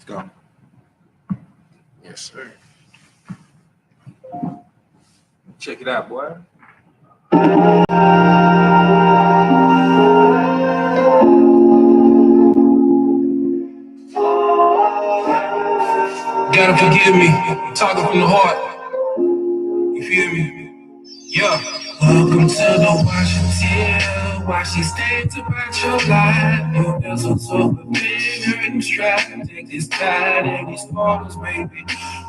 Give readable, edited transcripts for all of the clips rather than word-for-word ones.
Let's go. Yes, sir. Check it out, boy. Gotta forgive me, I'm talking from the heart. You feel me? Yeah. Welcome to the Washington. Why she stays about your life? You feel so bitter and strapped. Take this tide and these falls, baby.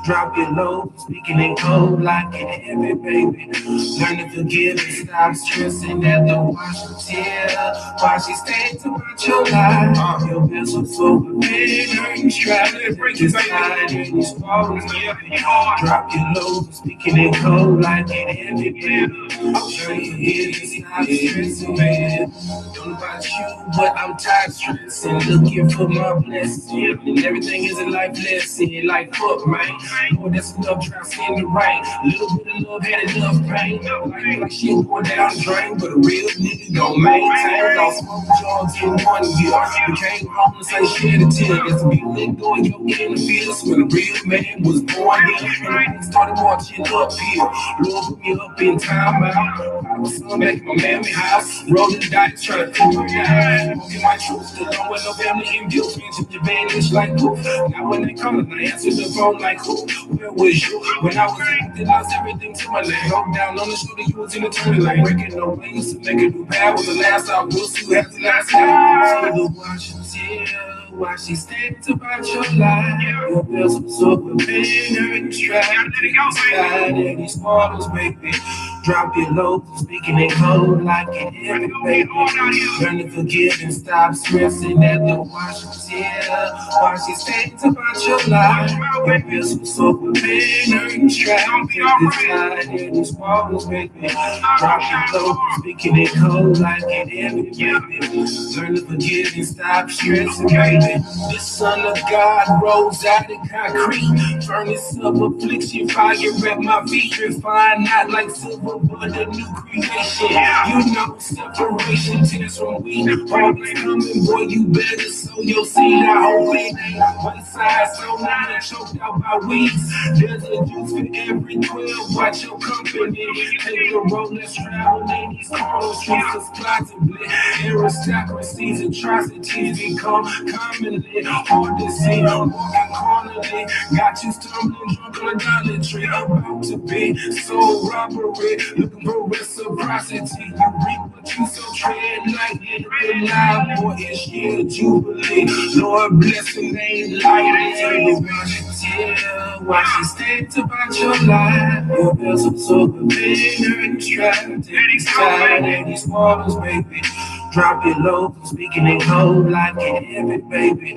Drop it low, speaking in code like it heavy, baby. Learn to forgive and stop stressing at the Washington. Why she stays about your life? You feel so bitter and strapped. Take this tide and these falls, baby. Drop it low, speaking in code like it heavy, baby. I'm stressing, man. Don't know about you, but I'm tired of stressing. Looking for my blessing. And everything is a life lesson. Like, fuck, man. Lord, that's enough drops in the rain. Little bit of love had enough pain. Like shit going down the drain. But a real nigga don't maintain. Lost smoke joints in 1 year. Became homeless, ain't shit to tell. There's a be let go and go in the fields. When a real man was born here. And I started marching uphill. Lord put me up in time out. I was son back in my mammy house, rolling dice, trying to figure it out. Walking my truth, still don't with no family in guilt, friendship to vanish like poof. Now when they call, I answer the phone like who? Where was you? When I was addicted, lost everything to my leg. Hold down on the shoulder, you was in the turning lane. Breaking no way, used to make a new path. Was the last I will see, had the last time. The Washington. Why she stays about your life? You feel so prepared and strapped. And these models make me drop it low, speaking in code like it heavy, baby. Learn to forgive and stop stressing at the Washington. Why she stays about your life? You feel so prepared and strapped. This side and these models make me drop it low, speaking in code like it heavy, baby. Learn to forgive and stop stressing, baby. The Son of God rose out of concrete. Furnace of affliction, fire at my feet. Refined not like silver, but a new creation. You know, separation, tears from weed. Always coming, boy, you better sow your seed. I hope it ain't one side, so now I'm choked out by weeds. There's a juice for every 12. Watch your company. Take the road, let's travel in these corner streets of possibly. Aristocracies, atrocities become commonly hard to see. I'm walking cornerly, got you stumbling drunk on idolatry. About to be soul robbery, looking for reciprocity. You reap what you sow, tread lightly. The live boy is here, jubilee. Lord bless the name, light it. Why she stays about your life? You feel so bitter and strapped. These tired and these models, baby. Drop it low, speaking in code like it heavy, baby.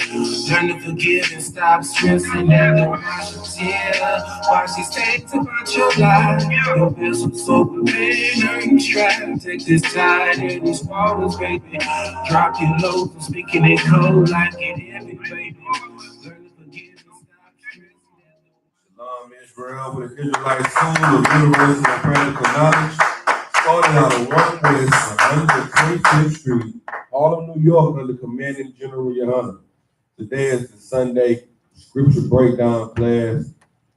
Learn to forgive and stop stressing at the Washington. Why she stays about your life? You feel so bitter and strapped. Take this tide and these models, baby. Drop it low, speaking in code like it heavy, baby. Learn to forgive and stop stressing. Shalom, Israel, with Israelite School of Universal and Practical Knowledge, starting out of 1 West 125th Street, Harlem, New York, under Commanding General YAHANNA. Today is the Sunday scripture breakdown class.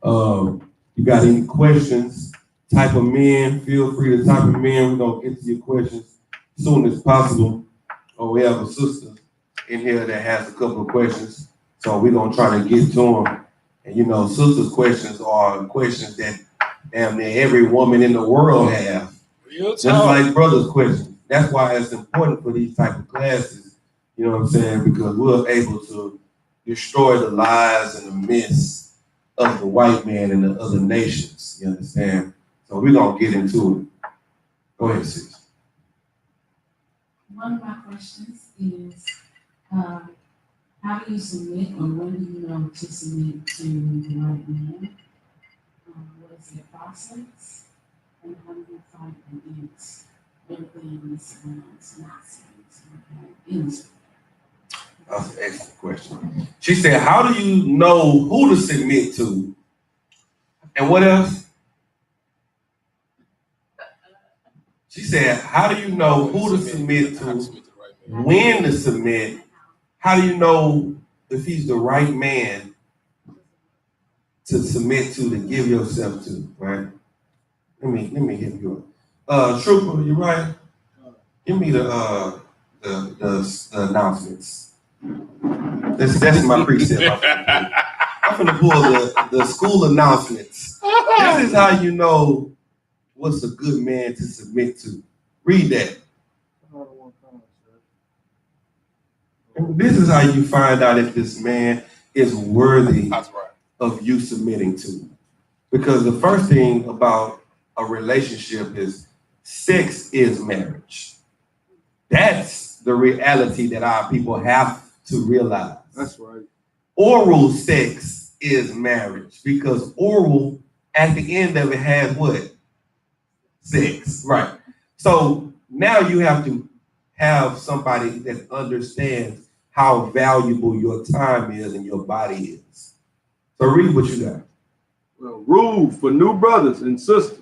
You got any questions? Type them in. Feel free to type them in. We're going to get to your questions as soon as possible. We have a sister in here that has a couple of questions, so we're going to try to get to them. And you know, sisters' questions are questions that damn near every woman in the world have. Just like brothers' questions. That's why it's important for these type of classes, you know what I'm saying? Because we're able to destroy the lies and the myths of the white man and the other nations, you understand? So we're going to get into it. Go ahead, sis. One of my questions is, how do you submit, or when do you know to submit to the right man? What is the process? And how do you fight against everything that surrounds not submitting? That's an excellent question. She said, how do you know who to submit to? And what else? She said, how do you know who to submit to, when to submit? How do you know if he's the right man to submit to give yourself to, right? Let me hit you up. Trooper, you right? Give me the announcements. That's my precept. I'm gonna pull the school announcements. This is how you know what's a good man to submit to. Read that. And this is how you find out if this man is worthy of you submitting to. Because the first thing about a relationship is sex is marriage. That's the reality that our people have to realize. That's right. Oral sex is marriage because oral at the end of it has what? Sex, right. So now you have to have somebody that understands how valuable your time is and your body is. So read what you got. Well, rule for new brothers and sisters.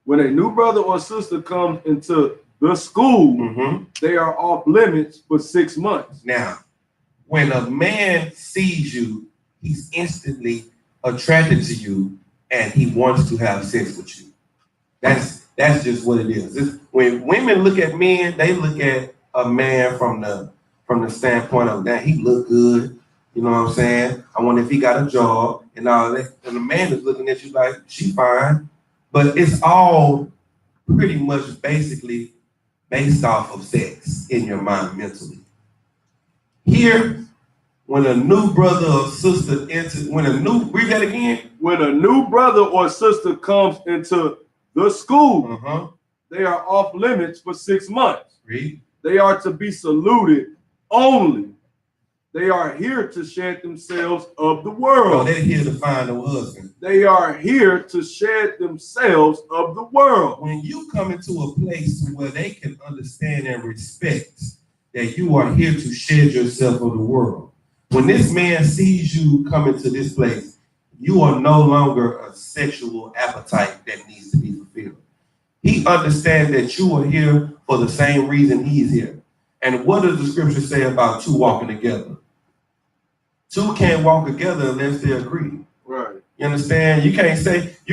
When a new brother or sister comes into the school, they are off limits for 6 months. Now, when a man sees you, he's instantly attracted to you and he wants to have sex with you. That's just what it is. When women look at men, they look at a man from the standpoint of that he look good. You know what I'm saying? I wonder if he got a job and all that. And the man is looking at you like, she fine. But it's all pretty much basically based off of sex in your mind mentally. Here, when a new brother or sister enters, read that again. When a new brother or sister comes into the school, they are off limits for 6 months. Read. They are to be saluted only. They are here to shed themselves of the world. Oh, they're here to find a husband. They are here to shed themselves of the world. When you come into a place where they can understand and respect that you are here to shed yourself of the world, when this man sees you come into this place, you are no longer a sexual appetite that needs to be fulfilled. He understands that you are here for the same reason he's here. And what does the scripture say about two walking together? Two can't walk together unless they agree. Right. You understand? You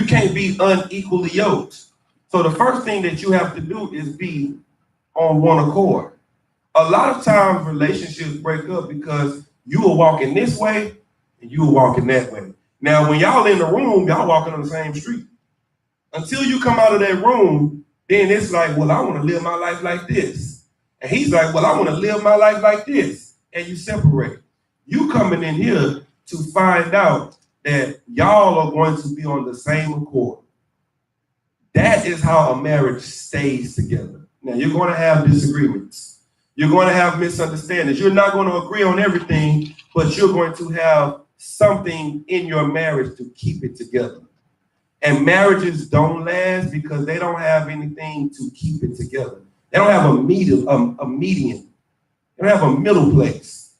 can't be unequally yoked. So the first thing that you have to do is be on one accord. A lot of times relationships break up because you are walking this way and you are walking that way. Now, when y'all in the room, y'all walking on the same street. Until you come out of that room, then it's like, well, I want to live my life like this. And he's like, well, I want to live my life like this. And you separate. You coming in here to find out that y'all are going to be on the same accord. That is how a marriage stays together. Now, you're going to have disagreements. You're going to have misunderstandings. You're not going to agree on everything, but you're going to have something in your marriage to keep it together. And marriages don't last because they don't have anything to keep it together. They don't have a median. They don't have a middle place.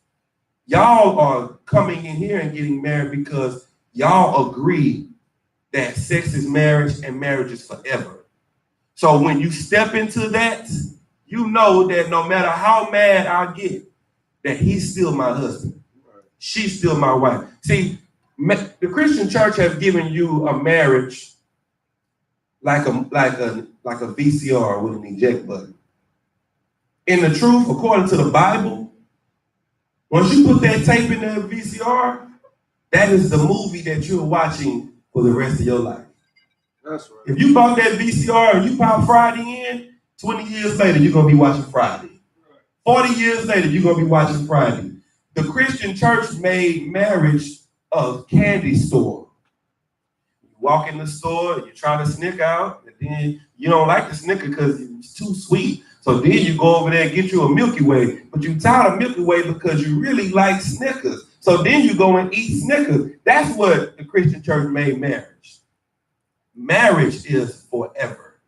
Y'all are coming in here and getting married because y'all agree that sex is marriage and marriage is forever. So when you step into that, you know that no matter how mad I get, that he's still my husband. She's still my wife. See, the Christian church has given you a marriage like a VCR with an eject button. In the truth, according to the Bible, once you put that tape in the VCR, that is the movie that you're watching for the rest of your life. That's right. If you bought that VCR and you pop Friday in, 20 years later, you're going to be watching Friday. 40 years later, you're going to be watching Friday. The Christian church made marriage a candy store. You walk in the store, you try to snick out, and then you don't like the snicker because it's too sweet. So then you go over there and get you a Milky Way, but you tired of Milky Way because you really like Snickers. So then you go and eat Snickers. That's what the Christian church made marriage. Marriage is forever.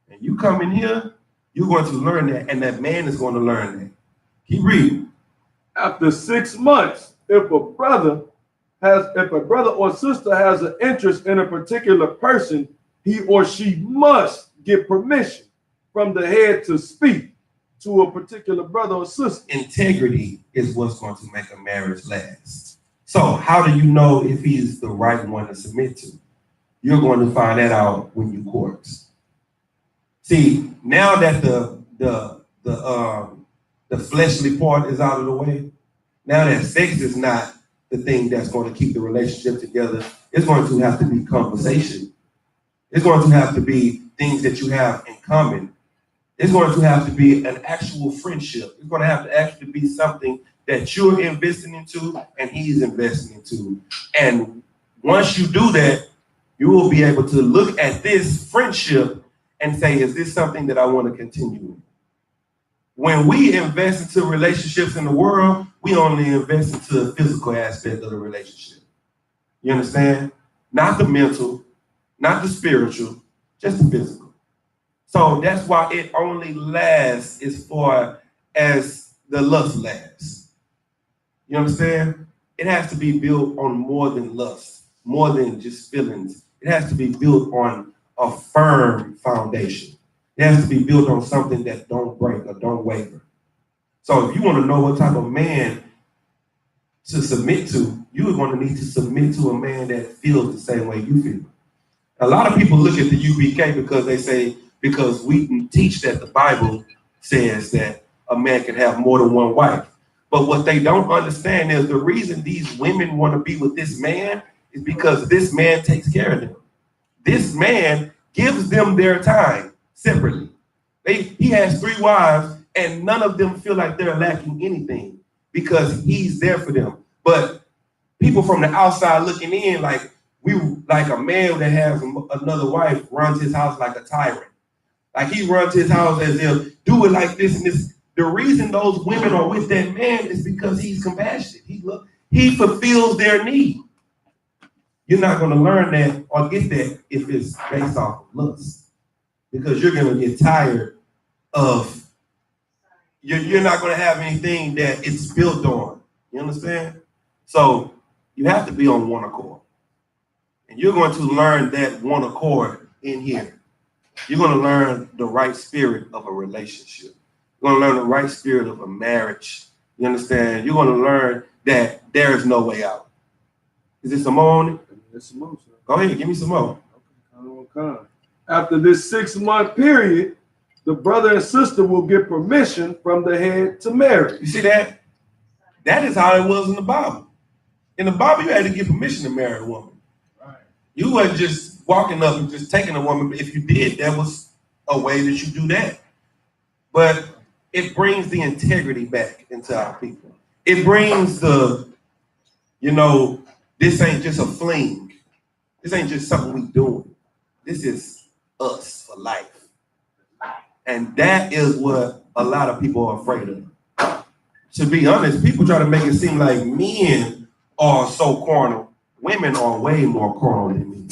And you come in here, you're going to learn that, and that man is going to learn that. Keep reading. After 6 months, if a brother or sister has an interest in a particular person, he or she must get permission from the head to speak to a particular brother or sister. Integrity is what's going to make a marriage last. So how do you know if he's the right one to submit to? You're going to find that out when you court. See, now that the fleshly part is out of the way, now that sex is not the thing that's going to keep the relationship together, it's going to have to be conversation. It's going to have to be things that you have in common. It's going to have to be an actual friendship. It's going to have to actually be something that you're investing into and he's investing into. And once you do that, you will be able to look at this friendship and say, is this something that I want to continue with? When we invest into relationships in the world, we only invest into the physical aspect of the relationship. You understand? Not the mental, not the spiritual, just the physical. So that's why it only lasts as far as the lust lasts. You understand? It has to be built on more than lust, more than just feelings. It has to be built on a firm foundation. It has to be built on something that don't break or don't waver. So if you want to know what type of man to submit to, you are going to need to submit to a man that feels the same way you feel. A lot of people look at the UPK because they say, because we teach that the Bible says that a man can have more than one wife. But what they don't understand is the reason these women want to be with this man is because this man takes care of them. This man gives them their time separately. He has 3 wives and none of them feel like they're lacking anything because he's there for them. But people from the outside looking in, like a man that has another wife runs his house like a tyrant. Like he runs his house as if do it like this and this. The reason those women are with that man is because he's compassionate. He fulfills their need. You're not going to learn that or get that if it's based off of lust, because you're going to get tired of. You're not going to have anything that it's built on. You understand? So you have to be on one accord, and you're going to learn that one accord in here. You're going to learn the right spirit of a relationship. You're going to learn the right spirit of a marriage. You understand? You're going to learn that there is no way out. Is there some more on it? There's some more, sir. Go ahead, give me some more. Okay. After this 6-month period, the brother and sister will get permission from the head to marry. You see that? That is how it was in the Bible. In the Bible, you had to get permission to marry a woman. Right. You wasn't just walking up and just taking a woman. But if you did, that was a way that you do that. But it brings the integrity back into our people. It brings the, this ain't just a fling. This ain't just something we doing. This is us for life. And that is what a lot of people are afraid of. To be honest, people try to make it seem like men are so carnal. Women are way more carnal than men.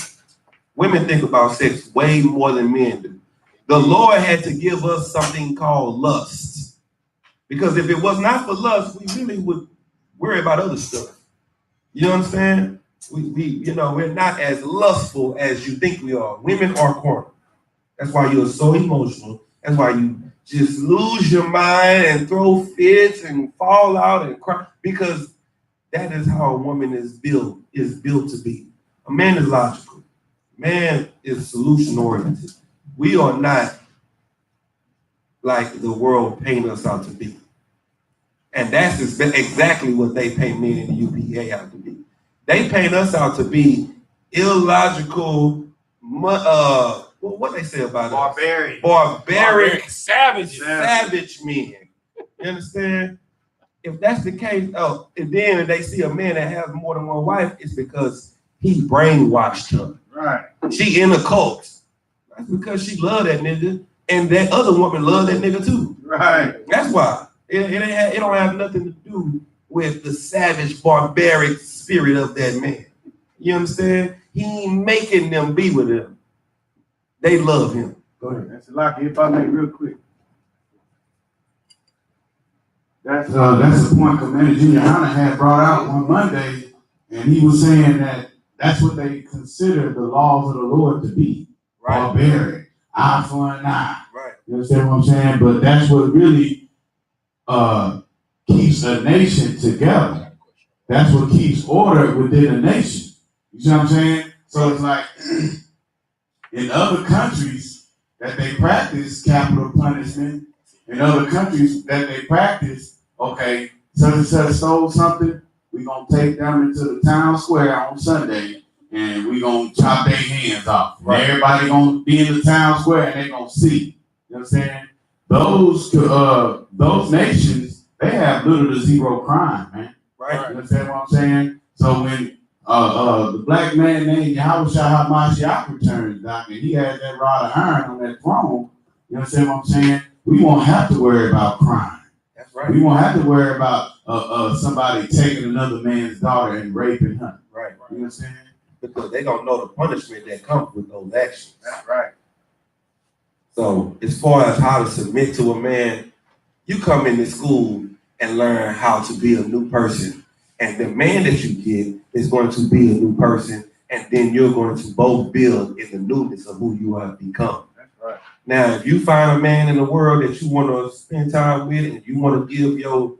Women think about sex way more than men do. The Lord had to give us something called lust. Because if it was not for lust, we really would worry about other stuff. You understand? We're not as lustful as you think we are. Women are carnal. That's why you're so emotional. That's why you just lose your mind and throw fits and fall out and cry, because that is how a woman is built to be. A man is logical. Man is solution oriented. We are not like the world paint us out to be. And that's exactly what they paint men in the UPK out to be. They paint us out to be illogical, what they say about us? Barbaric, savage men. You understand? If that's the case, and then if they see a man that has more than one wife, it's because he brainwashed her. Right. She in a cult. That's because she loved that nigga, and that other woman loved that nigga too. Right. That's why. It don't have nothing to do with the savage, barbaric spirit of that man. You understand? He ain't making them be with him. They love him. Go ahead. That's a lot. If I make real quick. That's the point Commander Junior Hunter had brought out on Monday, and he was saying that that's what they consider the laws of the Lord to be. Right. Barbaric, eye for an eye. Right. You understand what I'm saying? But that's what really keeps a nation together. That's what keeps order within a nation. You see what I'm saying? So it's like in other countries that they practice capital punishment, in other countries that they practice, okay, such and such stole something, we're going to take them into the town square on Sunday and we're going to chop their hands off. Right. Everybody going to be in the town square and they're going to see. You know what I'm saying? Those nations, they have little to zero crime, man. Right. You understand what I'm saying? So when the black man named YAHANNA returns, Doc, and he had that rod of iron on that throne, you understand what I'm saying? We won't have to worry about crime. That's right. We won't have to worry about somebody taking another man's daughter and raping her. Right. You understand? Because they're going to know the punishment that comes with those actions. That's right. So as far as how to submit to a man, you come into school and learn how to be a new person. And the man that you get is going to be a new person. And then you're going to both build in the newness of who you have become. That's right. Now, if you find a man in the world that you want to spend time with and you want to give your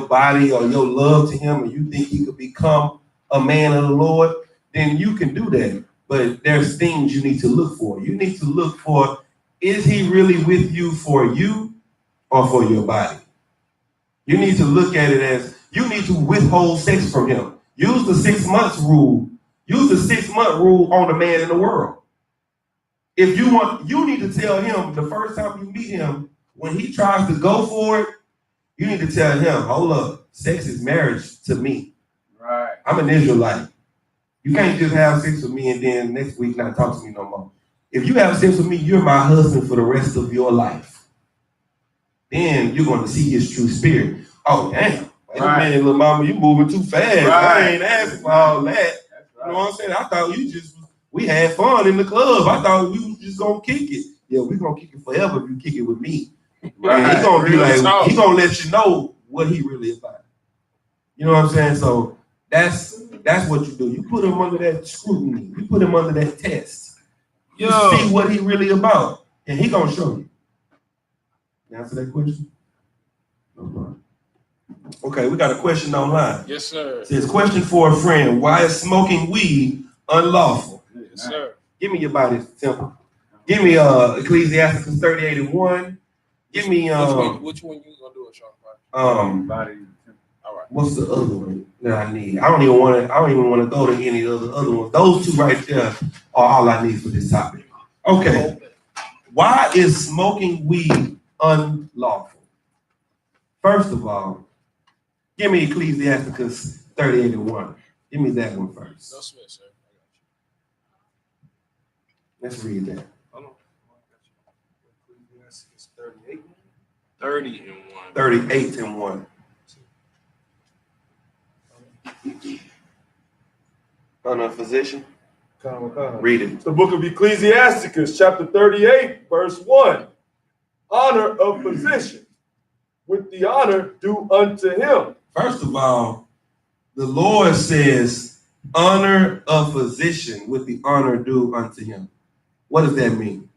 body or your love to him and you think he could become a man of the Lord, then you can do that. But there's things you need to look for. You need to look for, is he really with you for you or for your body? You need to look at it as you need to withhold sex from him. Use the 6 months rule. Use the 6-month rule on the man in the world. If you want, you need to tell him the first time you meet him, when he tries to go for it, you need to tell him, hold up, sex is marriage to me. Right. I'm an Israelite. You can't just have sex with me and then next week not talk to me no more. If you have sex with me, you're my husband for the rest of your life. Then you're going to see his true spirit. Oh, damn. Wait a minute, little mama, you moving too fast. Right. I ain't asking for all that. Right. You know what I'm saying? I thought we had fun in the club. I thought we was just going to kick it. Yeah, we're going to kick it forever if you kick it with me. Right. And he's going to be like, he's going to let you know what he really is about. You know what I'm saying? So that's what you do. You put him under that scrutiny. You put him under that test. You see what he really about. And he going to show you. You answer that question? No problem. Okay, we got a question online. Yes, sir. It says, question for a friend. Why is smoking weed unlawful? Yes, sir. Give me your body, Temple. Give me Ecclesiastes 38:1. Give me which one you gonna do it, Sean? Body. All right. What's the other one that I need? I don't even want to go to any of the other ones. Those two right there are all I need for this topic. Okay. Why is smoking weed unlawful? First of all, give me Ecclesiastes 38:1. Give me that one first. No sweat, sir. Let's read that. Hold on. Ecclesiastes 38:1. 38:1. On a physician? Read it. The book of Ecclesiasticus, chapter 38, verse 1. Honor of physician, with the honor due unto him. First of all, the Lord says, honor a physician with the honor due unto him. What does that mean?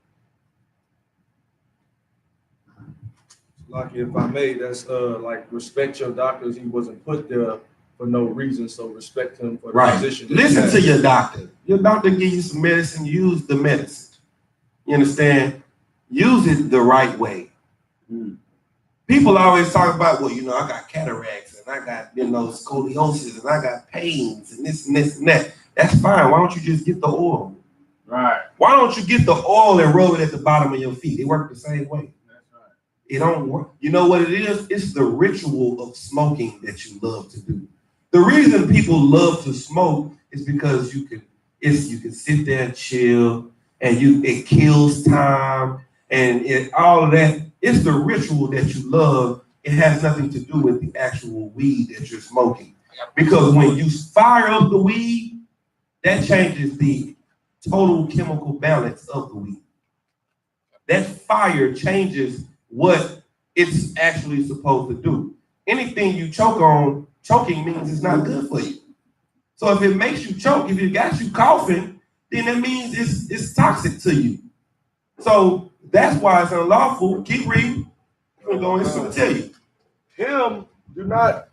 Like, if I may, that's like respect your doctors. He wasn't put there for no reason, so respect him for the position. Listen to your doctor. Your doctor give you some medicine, use the medicine. You understand? Use it the right way. People always talk about, well, I got cataracts and I got, scoliosis and I got pains and this and this and that. That's fine. Why don't you just get the oil? Right. Why don't you get the oil and rub it at the bottom of your feet? They work the same way. That's right. It don't work. You know what it is? It's the ritual of smoking that you love to do. The reason people love to smoke is because you can sit there and chill and it kills time and all of that. It's the ritual that you love. It has nothing to do with the actual weed that you're smoking. Because when you fire up the weed, that changes the total chemical balance of the weed. That fire changes what it's actually supposed to do. Anything you choke on, choking means it's not good for you. So if it makes you choke, if it got you coughing, then that means it's toxic to you. So that's why it's unlawful. Keep reading. I'm going to go into it and tell you. him do not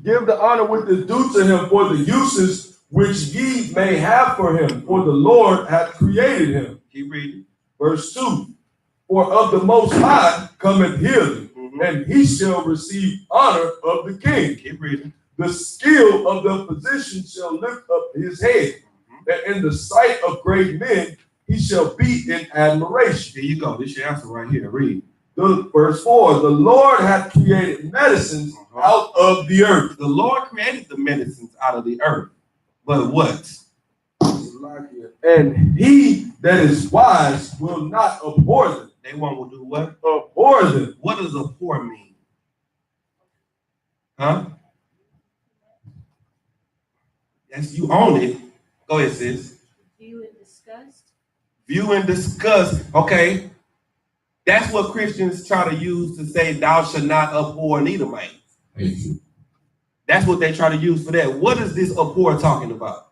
give the honor which is due to him for the uses which ye may have for him, for the Lord hath created him. Keep reading. Verse 2. For of the Most High cometh healing, and he shall receive honor of the king. Keep reading. The skill of the physician shall lift up his head, and in the sight of great men he shall be in admiration. There you go. This is your answer right here. Read. Verse 4, the Lord hath created medicines out of the earth. The Lord created the medicines out of the earth. But what? And he that is wise will not abhor them. They won't do what? Abhor them. What does abhor mean? Huh? Yes, you own it. Go ahead, sis. View and disgust. View and disgust. Okay. That's what Christians try to use to say, thou shalt not abhor an Edomite. That's what they try to use for that. What is this abhor talking about?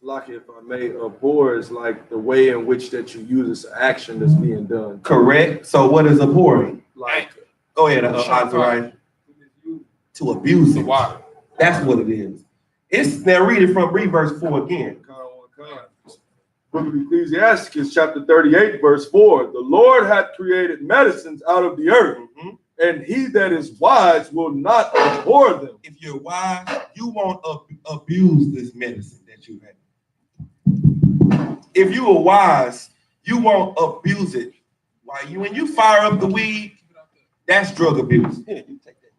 Lucky, if I may, abhor is like the way in which that you use this action that's being done. Correct. So what is abhorring? Like, go ahead, right? To abuse it. That's what it is. It's now read verse 4 again. Book of Ecclesiastes, chapter 38, verse 4. The Lord hath created medicines out of the earth, and he that is wise will not abhor them. If you're wise, you won't abuse this medicine that you have. If you are wise, you won't abuse it. Why? When you fire up the weed, that's drug abuse. Here, you take that.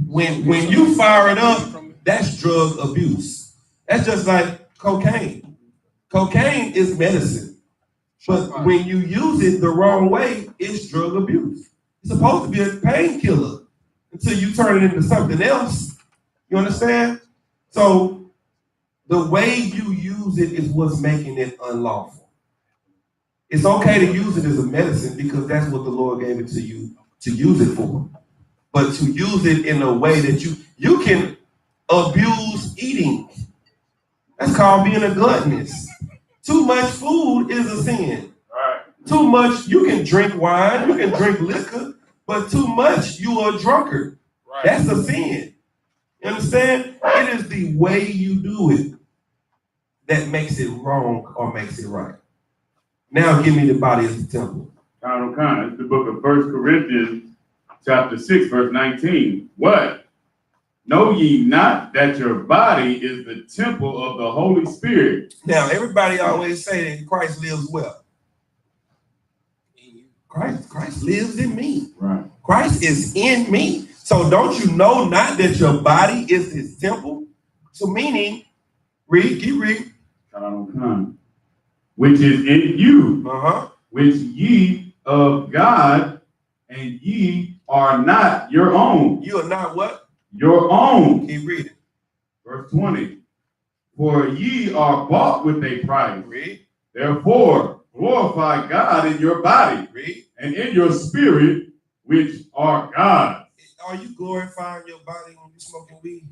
When you fire it up, that's drug abuse. That's just like cocaine. Cocaine is medicine. But when you use it the wrong way, it's drug abuse. It's supposed to be a painkiller until you turn it into something else. You understand? So the way you use it is what's making it unlawful. It's okay to use it as a medicine because that's what the Lord gave it to you to use it for. But to use it in a way that you can abuse eating. That's called being a gluttonous. Too much food is a sin. Right. Too much, you can drink wine, you can drink liquor, but too much, you are a drunkard. Right. That's a sin. You understand? It is the way you do it that makes it wrong or makes it right. Now give me the body as the temple. It's the book of 1 Corinthians, chapter 6, verse 19. What? Know ye not that your body is the temple of the Holy Spirit? Now, everybody always say that Christ lives well. Christ lives in me. Right. Christ is in me. So don't you know not that your body is his temple? So meaning, keep reading. Which is in you, which ye of God, and ye are not your own. You are not what? Your own. Keep reading. Verse 20. For ye are bought with a price. Read. Therefore, glorify God in your body. Read. And in your spirit, which are God. Are you glorifying your body when you're smoking weed?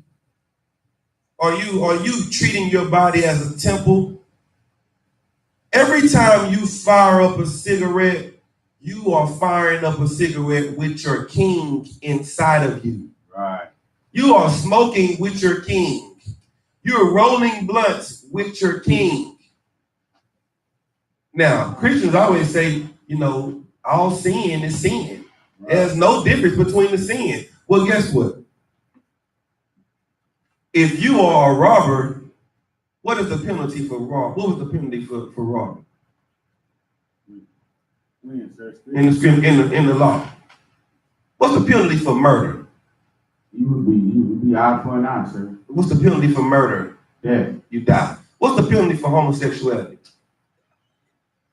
Are you treating your body as a temple? Every time you fire up a cigarette, you are firing up a cigarette with your king inside of you. Right. You are smoking with your king. You're rolling blunts with your king. Now, Christians always say, all sin is sin. Right. There's no difference between the sin. Well, guess what? If you are a robber, what is the penalty for robbery? What was the penalty for robbery? In the law. What's the penalty for murder? You would be eye for an eye, sir. What's the penalty for murder? Death. You die. What's the penalty for homosexuality?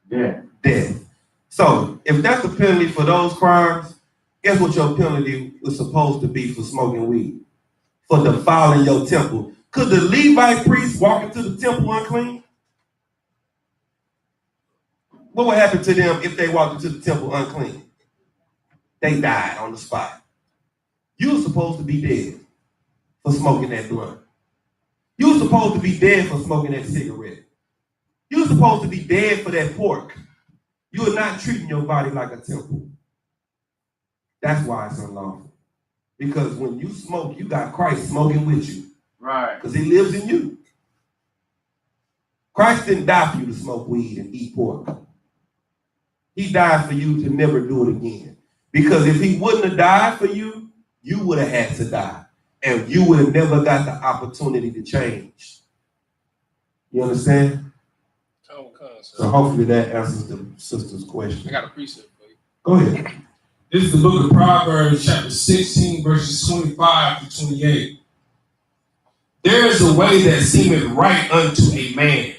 Death. So if that's the penalty for those crimes, guess what your penalty was supposed to be for smoking weed? For defiling your temple. Could the Levite priest walk into the temple unclean? What would happen to them if they walked into the temple unclean? They died on the spot. You were supposed to be dead for smoking that blunt. You were supposed to be dead for smoking that cigarette. You were supposed to be dead for that pork. You are not treating your body like a temple. That's why it's unlawful. Because when you smoke, you got Christ smoking with you. Right. Because he lives in you. Christ didn't die for you to smoke weed and eat pork. He died for you to never do it again. Because if he wouldn't have died for you, you would have had to die. And you would have never got the opportunity to change. You understand? So hopefully that answers the sister's question. I got a precept for you. Go ahead. This is the book of Proverbs, chapter 16, verses 25 to 28. There is a way that seemeth right unto a man,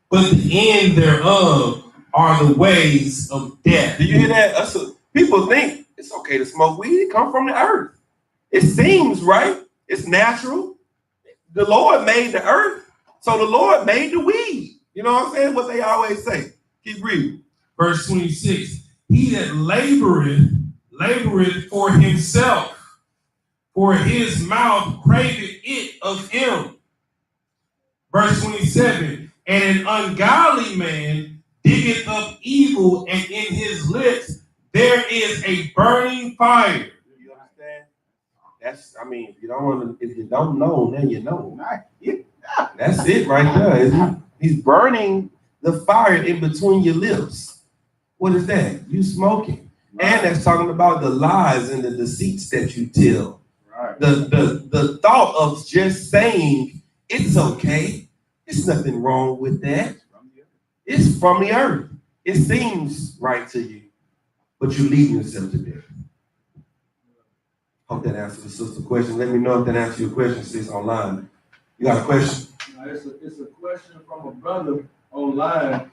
but the end thereof are the ways of death. Do you hear that? People think it's okay to smoke weed. It comes from the earth. It seems right. It's natural. The Lord made the earth, so the Lord made the weed. You know what I'm saying? What they always say. Keep reading. Verse 26. He that laboreth for himself, for his mouth craveth it of him. Verse 27. And an ungodly man diggeth up evil, and in his lips there is a burning fire. You understand? If you don't know, then you know. That's it right there. He's burning the fire in between your lips. What is that? You smoking. And that's talking about the lies and the deceits that you tell. Right. The thought of just saying it's okay. There's nothing wrong with that. It's from the earth. It seems right to you, but you're leading yourself to death. Hope that answers the sister's question. Let me know if that answers your question, sis, online. You got a question? It's a question from a brother online.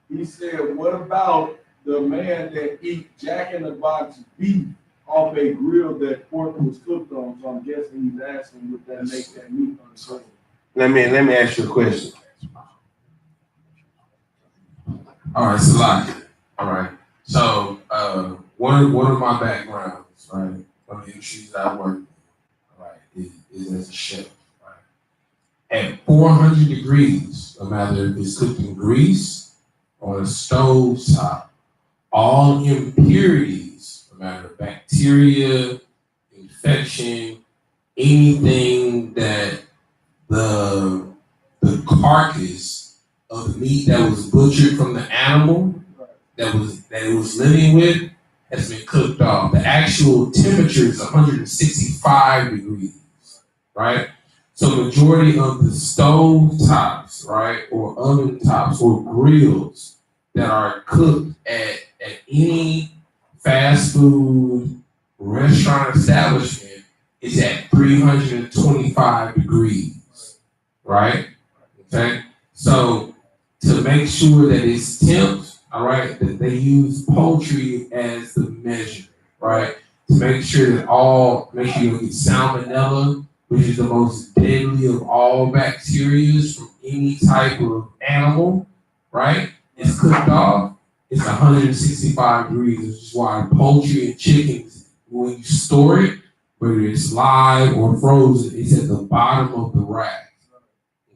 He said, what about the man that eat Jack in the Box beef off a grill that pork was cooked on? So I'm guessing he's asking, would that make that meat unclean? Let me ask you a question. All right, Salaki. All right. So one of my backgrounds, right, one of the industries that I work in, right, is as a chef. Right? At 400 degrees, no matter if it's cooked in grease or a stove top, all impurities, no matter bacteria, infection, anything that the carcass of the meat that was butchered from the animal that it was living with has been cooked off. The actual temperature is 165 degrees, right? So majority of the stove tops, right, or oven tops or grills that are cooked at any fast food restaurant establishment is at 325 degrees, right? Okay, so to make sure that it's temped, all right, that they use poultry as the measure, right? To make sure that make sure you don't get salmonella, which is the most deadly of all bacteria from any type of animal, right? It's cooked off. It's 165 degrees, which is why poultry and chickens, when you store it, whether it's live or frozen, it's at the bottom of the rack,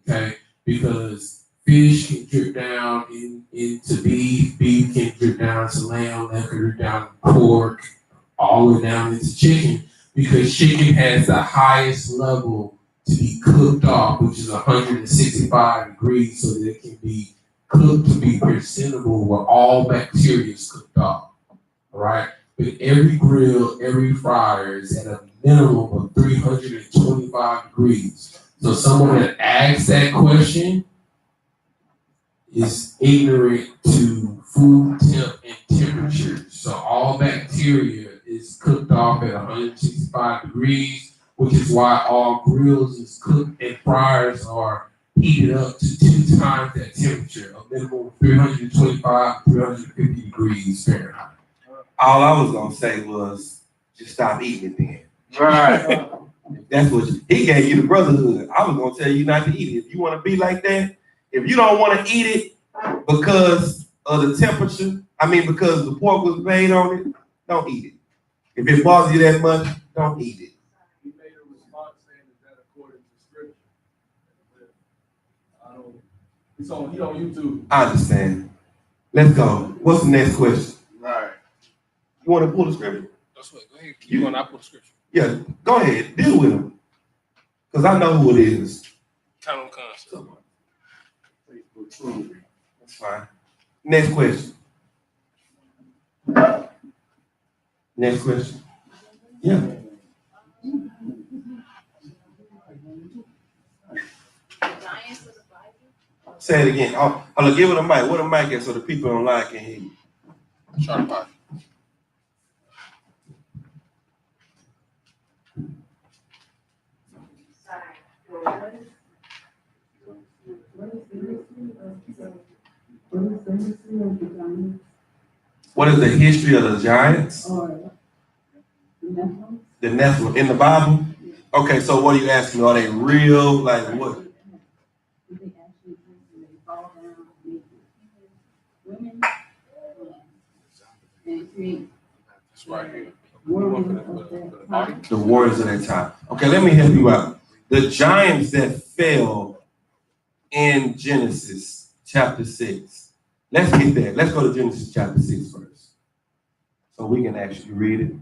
okay? Because fish can drip down into beef, beef can drip down to lamb, lamb can drip down to pork, all the way down into chicken, because chicken has the highest level to be cooked off, which is 165 degrees, so that it can be cooked to be presentable where all bacteria is cooked off, all right? But every grill, every fryer is at a minimum of 325 degrees. So someone that asks that question is ignorant to food temp and temperature. So all bacteria is cooked off at 165 degrees, which is why all grills is cooked and fryers are heated up to 2 times that temperature, a minimum of 325, 350 degrees Fahrenheit. All I was gonna say was just stop eating it then. Right. That's what he gave you the brotherhood. I was gonna tell you not to eat it. If you want to be like that, if you don't want to eat it because of the temperature, because the pork was made on it, don't eat it. If it bothers you that much, don't eat it. He made a response saying that according to scripture. He on YouTube. I understand. Let's go. What's the next question? Right. You want to pull the scripture? That's what. Go ahead. Keep going. I put the scripture. Yeah, go ahead. Deal with him. Because I know who it is. Count on concept. That's fine. Next question. Next question. Yeah. Say it again. I'll give it a mic. What a mic is so the people online can hear you. Sharp five. What is the history of the What is the history of giants? the giants? Or the Nephilim? The Nephilim in the Bible? Okay, so what are you asking? Are they real? Like what? Did they actually exist and they fall down naked women and create That's right here. warriors of that time? The warriors of that time. Okay, let me help you out. The giants that fell in Genesis chapter 6. Let's get there. Let's go to Genesis chapter 6 first. So we can actually read it.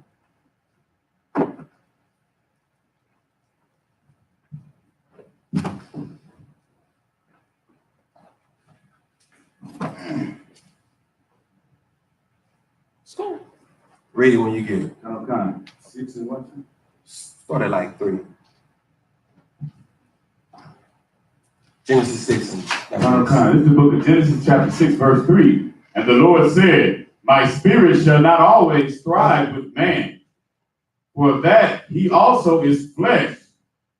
Read it when you get it. Okay. 6 and what? Start at like 3. Genesis 6. Okay. This is the book of Genesis, chapter 6, verse 3. And the Lord said, my spirit shall not always thrive with man, for that he also is flesh.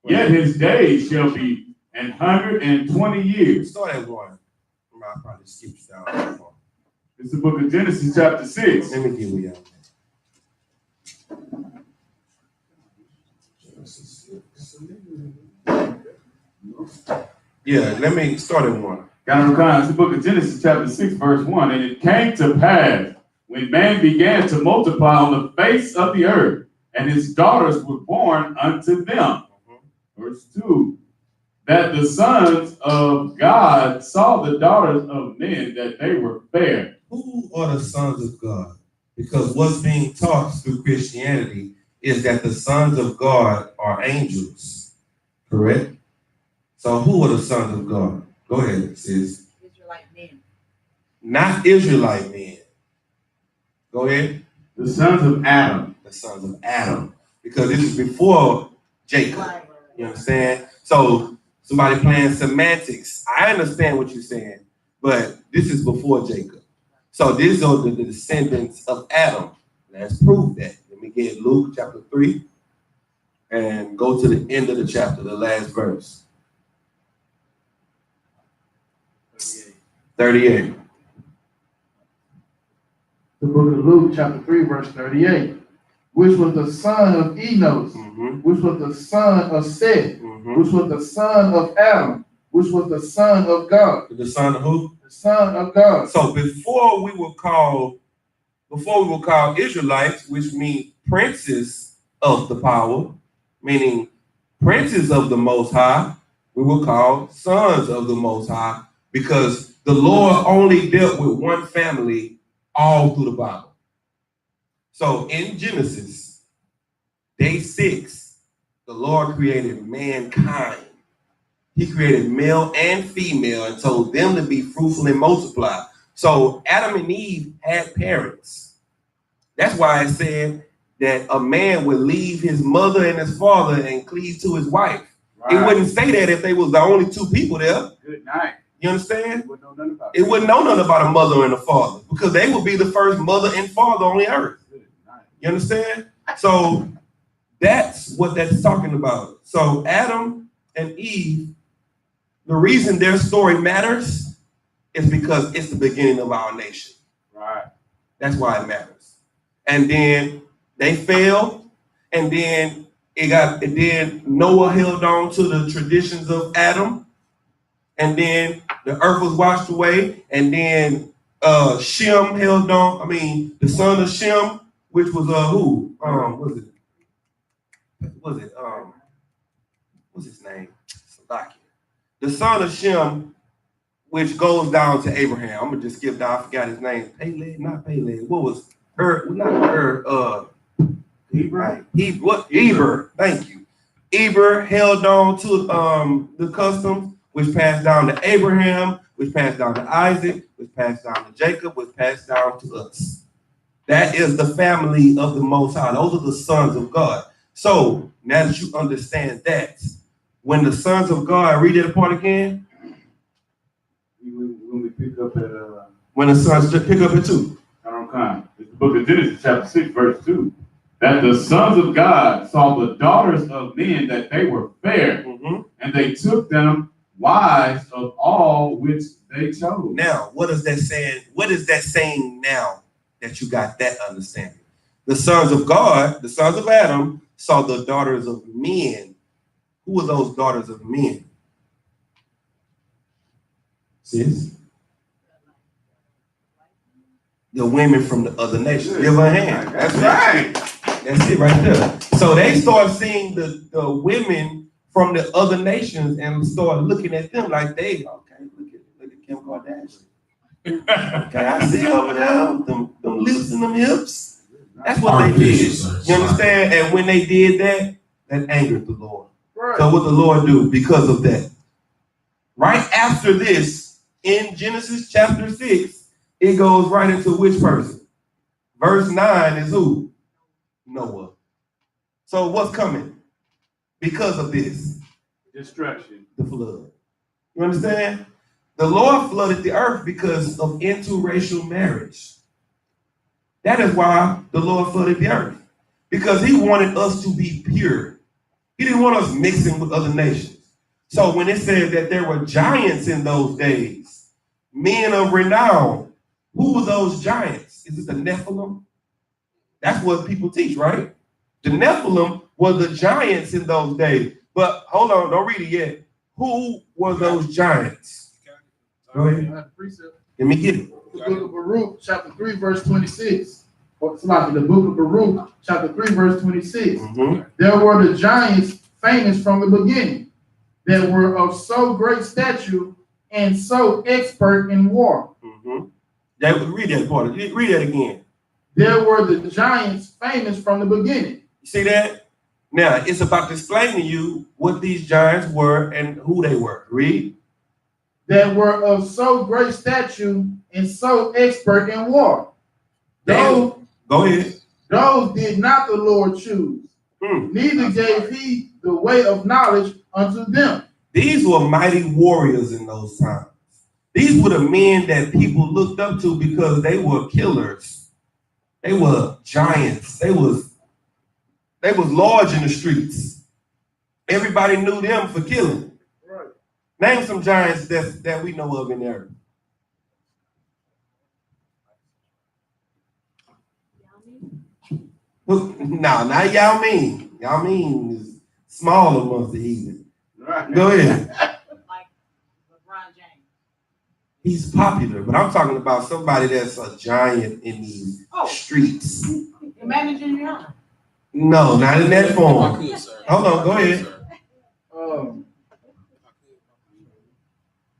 Yet his days shall be 120 years. Start at 1. I'll probably skip down. This is the book of Genesis, chapter 6. Let me give you that. Yeah, let me start at 1. It's the book of Genesis, chapter 6, verse 1. And it came to pass, when man began to multiply on the face of the earth, and his daughters were born unto them. Verse 2. That the sons of God saw the daughters of men, that they were fair. Who are the sons of God? Because what's being taught through Christianity is that the sons of God are angels, correct? So who are the sons of God? Go ahead, sis. Israelite men. Not Israelite men. Go ahead. The sons of Adam. The sons of Adam. Because this is before Jacob. You understand? So somebody playing semantics. I understand what you're saying, but this is before Jacob. So these are the descendants of Adam. Let's prove that. Let me get Luke chapter 3 and go to the end of the chapter, the last verse. 38. The book of Luke, chapter 3, verse 38. Which was the son of Enos, which was the son of Seth, which was the son of Adam, which was the son of God. The son of who? The son of God. So before we were called Israelites, which mean princes of the power, meaning princes of the Most High, we were called sons of the Most High because the Lord only dealt with one family all through the Bible. So in Genesis, day 6, the Lord created mankind. He created male and female and told them to be fruitful and multiply. So Adam and Eve had parents. That's why it said that a man would leave his mother and his father and cleave to his wife. Right. It wouldn't say that if they was the only 2 people there. Good night. You understand? It wouldn't know nothing about it. Wouldn't know nothing about a mother and a father because they would be the first mother and father on the earth. You understand? So that's what that's talking about. So Adam and Eve, the reason their story matters is because it's the beginning of our nation. Right. That's why it matters. And then they fell, and then then Noah held on to the traditions of Adam, and then the earth was washed away, and then Shem held on. I mean, the son of Shem, which was who? What's his name? Salakia. The son of Shem which goes down to Abraham. I'm gonna just skip down. I forgot his name. Peleg, not Peleg. What was Eber? Eber. Thank you. Eber held on to the customs, which passed down to Abraham, which passed down to Isaac, which passed down to Jacob, which passed down to us. That is the family of the Most High. Those are the sons of God. So now that you understand that, when the sons of God, read that part again. When we pick up at When the sons pick up at 2. It's the book of Genesis, chapter 6, verse 2. That the sons of God saw the daughters of men that they were fair, and they took them wives of all which they chose. Now, what is that saying? What is that saying now that you got that understanding? The sons of God, the sons of Adam, saw the daughters of men. Who were those daughters of men? Sis? The women from the other nations. Give her a hand. That's right. That's it right there. So they start seeing the women from the other nations and start looking at them like they, okay, look at Kim Kardashian. Okay, I see over there, them lips and them hips. That's what they did. You understand? And when they did that, that angered the Lord. Right. So what the Lord do because of that? Right after this, in Genesis chapter 6, it goes right into which person? Verse 9 is who? Noah. So what's coming? Because of this? Destruction. The flood. You understand? The Lord flooded the earth because of interracial marriage. That is why the Lord flooded the earth. Because he wanted us to be pure. He didn't want us mixing with other nations. So when it said that there were giants in those days, men of renown, who were those giants? Is it the Nephilim? That's what people teach, right? The Nephilim were the giants in those days. But hold on, don't read it yet. Who were those giants? Go ahead. Let me get it. The book of Baruch, chapter 3, verse 26. The book of Baruch, chapter 3, verse 26. There were the giants famous from the beginning, that were of so great stature and so expert in war. Read that part. Read that again. There were the giants famous from the beginning. You see that? Now, it's about to explain to you what these giants were and who they were. Read. That were of so great stature and so expert in war. Those, go ahead. Those did not the Lord choose. Neither gave he the way of knowledge unto them. These were mighty warriors in those times. These were the men that people looked up to because they were killers. They were giants. They was large in the streets. Everybody knew them for killing. Right. Name some giants that we know of in there. No, not Yao Ming. Yao Ming is small amongst the heathen. Right. Go ahead. Like LeBron James. He's popular, but I'm talking about somebody that's a giant in these streets. Manager Rihanna. No, not in that form. Hold on, go ahead.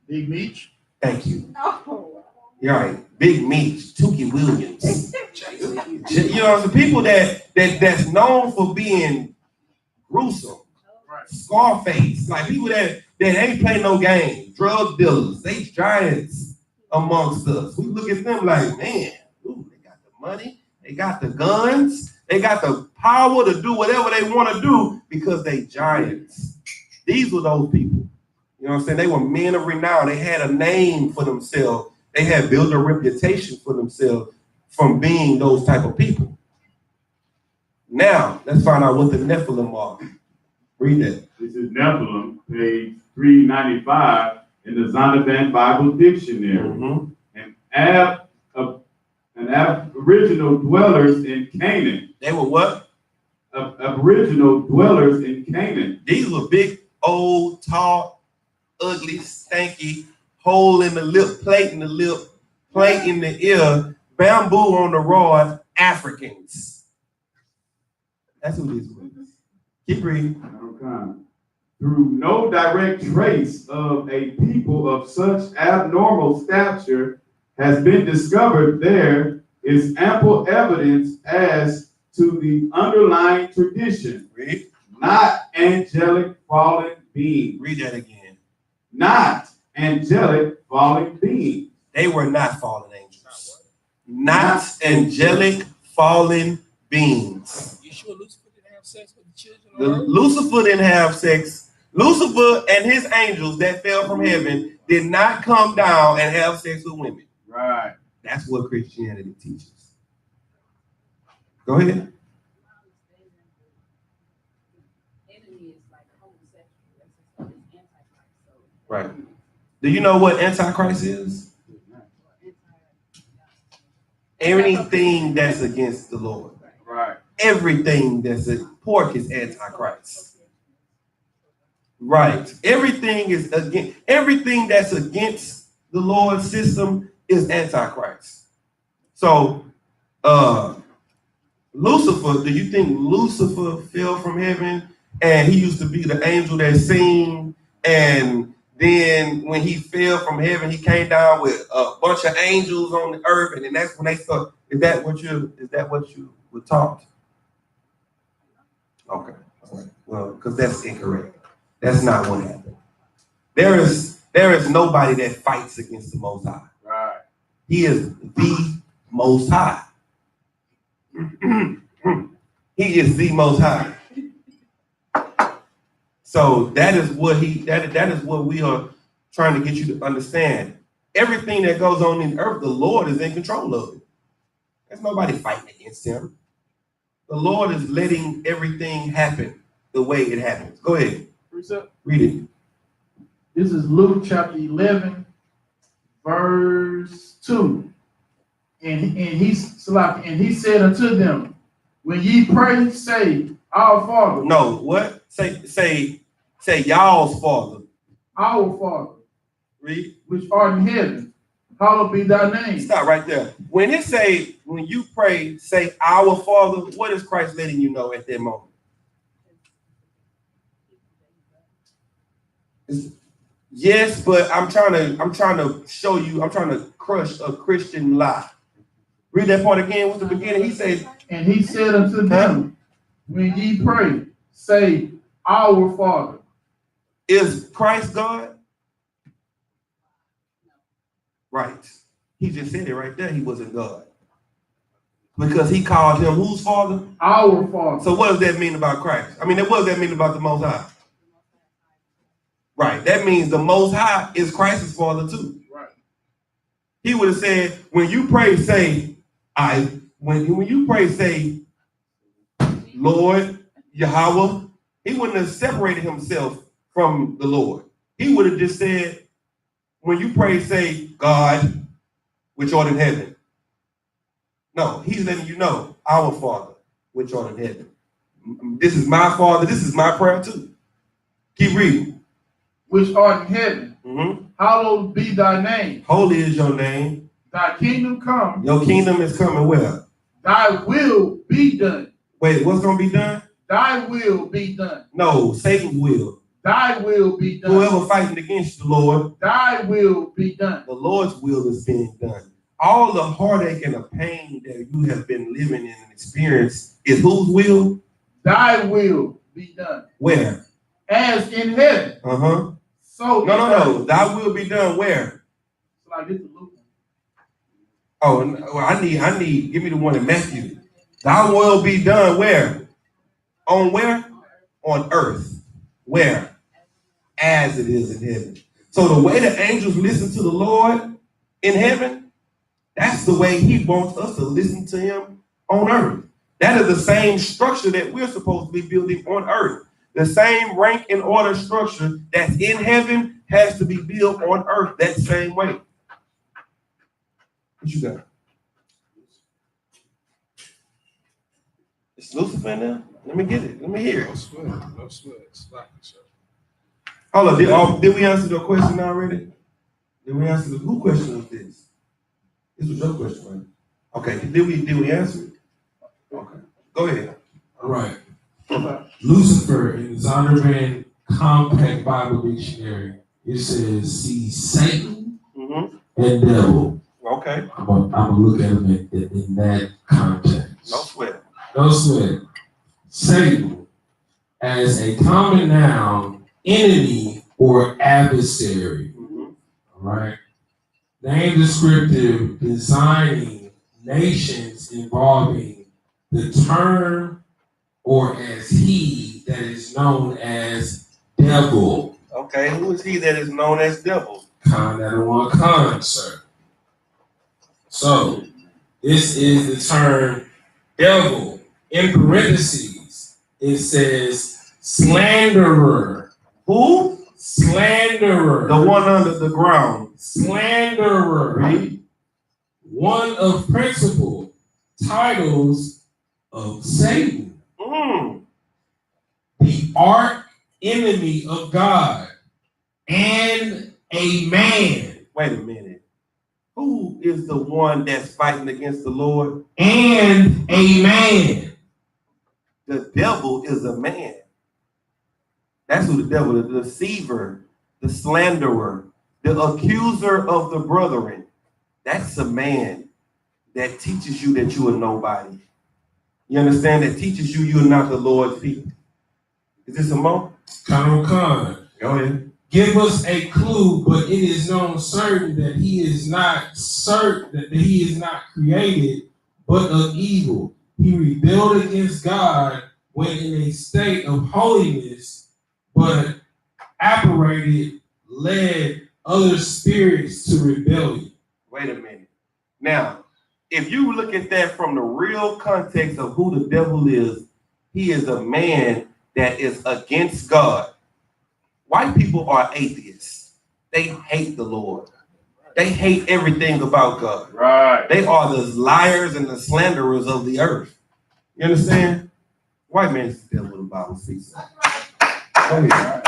Big Meech. Thank you. You're right. Big Meech, Tookie Williams. You know, the people that's known for being gruesome. Scarface, like people that ain't play no game, drug dealers, they giants amongst us. We look at them like, man, ooh, they got the money, they got the guns, they got the power to do whatever they want to do because they giants. These were those people. You know what I'm saying? They were men of renown. They had a name for themselves. They had built a reputation for themselves from being those type of people. Now, let's find out what the Nephilim are. Read that. This is Nephilim, page 395 in the Zondervan Bible Dictionary. And aboriginal dwellers in Canaan. They were what? Aboriginal dwellers in Canaan. These were big, old, tall, ugly, stanky, hole in the lip, plate in the lip, plate in the ear, bamboo on the rod, Africans. That's who these were. Keep reading. Okay. through no direct trace of a people of such abnormal stature has been discovered, there is ample evidence as to the underlying tradition. Read. Not angelic fallen beings. Read that again. Not angelic fallen beings. They were not fallen angels. Not angelic fallen beings. You sure Lucifer didn't have sex with the children on earth? Lucifer didn't have sex. Lucifer and his angels that fell from heaven did not come down and have sex with women. Right. That's what Christianity teaches. Go ahead. Right. Do you know what Antichrist is? Anything that's against the Lord. Right. Everything that's a pork is Antichrist. Right. Everything that's against the Lord's system is Antichrist. So Lucifer, do you think Lucifer fell from heaven and he used to be the angel that sing, and then when he fell from heaven, he came down with a bunch of angels on the earth, and then that's when they thought, is that what you were taught? Okay. Well, because that's incorrect. That's not what happened. There is nobody that fights against the Most High. Right. He is the Most High. He is the Most High. So that is what that is what we are trying to get you to understand. Everything that goes on in the earth, the Lord is in control of it. There's nobody fighting against him. The Lord is letting everything happen the way it happens. Go ahead. Read it. This is Luke chapter 11, verse 2. And he said unto them, when ye pray, say, Our Father. No, what? Say y'all's Father. Our Father. Read. Which art in heaven, hallowed be thy name. Stop right there. When you pray, say our Father, what is Christ letting you know at that moment? Yes, but I'm trying to show you, I'm trying to crush a Christian lie. Read that part again. What's the beginning? He said, and he said unto them, when ye pray, say, Our Father. Is Christ God? Right. He just said it right there. He wasn't God. Because he called him whose father? Our Father. So what does that mean about Christ? I mean, what does that mean about the Most High? Right. That means the Most High is Christ's Father too. Right. He would have said, when you pray, say, when you pray, say, Lord, Yahweh. He wouldn't have separated himself from the Lord. He would have just said, when you pray, say, God, which art in heaven. No, he's letting you know, our Father, which art in heaven. This is my Father. This is my prayer too. Keep reading. Which art in heaven, hallowed be thy name. Holy is your name. Thy kingdom come. Your kingdom is coming where? Thy will be done. Wait, what's going to be done? Thy will be done. No, Satan's will. Thy will be done. Whoever fighting against the Lord, thy will be done. The Lord's will is being done. All the heartache and the pain that you have been living in and experienced is whose will? Thy will be done. Where? As in heaven. So no. Thy will be done where? Like this is Luke. Oh, well, I need. Give me the one in Matthew. Thy will be done where? On where? On earth. Where? As it is in heaven. So the way the angels listen to the Lord in heaven, that's the way he wants us to listen to him on earth. That is the same structure that we're supposed to be building on earth. The same rank and order structure that's in heaven has to be built on earth that same way. What you got? Is Lucifer in there? Let me get it. Let me hear it. No sweat. Hold on. Did we answer the question already? Did we answer who question was this? This was your question, right? Okay. Did we answer it? Okay. Go ahead. All right. Lucifer and Zondervan Compact Bible Dictionary, it says, see Satan and devil. Okay. I'm gonna look at them in that context. No sweat. No sweat. Satan as a common noun, enemy or adversary. All right. Name descriptive designing nations involving the term or as he that is known as devil. Okay, who is he that is known as devil? Con that one con, sir. So this is the term devil. In parentheses, it says slanderer. Who? Slanderer. The one under the ground. Slanderer. Read. One of principal titles of Satan. The arch enemy of God and a man. Wait a minute. Who is the one that's fighting against the Lord? And a man. The devil is a man. That's who the devil is. The deceiver, the slanderer, the accuser of the brethren. That's a man that teaches you that you are nobody. You understand? That teaches you you're not the Lord's people. Is this a mo? Con. Go ahead. Give us a clue, but it is known certain that he is not created, but of evil. He rebelled against God when in a state of holiness, but led other spirits to rebellion. Wait a minute. Now, if you look at that from the real context of who the devil is, he is a man that is against God. White people are atheists. They hate the Lord. They hate everything about God. Right. They are the liars and the slanderers of the earth. You understand? White man is the devil the Bible speaks of. Go ahead.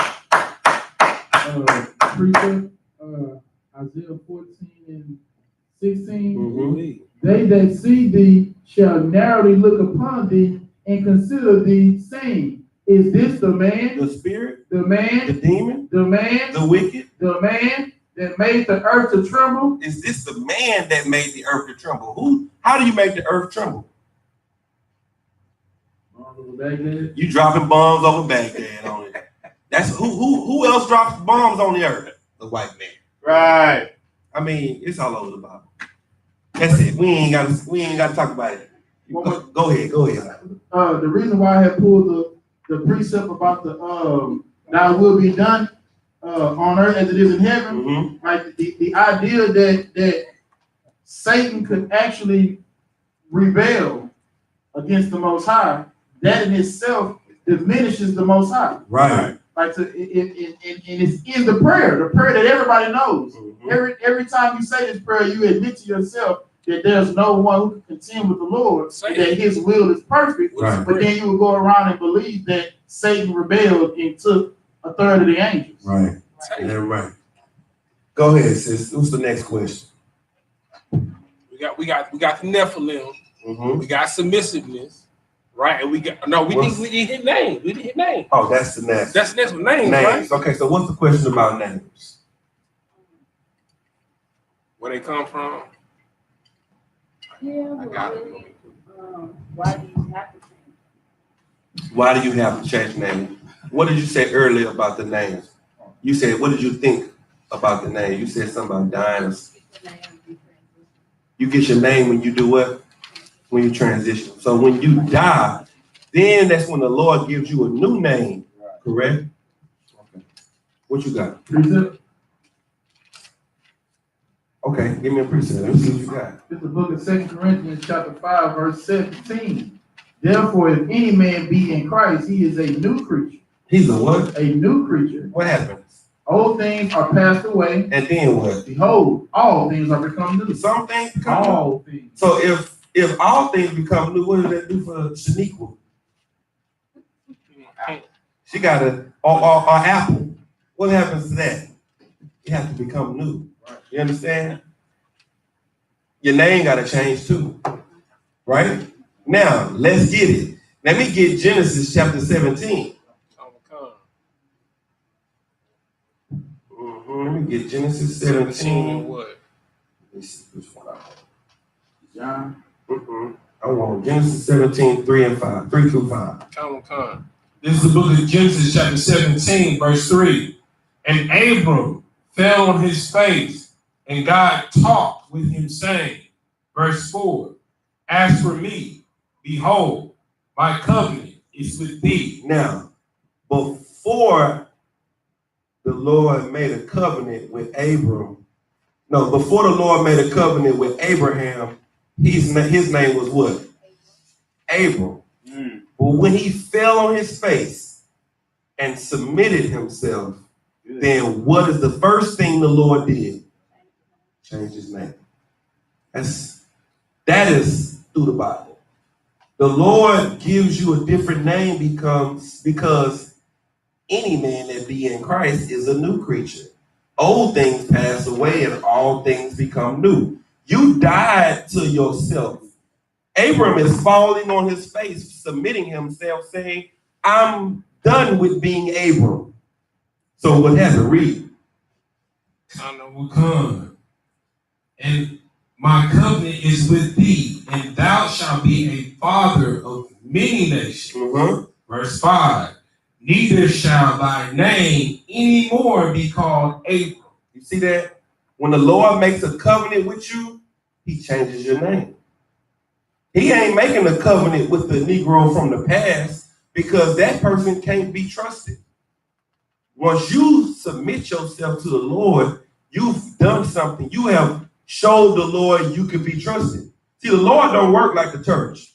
Preacher, Isaiah 14:16. They that see thee shall narrowly look upon thee and consider thee, saying, is this the man? The spirit? The man? The demon? The man? The wicked? The man that made the earth to tremble? Is this the man that made the earth to tremble? Who? How do you make the earth tremble? You dropping bombs over Baghdad on it. That's who else drops bombs on the earth? The white man. Right. I mean, it's all over the Bible. That's it. We ain't got to talk about it. Go ahead. The reason why I had pulled the precept about the thy will be done on earth as it is in heaven, like the idea that Satan could actually rebel against the Most High, that in itself diminishes the Most High. Right. Like and it's in the prayer that everybody knows. Every time you say this prayer, you admit to yourself that there's no one who can contend with the Lord, that his will is perfect. Right. But then you will go around and believe that Satan rebelled and took a third of the angels. Right. Yeah, right. Go ahead, sis. What's the next question? We got the Nephilim. We got submissiveness. Right, and we didn't hit names. We didn't hit names. Oh, that's the next. That's the next one. Names, right? Okay, so what's the question about names? Where they come from? Yeah, I got it. why do you have to change? Why do you have to change names? What did you say earlier about the names? You said, what did you think about the name? You said something about dying. You get your name when you do what? When you transition. So when you die, then that's when the Lord gives you a new name, correct? Okay. What you got? Precept. Okay, give me a precept. Let me see what you got. It's the book of 2 Corinthians chapter 5, verse 17. Therefore, if any man be in Christ, he is a new creature. He's a what? A new creature. What happens? Old things are passed away. And then what? Behold, all things are become new. Some things become all things. So if all things become new, what does that do for Shaniqua? She got or Apple. What happens to that? You have to become new. You understand? Your name got to change too. Right? Now, let's get it. Let me get Genesis chapter 17. me get Genesis 17 17. what? Let me see which one I want. John. I want Genesis 17, 3 and 5. 3 through 5. Count them. This is the book of Genesis, chapter 17, verse 3. And Abram fell on his face, and God talked with him, saying, verse 4, as for me, behold, my covenant is with thee. Now, before the Lord made a covenant with Abram, before the Lord made a covenant with Abraham, his name was what? Abram. But when he fell on his face and submitted himself, then what is the first thing the Lord did? Change his name. That is through the Bible. The Lord gives you a different name because any man that be in Christ is a new creature. Old things pass away and all things become new. You died to yourself. Abram is falling on his face, submitting himself, saying, I'm done with being Abram. So what happened? Read. Time will come, and my covenant is with thee, and thou shalt be a father of many nations. Verse 5. Neither shall thy name any more be called Abram. You see that? When the Lord makes a covenant with you, he changes your name. He ain't making a covenant with the Negro from the past because that person can't be trusted. Once you submit yourself to the Lord, you've done something. You have showed the Lord you can be trusted. See, the Lord don't work like the church.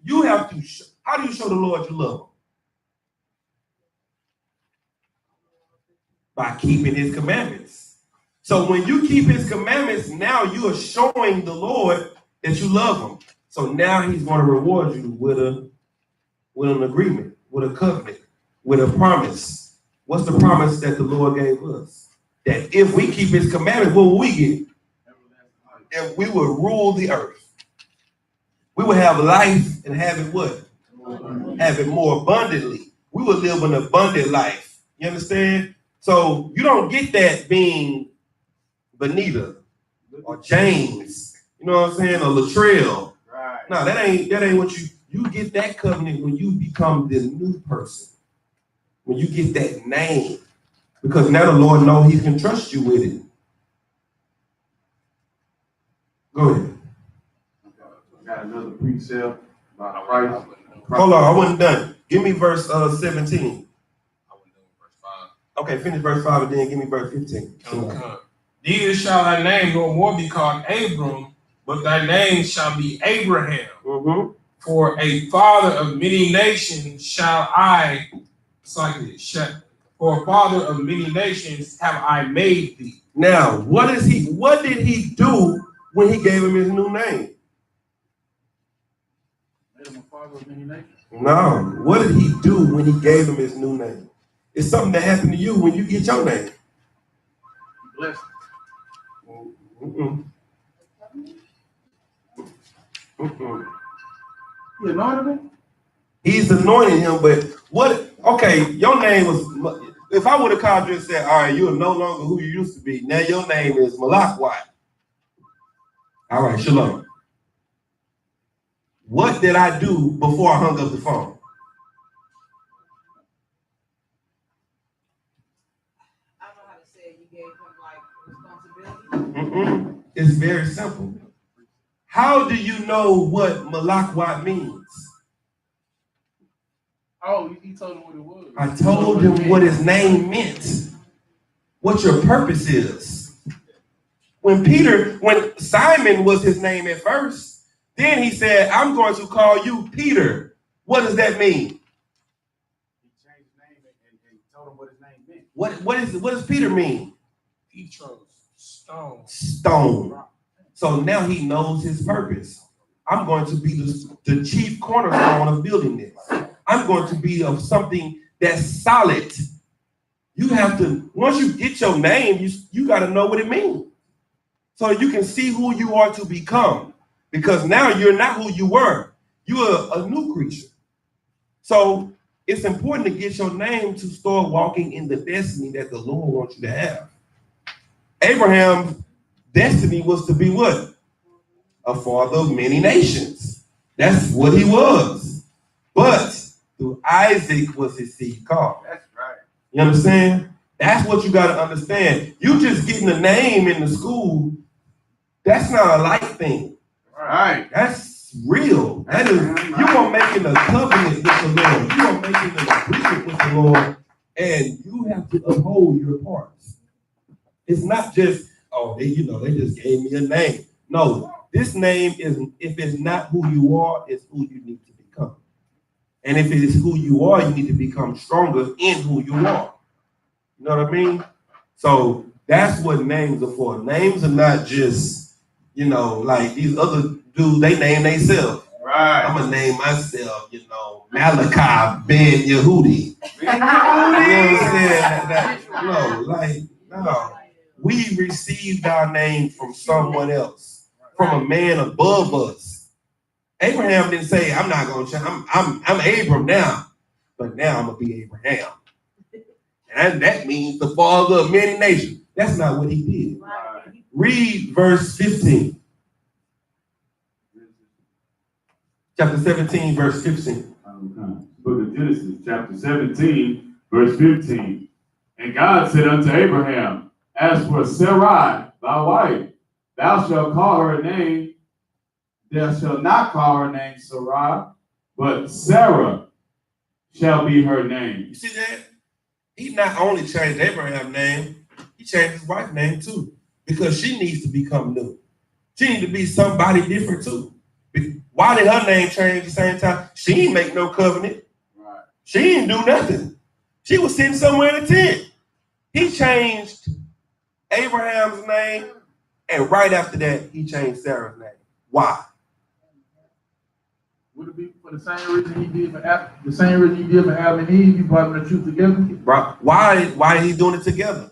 You have to, how do you show the Lord you love him? By keeping his commandments. So when you keep his commandments, now you are showing the Lord that you love him. So now he's going to reward you with an agreement, with a covenant, with a promise. What's the promise that the Lord gave us? That if we keep his commandments, what will we get? And we will rule the earth. We will have life and have it what? Have it more abundantly. We will live an abundant life. You understand? So you don't get that being Benita or James, you know what I'm saying, or Latrell. Right. No, that ain't what you get that covenant when you become the new person. When you get that name. Because now the Lord knows he can trust you with it. Go ahead. I got another precept about Christ. Hold on, I wasn't done. Give me verse 17. Okay, finish verse 5 and then give me verse 15. Neither shall thy name no more be called Abram, but thy name shall be Abraham. For a father of many nations shall I, for a father of many nations have I made thee. Now, what did he do when he gave him his new name? Made him a father of many nations. No, what did he do when he gave him his new name? It's something that happened to you when you get your name. Bless him. He anointed him? He's anointing him, but okay, your name was, if I would have called you and said, all right, you're no longer who you used to be. Now your name is Malachi. All right, Shalom. What did I do before I hung up the phone? I don't know how to say it. You gave him like responsibility. It's very simple. How do you know what Malachi means? Oh, he told him what it was. I told him what his name meant. What your purpose is. When Simon was his name at first, then he said, I'm going to call you Peter. What does that mean? He changed his name and told him what his name meant. What does Peter mean? Petros, stone. Stone. So now he knows his purpose. I'm going to be the chief cornerstone of building this. I'm going to be of something that's solid. You have to, once you get your name, you got to know what it means. So you can see who you are to become. Because now you're not who you were. You're a new creature. So it's important to get your name to start walking in the destiny that the Lord wants you to have. Abraham's destiny was to be what? A father of many nations. That's what he was. But through Isaac was his seed called. That's right. You understand? That's what you got to understand. You just getting a name in the school, that's not a light thing. Right. That's real. That is, you are making a covenant with the Lord. You are making an agreement with the Lord, and you have to uphold your parts. It's not just, oh, they just gave me a name. No, this name is, if it's not who you are, it's who you need to become. And if it is who you are, you need to become stronger in who you are. You know what I mean? So that's what names are for. Names are not just, like these other dudes, they name themselves. Right. I'm going to name myself, Malachi Ben Yehudi. You know what I'm saying? No. We received our name from someone else, from a man above us. Abraham didn't say, I'm not going to change. I'm Abram now, but now I'm going to be Abraham. And that means the father of many nations. That's not what he did. Read verse 15. Chapter 17, verse 15. Book of Genesis, chapter 17, verse 15. And God said unto Abraham, as for Sarai, thy wife, thou shalt not call her name Sarai, but Sarah shall be her name. You see that? He not only changed Abraham's name, he changed his wife's name too, because she needs to become new. She needs to be somebody different too. Why did her name change at the same time? She didn't make no covenant. Right. She didn't do nothing. She was sitting somewhere in a tent. He changed Abraham's name, and right after that, he changed Sarah's name. Why? Would it be for the same reason he did for Adam and Eve? He brought them the truth together. Right. Why is he doing it together?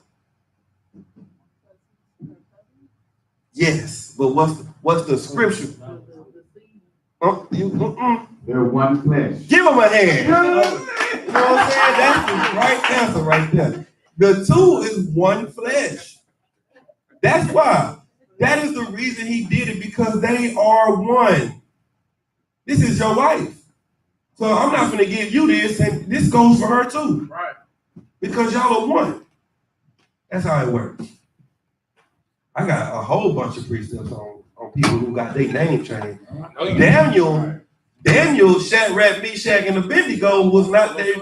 Yes, but what's the scripture? They're one flesh. Give him a hand. You know what I'm saying? That's the right answer right there. The two is one flesh. That's why. That is the reason he did it, because they are one. This is your wife. So I'm not going to give you this, and this goes for her too. Right. Because y'all are one. That's how it works. I got a whole bunch of precepts on people who got their name changed. Daniel, Shadrach, Meshach, and Abednego was not their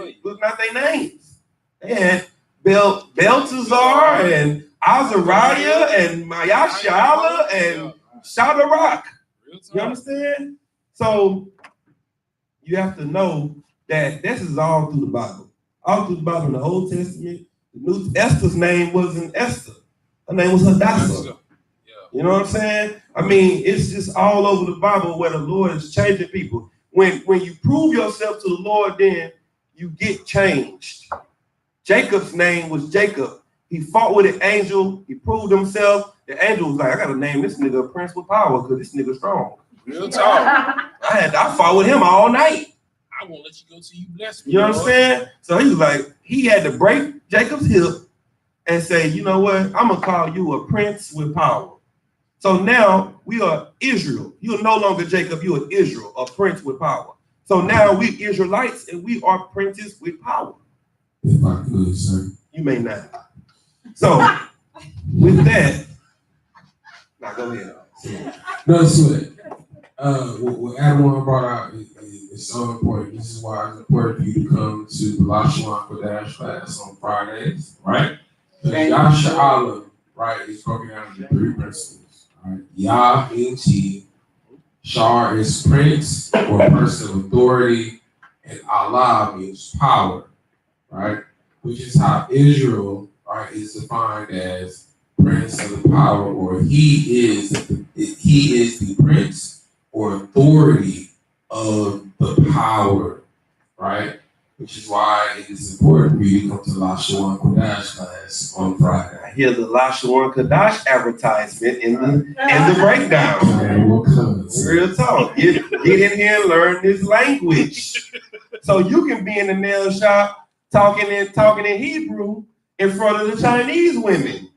names. They had Belteshazzar and Azariah and Mayashala and Shadrach. You understand? So you have to know that this is all through the Bible. All through the Bible, in the Old Testament. Esther's name wasn't Esther. Her name was Hadassah. You know what I'm saying? I mean, it's just all over the Bible where the Lord is changing people. When you prove yourself to the Lord, then you get changed. Jacob's name was Jacob. He fought with an angel. He proved himself. The angel was like, I got to name this nigga a prince with power because this nigga strong. Real talk. I fought with him all night. I won't let you go till you bless me. You know what I'm saying? So he was like, he had to break Jacob's hip and say, you know what? I'm going to call you a prince with power. So now we are Israel. You're no longer Jacob. You are Israel, a prince with power. So now we Israelites and we are princes with power. If I could, sir. You may not. So with that, now go ahead. No sweat. What Adam brought out is so important. This is why it's important for you to come to the YAHANNA class on Fridays, right? Because SHALAM, right, is broken down into three principles. Right? Yah means he, Shar is prince or person of authority, and Allah means power, right? Which is how Israel, right, is defined as prince of the power, or he is the prince or authority of the power, right? Which is why it is important for you to come to the YAHANNA class on Friday. I hear the YAHANNA advertisement in the breakdown. Real talk. Get in here and learn this language. So you can be in the nail shop talking in Hebrew in front of the Chinese women.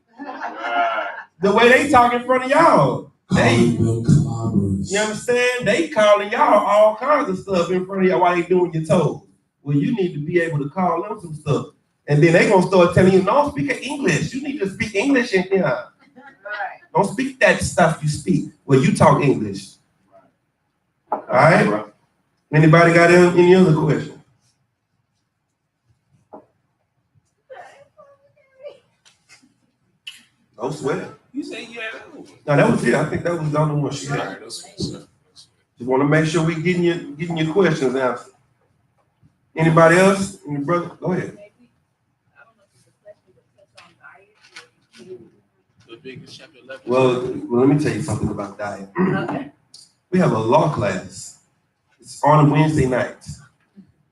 The way they talk in front of y'all. Calling them clobbers. You understand? They calling y'all all kinds of stuff in front of y'all while they doing your toes. Well, you need to be able to call them some stuff. And then they gonna start telling you, don't speak English. You need to speak English in here. Right. Don't speak that stuff you speak. Well, you talk English. All right? Anybody got any other question? No sweat. You say you had that one. No, that was it. I think that was the only one she had. Just want to make sure we getting your questions answered. Anybody else? Any brother? Go ahead. Well, let me tell you something about diet. Okay. We have a law class. It's on Wednesday nights.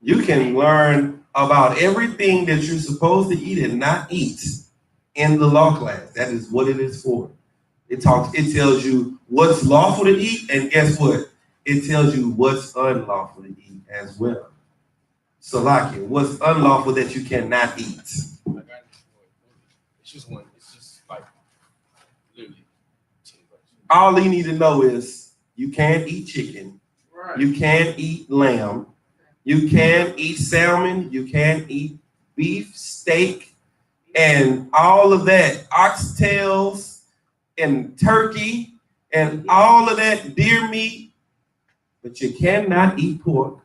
You can learn about everything that you're supposed to eat and not eat in the law class. That is what it is for. It tells you what's lawful to eat, and guess what? It tells you what's unlawful to eat as well. Salakia, what's unlawful that you cannot eat? It's just one. It's just like literally 10 bucks. All you need to know is you can't eat chicken. Right. You can't eat lamb. You can't eat salmon. You can't eat beef, steak, and all of that, oxtails and turkey and all of that deer meat. But you cannot eat pork.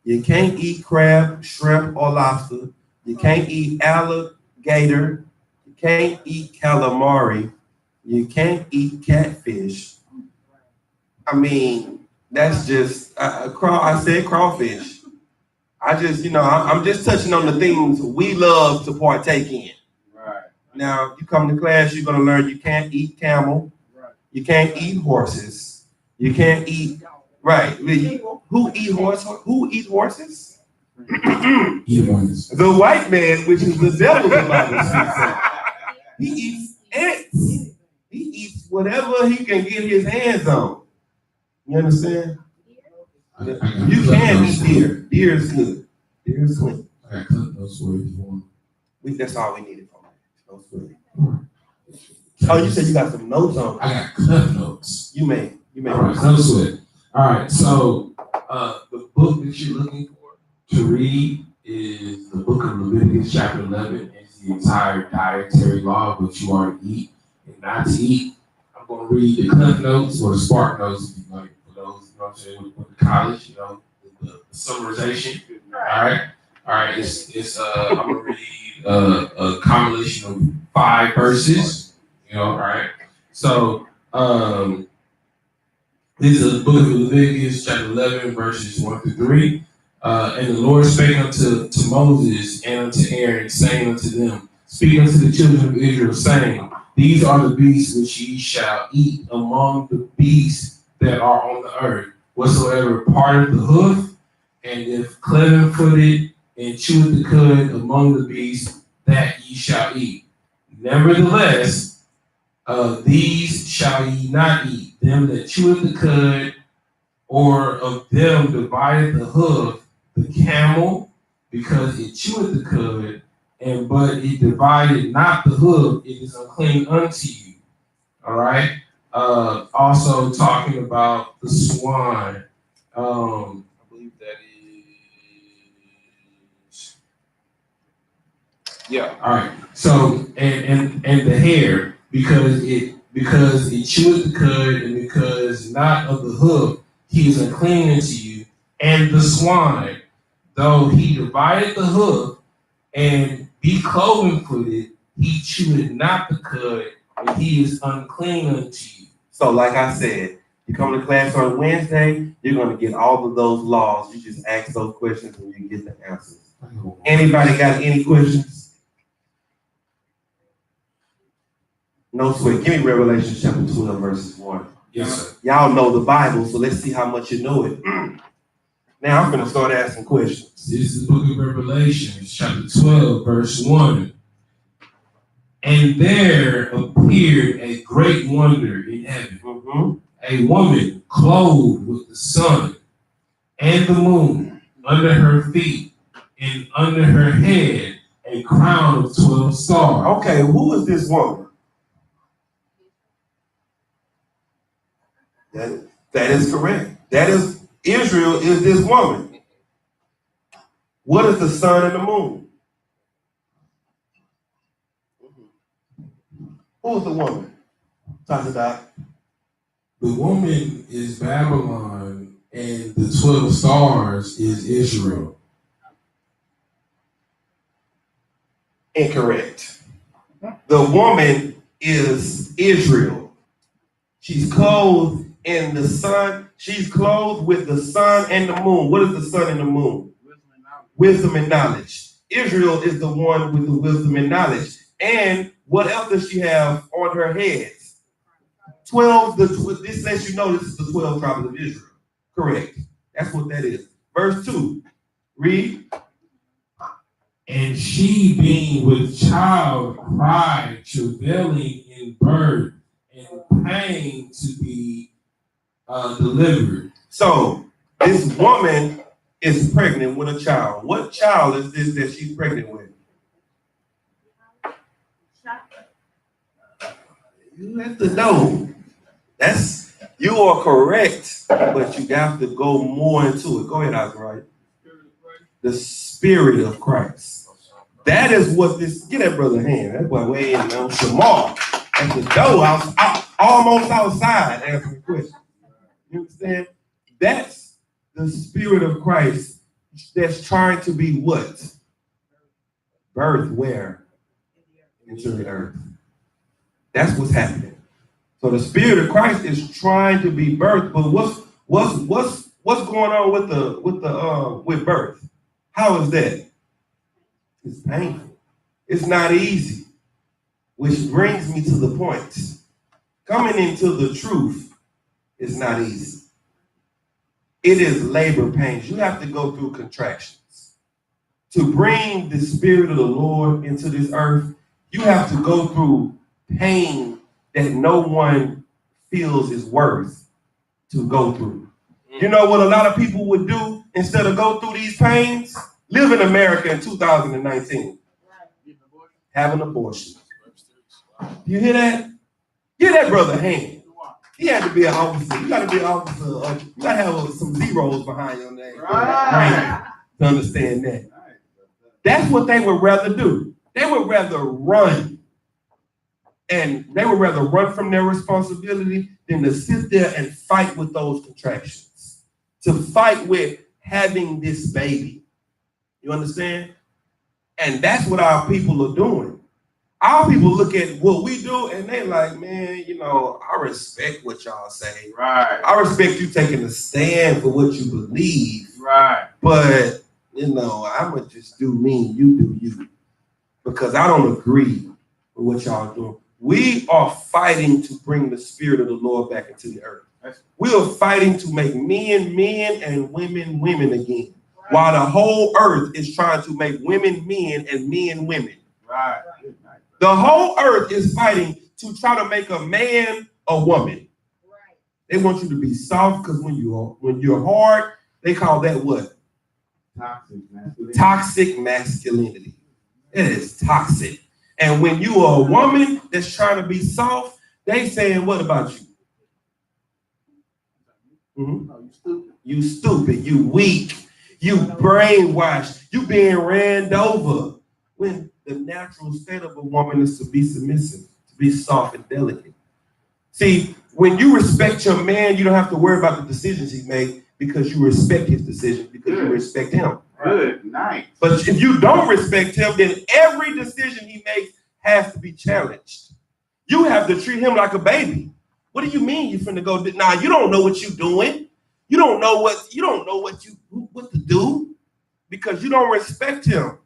You can't eat crab, shrimp, or lobster. You can't eat alligator. You can't eat calamari. You can't eat catfish. I mean, that's just, I said crawfish. I'm just touching on the things we love to partake in. Right. Now, you come to class, you're going to learn you can't eat camel. Right. You can't eat horses. You can't eat, right. Who eat horses? The white man, which is the devil, the Bible says. He eats ants. He eats whatever he can get his hands on. You understand? You can eat deer. Deer is good. Deer is clean. I got cut notes for you if you want. That's all we needed from it. No sweat. Oh, you said you got some notes on it. I got cut notes. You may. All right, no sweat. All right, so the book that you're looking for to read is the book of Leviticus chapter 11. It's the entire dietary law of what you are to eat and not to eat. I'm going to read the cut notes or the spark notes, if you like, for those, you know what I'm saying, with the college, you know, the summarization. All right. It's I'm going to read a compilation of 5 verses, you know, all right. So, this is the book of Leviticus, chapter 11, verses 1 through 3. And the Lord spake unto Moses and unto Aaron, saying unto them, speak unto the children of Israel, saying, these are the beasts which ye shall eat among the beasts that are on the earth, whatsoever parted the hoof, and if cleven-footed, and cheweth the cud among the beasts that ye shall eat. Nevertheless, these shall ye not eat, them that cheweth the cud, or of them divided the hoof, the camel, because it cheweth the cud, but it divided not the hoof, it is unclean unto you. All right. Also talking about the swine. I believe that is. Yeah. All right. So and the hair, because it cheweth the cud, and because not of the hoof he is unclean unto you, and the swine, though he divided the hoof and be cloven-footed, he cheweth not the cud, and he is unclean unto you. So, like I said, you come to class on Wednesday, you're going to get all of those laws. You just ask those questions and you get the answers. Anybody got any questions? No sweat. Give me Revelation chapter 12, verses 1. Yes, sir. Y'all know the Bible, so let's see how much you know it. Now I'm going to start asking questions. This is the book of Revelation, chapter 12, verse 1. And there appeared a great wonder in heaven, a woman clothed with the sun and the moon under her feet, and under her head a crown of 12 stars. Okay, who is this woman? That is correct. That is, Israel is this woman. What is the sun and the moon? Who's the woman? Talk about. The woman is Babylon, and the 12 stars is Israel. Incorrect. The woman is Israel. She's clothed in the sun. She's clothed with the sun and the moon. What is the sun and the moon? Wisdom and knowledge. Israel is the one with the wisdom and knowledge. And what else does she have on her head? 12, this lets you know this is the 12 tribes of Israel. Correct. That's what that is. Verse 2. Read. And she, being with child, cried, travailing in birth, and pain to be delivered. So, this woman is pregnant with a child. What child is this that she's pregnant with? You have to know. You are correct, but you have to go more into it. Go ahead, Isaiah. The Spirit of Christ. That is what this. Get that brother hand. That boy way in on Shamar at the door, almost outside, answering questions. You understand? That's the Spirit of Christ that's trying to be what? Birth where? Into the earth. That's what's happening. So the Spirit of Christ is trying to be birthed, but what's going on with birth? How is that? It's painful. It's not easy. Which brings me to the point. Coming into the truth is not easy. It is labor pains. You have to go through contractions. To bring the Spirit of the Lord into this earth, you have to go through pain that no one feels is worth to go through. You know what a lot of people would do instead of go through these pains? Live in America in 2019. Have an abortion. You hear that? Give that brother a hand. He had to be an officer. You got to be an officer. You got to have some zeros behind your name to understand that. That's what they would rather do. They would rather run. And they would rather run from their responsibility than to sit there and fight with those contractions. To fight with having this baby. You understand? And that's what our people are doing. Our people look at what we do and they're like, man, I respect what y'all say. Right. I respect you taking a stand for what you believe. Right. But, I'ma just do me, you do you. Because I don't agree with what y'all doing. We are fighting to bring the Spirit of the Lord back into the earth. We are fighting to make men men and women women again. Right. While the whole earth is trying to make women men and men women. Right. The whole earth is fighting to try to make a man a woman. Right. They want you to be soft because when you're hard, they call that what? Toxic masculinity. Toxic masculinity. It is toxic. And when you are a woman that's trying to be soft, they saying, what about you? Mm-hmm. Oh, you stupid. You stupid. You weak. You brainwashed. You being ran over. When the natural state of a woman is to be submissive, to be soft and delicate. See, when you respect your man, you don't have to worry about the decisions he makes because you respect his decisions because you respect him. Good night. But if you don't respect him, then every decision he makes has to be challenged. You have to treat him like a baby. What do you mean you finna go? Nah, you don't know what you're doing. You don't know what to do because you don't respect him.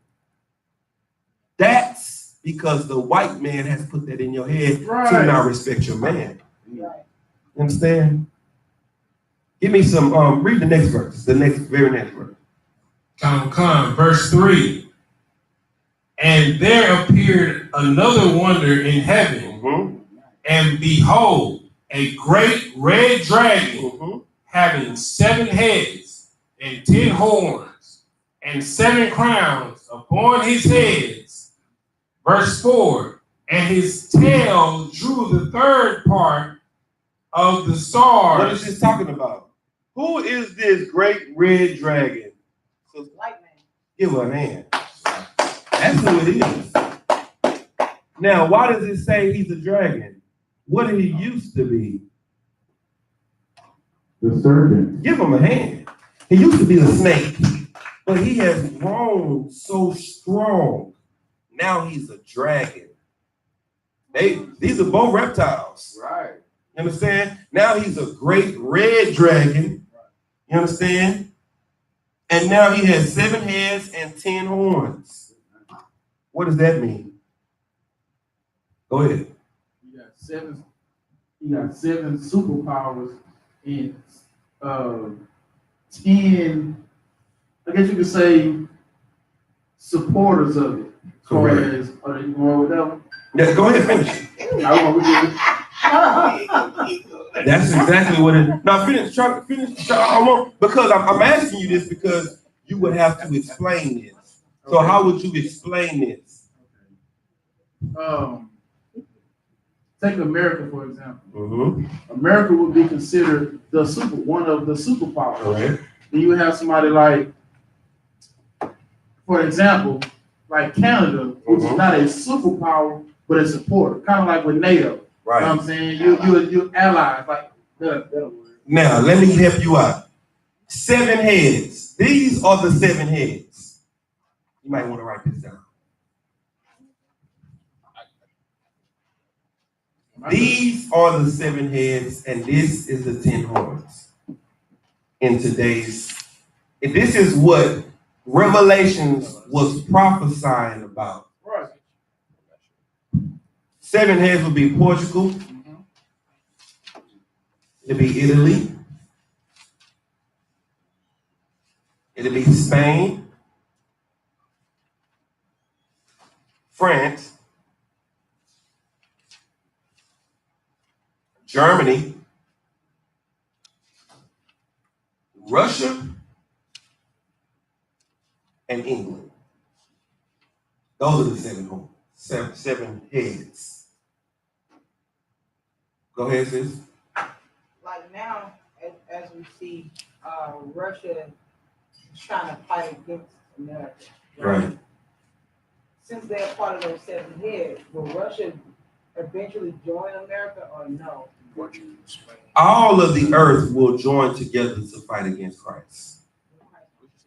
That's because the white man has put that in your head to not respect your man. You understand? Give me some, read the next verse, very next verse. Come, verse 3. And there appeared another wonder in heaven, and behold, a great red dragon, having 7 heads and 10 horns, and 7 crowns upon his heads. Verse 4. And his tail drew the third part of the stars. What is this talking about? Who is this great red dragon? White man. Give her a hand. That's who it is. Now, why does it say he's a dragon? What did he used to be? The serpent. Give him a hand. He used to be a snake, but he has grown so strong. Now he's a dragon. These are both reptiles. Right. You understand? Now he's a great red dragon. You understand? And now he has 7 heads and 10 horns. What does that mean? Go ahead. You got seven superpowers and 10, I guess you could say, supporters of it. Correct. Are you going with that one? Yeah, go ahead, finish. That's exactly what it is. Now finish. I won't, because I'm asking you this because you would have to explain this. So how would you explain this? Take America for example. Mm-hmm. America would be considered one of the superpowers. Correct. Then you would have somebody like, for example, like Canada, which is not a superpower, but a supporter, kind of like with NATO. Right. You know what I'm saying? You're allies, like that. Now, let me help you out. 7 heads. These are the 7 heads. You might want to write this down. These are the 7 heads, and this is the 10 horns. This is what Revelations was prophesying about. Right. 7 heads would be Portugal. It'll be Italy. It'll be Spain, France, Germany, Russia, and England. Those are the 7 heads. Go ahead, sis. Like now, as we see, Russia is trying to fight against America. Right. Since they're part of those 7 heads, will Russia eventually join America or no? All of the earth will join together to fight against Christ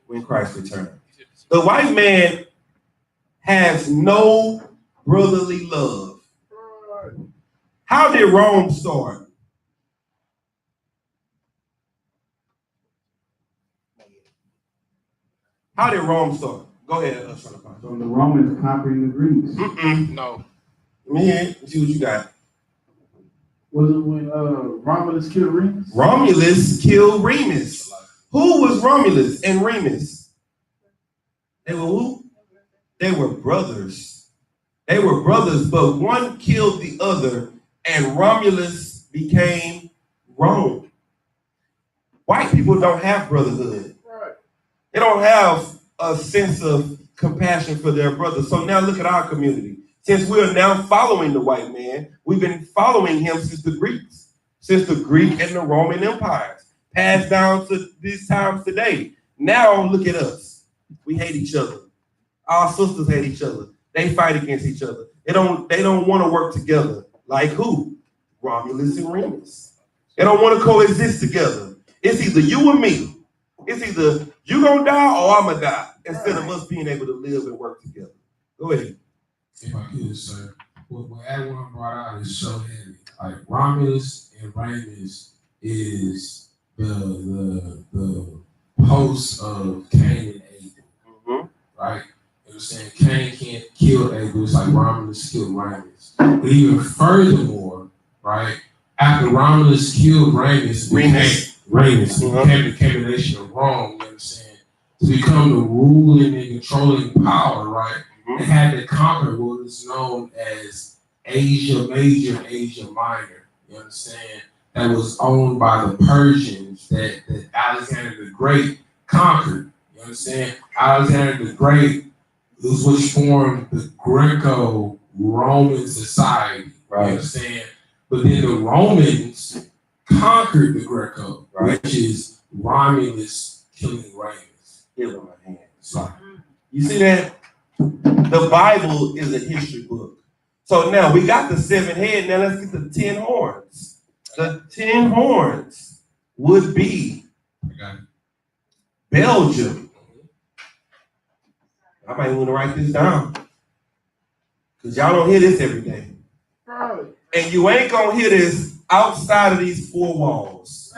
when Christ returns. The white man has no brotherly love. How did Rome start? How did Rome start? Go ahead, So the Romans conquering the Greeks. No. Man, see what you got. Was it when Romulus killed Remus? Romulus killed Remus. Who was Romulus and Remus? They were who? They were brothers. They were brothers, but one killed the other, and Romulus became Rome. White people don't have brotherhood. Right. They don't have a sense of compassion for their brothers. So now look at our community. Since we are now following the white man, we've been following him since the Greeks, since the Greek and the Roman empires, passed down to these times today. Now look at us. We hate each other. Our sisters hate each other. They fight against each other. They don't want to work together. Like who? Romulus and Remus. They don't want to coexist together. It's either you or me. It's either you gonna die or I'm gonna die, instead of us being able to live and work together. Go ahead. If I could, sir, what everyone brought out is so heavy. Like Romulus and Remus is the post of Cain and Abel, right? You know what I'm saying? Cain can't kill Abel. It's like Romulus killed Remus. But even furthermore, right? After Romulus killed Remus became the culmination of Rome. You know what I'm saying? To become the ruling and controlling power, right? They had to conquer what is known as Asia Major and Asia Minor. You understand? That was owned by the Persians that Alexander the Great conquered. You understand? Alexander the Great was which formed the Greco-Roman society. Right. You understand? But then the Romans conquered the Greco, which is Romulus killing Remus. Give him a hand. So, you see that? The Bible is a history book. So now we got the 7 head. Now let's get the 10 horns. The 10 horns would be Belgium. I might want to write this down because y'all don't hear this every day. And you ain't gonna hear this outside of these 4 walls.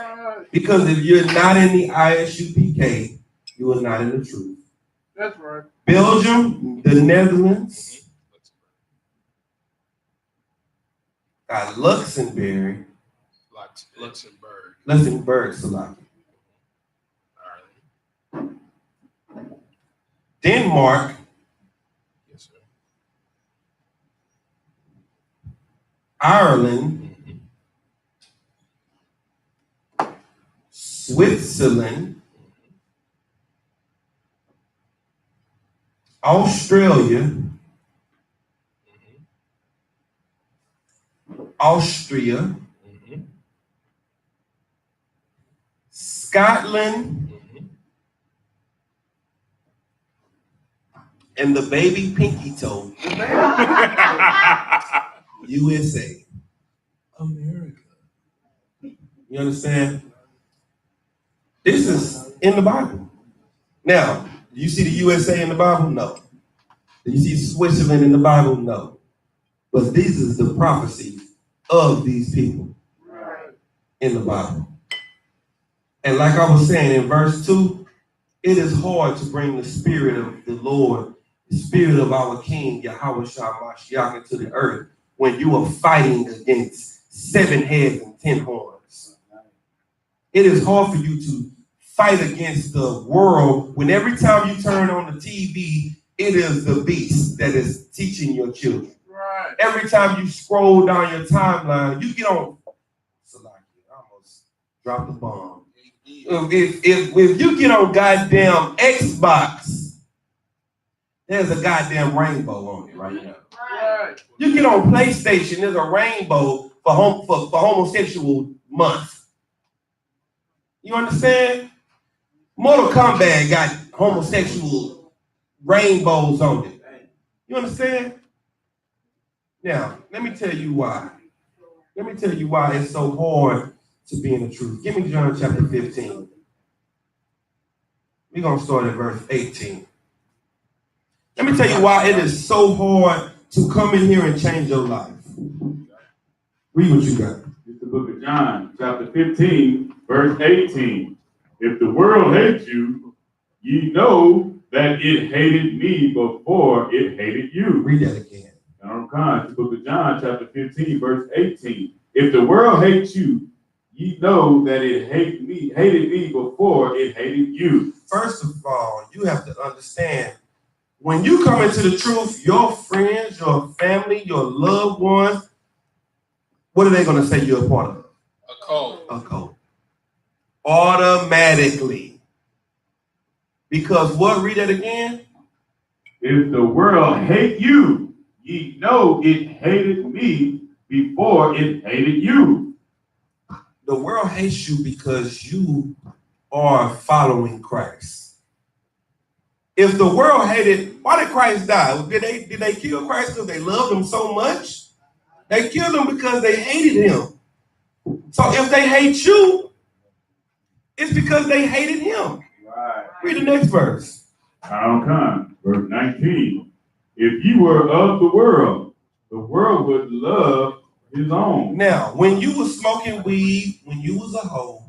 Because if you're not in the I.S.U.P.K, you are not in the truth. That's right. Belgium, the Netherlands, got Luxembourg, Slovakia. Denmark, Yes, sir. Ireland, Switzerland, Australia, Austria, Scotland, and the baby pinky toe, USA. America. You understand? This is in the Bible. Now, do you see the USA in the Bible? No. Do you see Switzerland in the Bible? No. But this is the prophecy of these people in the Bible. And like I was saying in verse 2, it is hard to bring the spirit of the Lord, the spirit of our King, YAHANNA, into the earth when you are fighting against 7 heads and 10 horns. It is hard for you to fight against the world when every time you turn on the TV, it is the beast that is teaching your children. Right. Every time you scroll down your timeline, you get on. I almost dropped the bomb. If you get on goddamn Xbox, there's a goddamn rainbow on it right now. Right. You get on PlayStation, there's a rainbow for homosexual month. You understand? Mortal Kombat got homosexual rainbows on it. You understand? Now, let me tell you why. Let me tell you why it's so hard to be in the truth. Give me John chapter 15. We're going to start at verse 18. Let me tell you why it is so hard to come in here and change your life. Read what you got. It's the book of John, chapter 15, verse 18. If the world hates you, ye know that it hated me before it hated you. Read that again. It's the book of John, chapter 15, verse 18. If the world hates you, ye know that it hated me before it hated you. First of all, you have to understand, when you come into the truth, your friends, your family, your loved ones, what are they going to say you're a part of? A cult. A cult. Automatically. Because what? Read that again. If the world hate you, ye know it hated me before it hated you. The world hates you because you are following Christ. If the world hated, why did Christ die? Did they kill Christ because they loved him so much? They killed him because they hated him. So if they hate you, it's because they hated him. Right. Read the next verse. Verse 19. If you were of the world would love his own. Now, when you was smoking weed, when you was a hoe,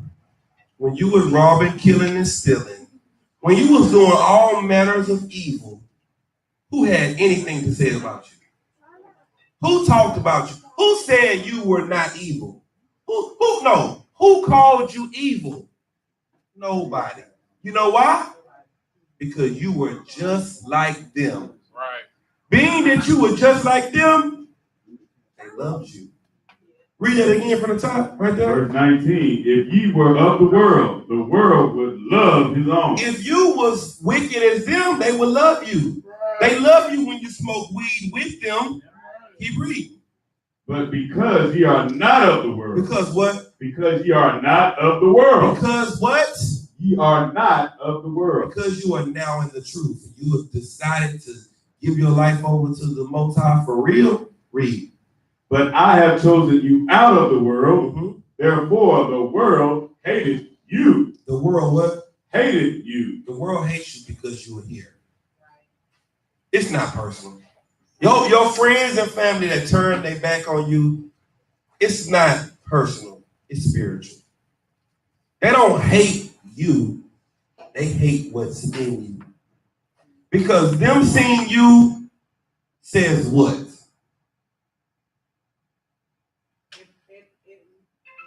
when you was robbing, killing, and stealing, when you was doing all manners of evil, who had anything to say about you? Who talked about you? Who said you were not evil? Who called you evil? Nobody. You know why? Because you were just like them. Right. Being that you were just like them, they loved you. Read that again from the top, right there. Verse 19. If ye were of the world would love his own. If you was wicked as them, they would love you. They love you when you smoke weed with them. Keep reading. But because ye are not of the world. Because what? Because ye are not of the world. Because what? Ye are not of the world. Because you are now in the truth. You have decided to give your life over to the Most High for real. Read. But I have chosen you out of the world. Therefore, the world hated you. The world what? Hated you. The world hates you because you are here. It's not personal. Your friends and family that turn their back on you, it's not personal. It's spiritual. They don't hate you. They hate what's in you. Because them seeing you says what? It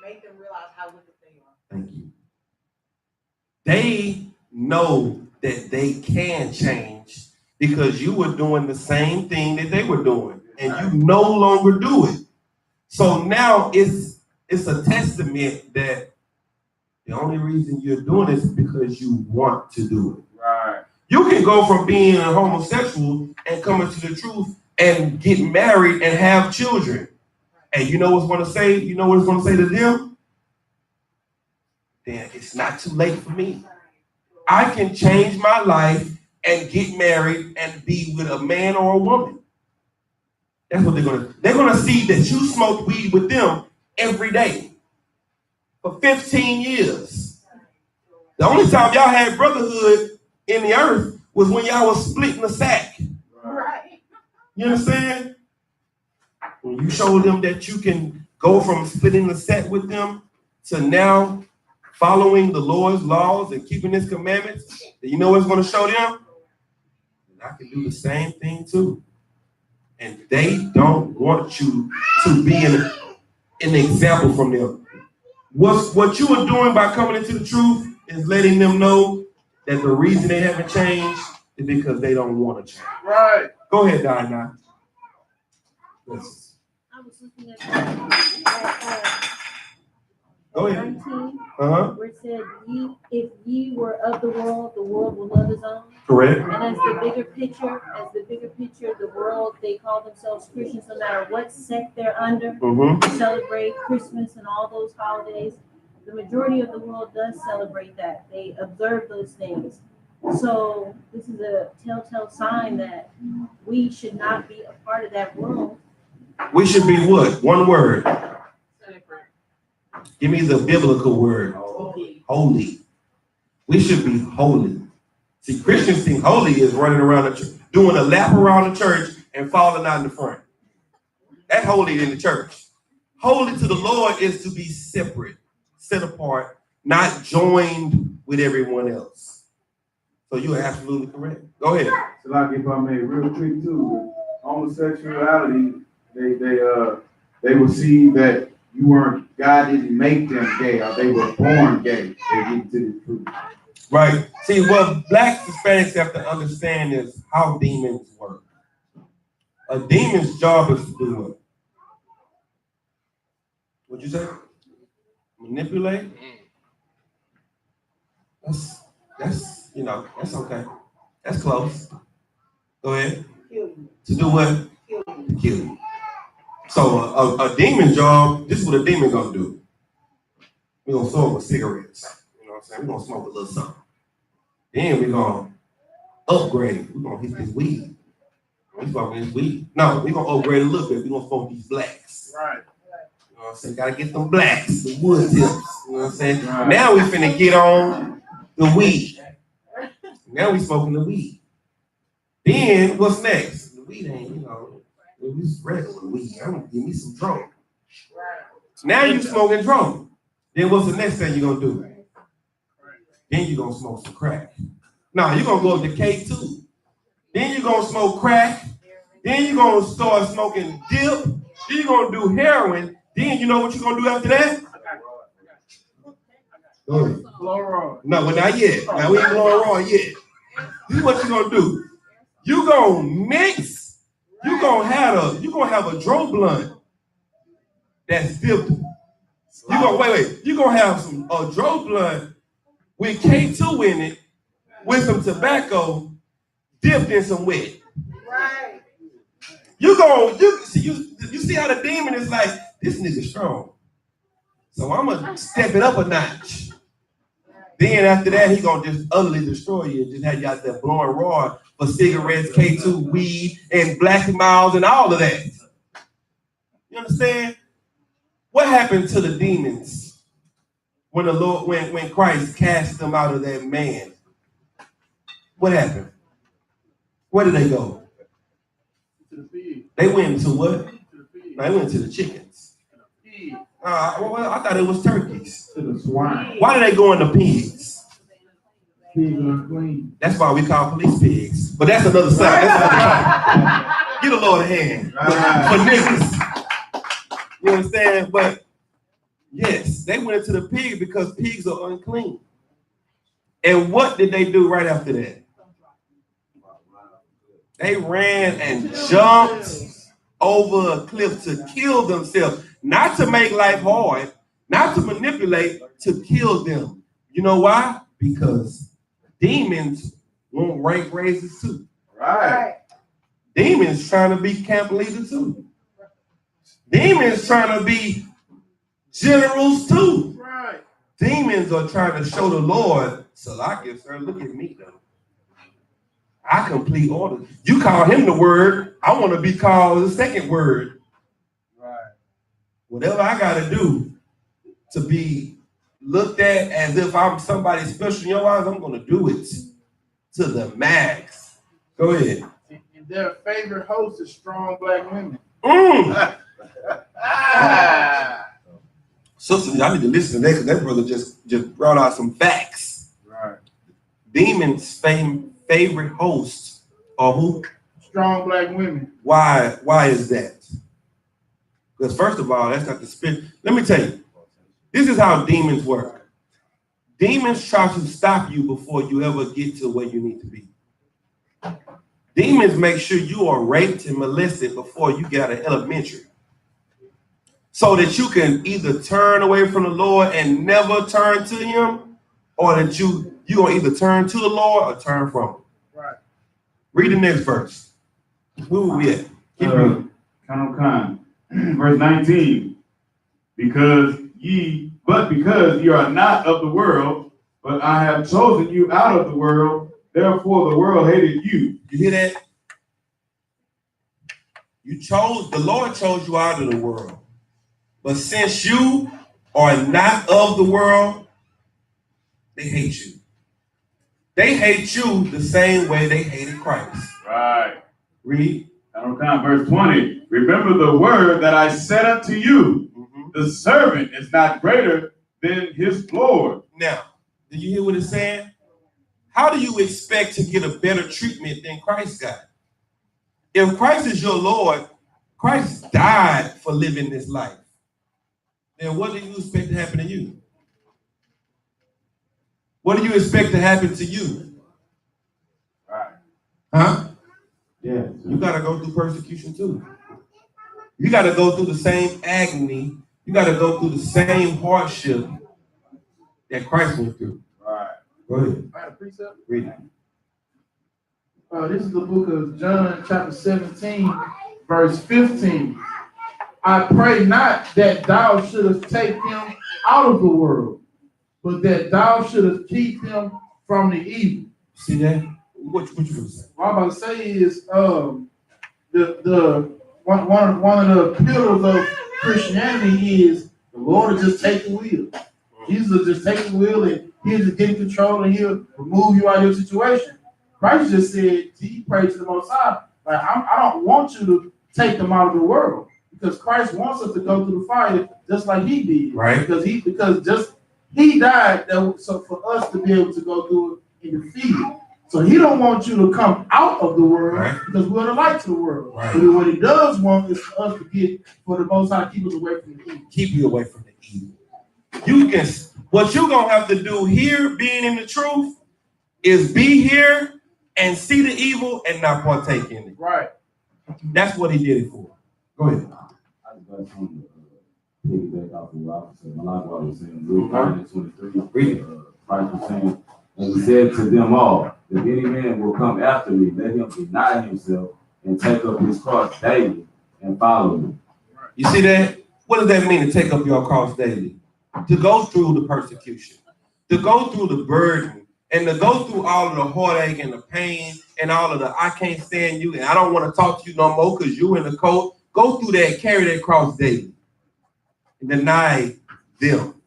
made them realize how wicked they are. Thank you. They know that they can change because you were doing the same thing that they were doing, and you no longer do it. So now it's a testament that the only reason you're doing it is because you want to do it. Right. You can go from being a homosexual and come into the truth and get married and have children. And you know what's going to say? You know what it's going to say to them? Then it's not too late for me. I can change my life and get married and be with a man or a woman. That's what they're going to. They're going to see that you smoke weed with them every day for 15 years. The only time y'all had brotherhood in the earth was when y'all was splitting the sack. Right. You understand? When you show them that you can go from splitting the sack with them to now following the Lord's laws and keeping his commandments, you know what's going to show them? I can do the same thing too. And they don't want you to be an example from them. What you are doing by coming into the truth is letting them know that the reason they haven't changed is because they don't want to change. Right. Go ahead, Dinah. Yes. I was looking at Go ahead. 19, Uh-huh. where it said, if ye were of the world will love his own. Correct. And as the bigger picture, the world, they call themselves Christians, no matter what sect they're under, celebrate Christmas and all those holidays. The majority of the world does celebrate that. They observe those things. So this is a telltale sign that we should not be a part of that world. We should be what? One word. Give me the biblical word. Holy. We should be holy. See, Christians think holy is running around the church, doing a lap around the church and falling out in the front. That's holy in the church. Holy to the Lord is to be separate, set apart, not joined with everyone else. So you are absolutely correct. Go ahead. So like if I may, real quick too, homosexuality, they will see that you weren't, God didn't make them gay, or they were born gay. They get to the truth. Right. See, what Black Hispanics have to understand is how demons work. A demon's job is to do what? What'd you say? Manipulate? That's that's okay. That's close. Go ahead. To do what? To kill you. So a demon job, this is what a demon gonna do. We're gonna smoke with cigarettes. You know what I'm saying? We're gonna smoke a little something. Then we're gonna upgrade. We're gonna hit this weed. We're smoking this weed. No, we're gonna upgrade a little bit. We're gonna smoke these blacks. Right. You know what I'm saying? Gotta get them blacks, the wood tips. You know what I'm saying? Right. Now we finna get on the weed. Now we smoking the weed. Then what's next? The weed ain't, we just regular weed. I'm gonna give me some drum. Now you smoking drum. Then what's the next thing you're gonna do? Then you're gonna smoke some crack. Now you're gonna go up to K2. Then you're gonna smoke crack. Then you're gonna start smoking dip. Then you're gonna do heroin. Then you know what you're gonna do after that? Go ahead. No, but not yet. Now we ain't blowing raw yet. This is what you're gonna do. You gonna mix. You gonna have a dro blunt that's dipped. You gonna have some dro blunt with K2 in it, with some tobacco dipped in some wet. Right. You see how the demon is like, this nigga strong. So I'm gonna step it up a notch. Then after that, he gonna just utterly destroy you and just have you out there blowing raw for cigarettes, K2, weed, and Black Miles and all of that. You understand? What happened to the demons when the Lord, when Christ cast them out of that man? What happened? Where did they go? To the pig. They went to what? To the pig. They went to the chickens. Pig. Well, I thought it was turkeys. To the swine. Why do they go into pigs? Pigs are unclean. That's why we call police pigs. But that's another side. That's another topic. Get a Lord a hand for niggas. You understand? But yes, they went into the pig because pigs are unclean. And what did they do right after that? They ran and jumped over a cliff to kill themselves, not to make life hard, not to manipulate, to kill them. You know why? Because demons want rank raises too. Right. Demons trying to be camp leaders too. Demons trying to be generals too. Right. Demons are trying to show the Lord, Salakia, sir, look at me though. I complete orders. You call him the word, I want to be called the second word. Right. Whatever I got to do to be looked at as if I'm somebody special in your eyes, I'm going to do it to the max. Go ahead. And their favorite host is strong Black women. Sister, I need to listen to that because that brother just brought out some facts. Right. Demons' favorite hosts are who? Strong Black women. Why is that? Because first of all, that's not the spirit. Let me tell you, this is how demons work. Demons try to stop you before you ever get to where you need to be. Demons make sure you are raped and molested before you get out of elementary. So that you can either turn away from the Lord and never turn to him, or that you're going to either turn to the Lord or turn from him. Right. Read the next verse. Where were we at? Keep reading. Verse 19. Because ye are not of the world, but I have chosen you out of the world, therefore the world hated you. You hear that? The Lord chose you out of the world. But since you are not of the world, they hate you. They hate you the same way they hated Christ. Right. Read. Verse 20. Remember the word that I said unto you. Mm-hmm. The servant is not greater than his Lord. Now, do you hear what it's saying? How do you expect to get a better treatment than Christ got? If Christ is your Lord, Christ died for living this life. Then what do you expect to happen to you? What do you expect to happen to you? Right. Huh? Yeah. You got to go through persecution too. You got to go through the same agony. You got to go through the same hardship that Christ went through. Right. Go ahead. I had a precept. Read it. This is the book of John, chapter 17, verse 15. I pray not that thou shouldest take them out of the world, but that thou shouldest keep them from the evil. See that? What you gonna say? What I'm about to say is one of the pillars of Christianity is the Lord will just take the wheel. Jesus will just take the wheel and he'll just get in control and he'll remove you out of your situation. Christ just said, he prayed to the Most High, like, I don't want you to take them out of the world. Because Christ wants us to go through the fire just like he did. Right. Because he died so for us to be able to go through it in the field. So he don't want you to come out of the world, right, because we're the light to the world. Right. But what he does want is for us to get for the Most High to keep us away from the evil. Keep you away from the evil. What you're gonna have to do here, being in the truth, is be here and see the evil and not partake in it. Right. That's what he did it for. Go ahead. I just got something to piggyback off of what I was saying. Malachi was saying, Luke 9:23. Christ was saying, and he said to them all, if any man will come after me, let him deny himself and take up his cross daily and follow me. You see that? What does that mean to take up your cross daily? To go through the persecution, to go through the burden, and to go through all of the heartache and the pain and all of the I can't stand you and I don't want to talk to you no more because you in the cold. Go through that, carry that cross daily. And deny them.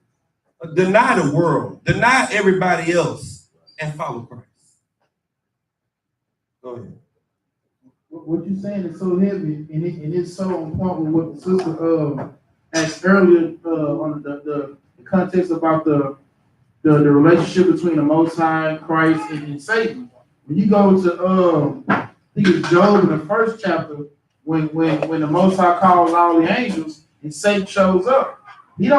Deny the world. Deny everybody else and follow Christ. Go ahead. What you're saying is so heavy, and it's so on point with what the sister asked earlier on the context about the relationship between the Most High, Christ, and Satan. When you go to I think it's Job in the first chapter, when the Most High calls all the angels and Satan shows up, he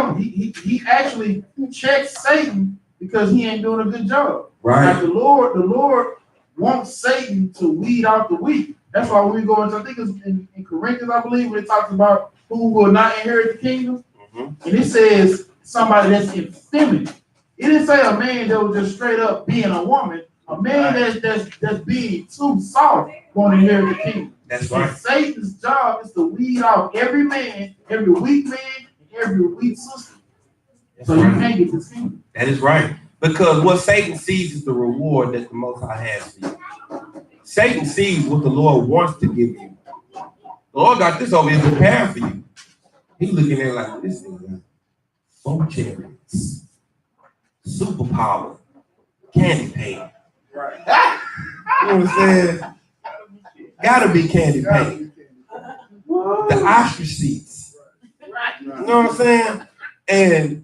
actually checks Satan because he ain't doing a good job. Right. Like the Lord wants Satan to weed out the wheat. That's why we go into, I think it's in Corinthians, I believe, when it talks about who will not inherit the kingdom. And it says somebody that's effeminate. It didn't say a man that was just straight up being a woman. A man that's being too soft won't inherit the kingdom. That's right. And Satan's job is to weed out every man, every weak man, and every weak sister. So you can't get this kingdom. That is right. Because what Satan sees is the reward that the Most High has for you. Satan sees what the Lord wants to give you. The Lord got this over here prepared for you. He's looking at it like, this thing, 4 chariots, superpower, candy paint. Right. You know what I'm saying? Gotta be candy paint. The ostrich seats. You know what I'm saying?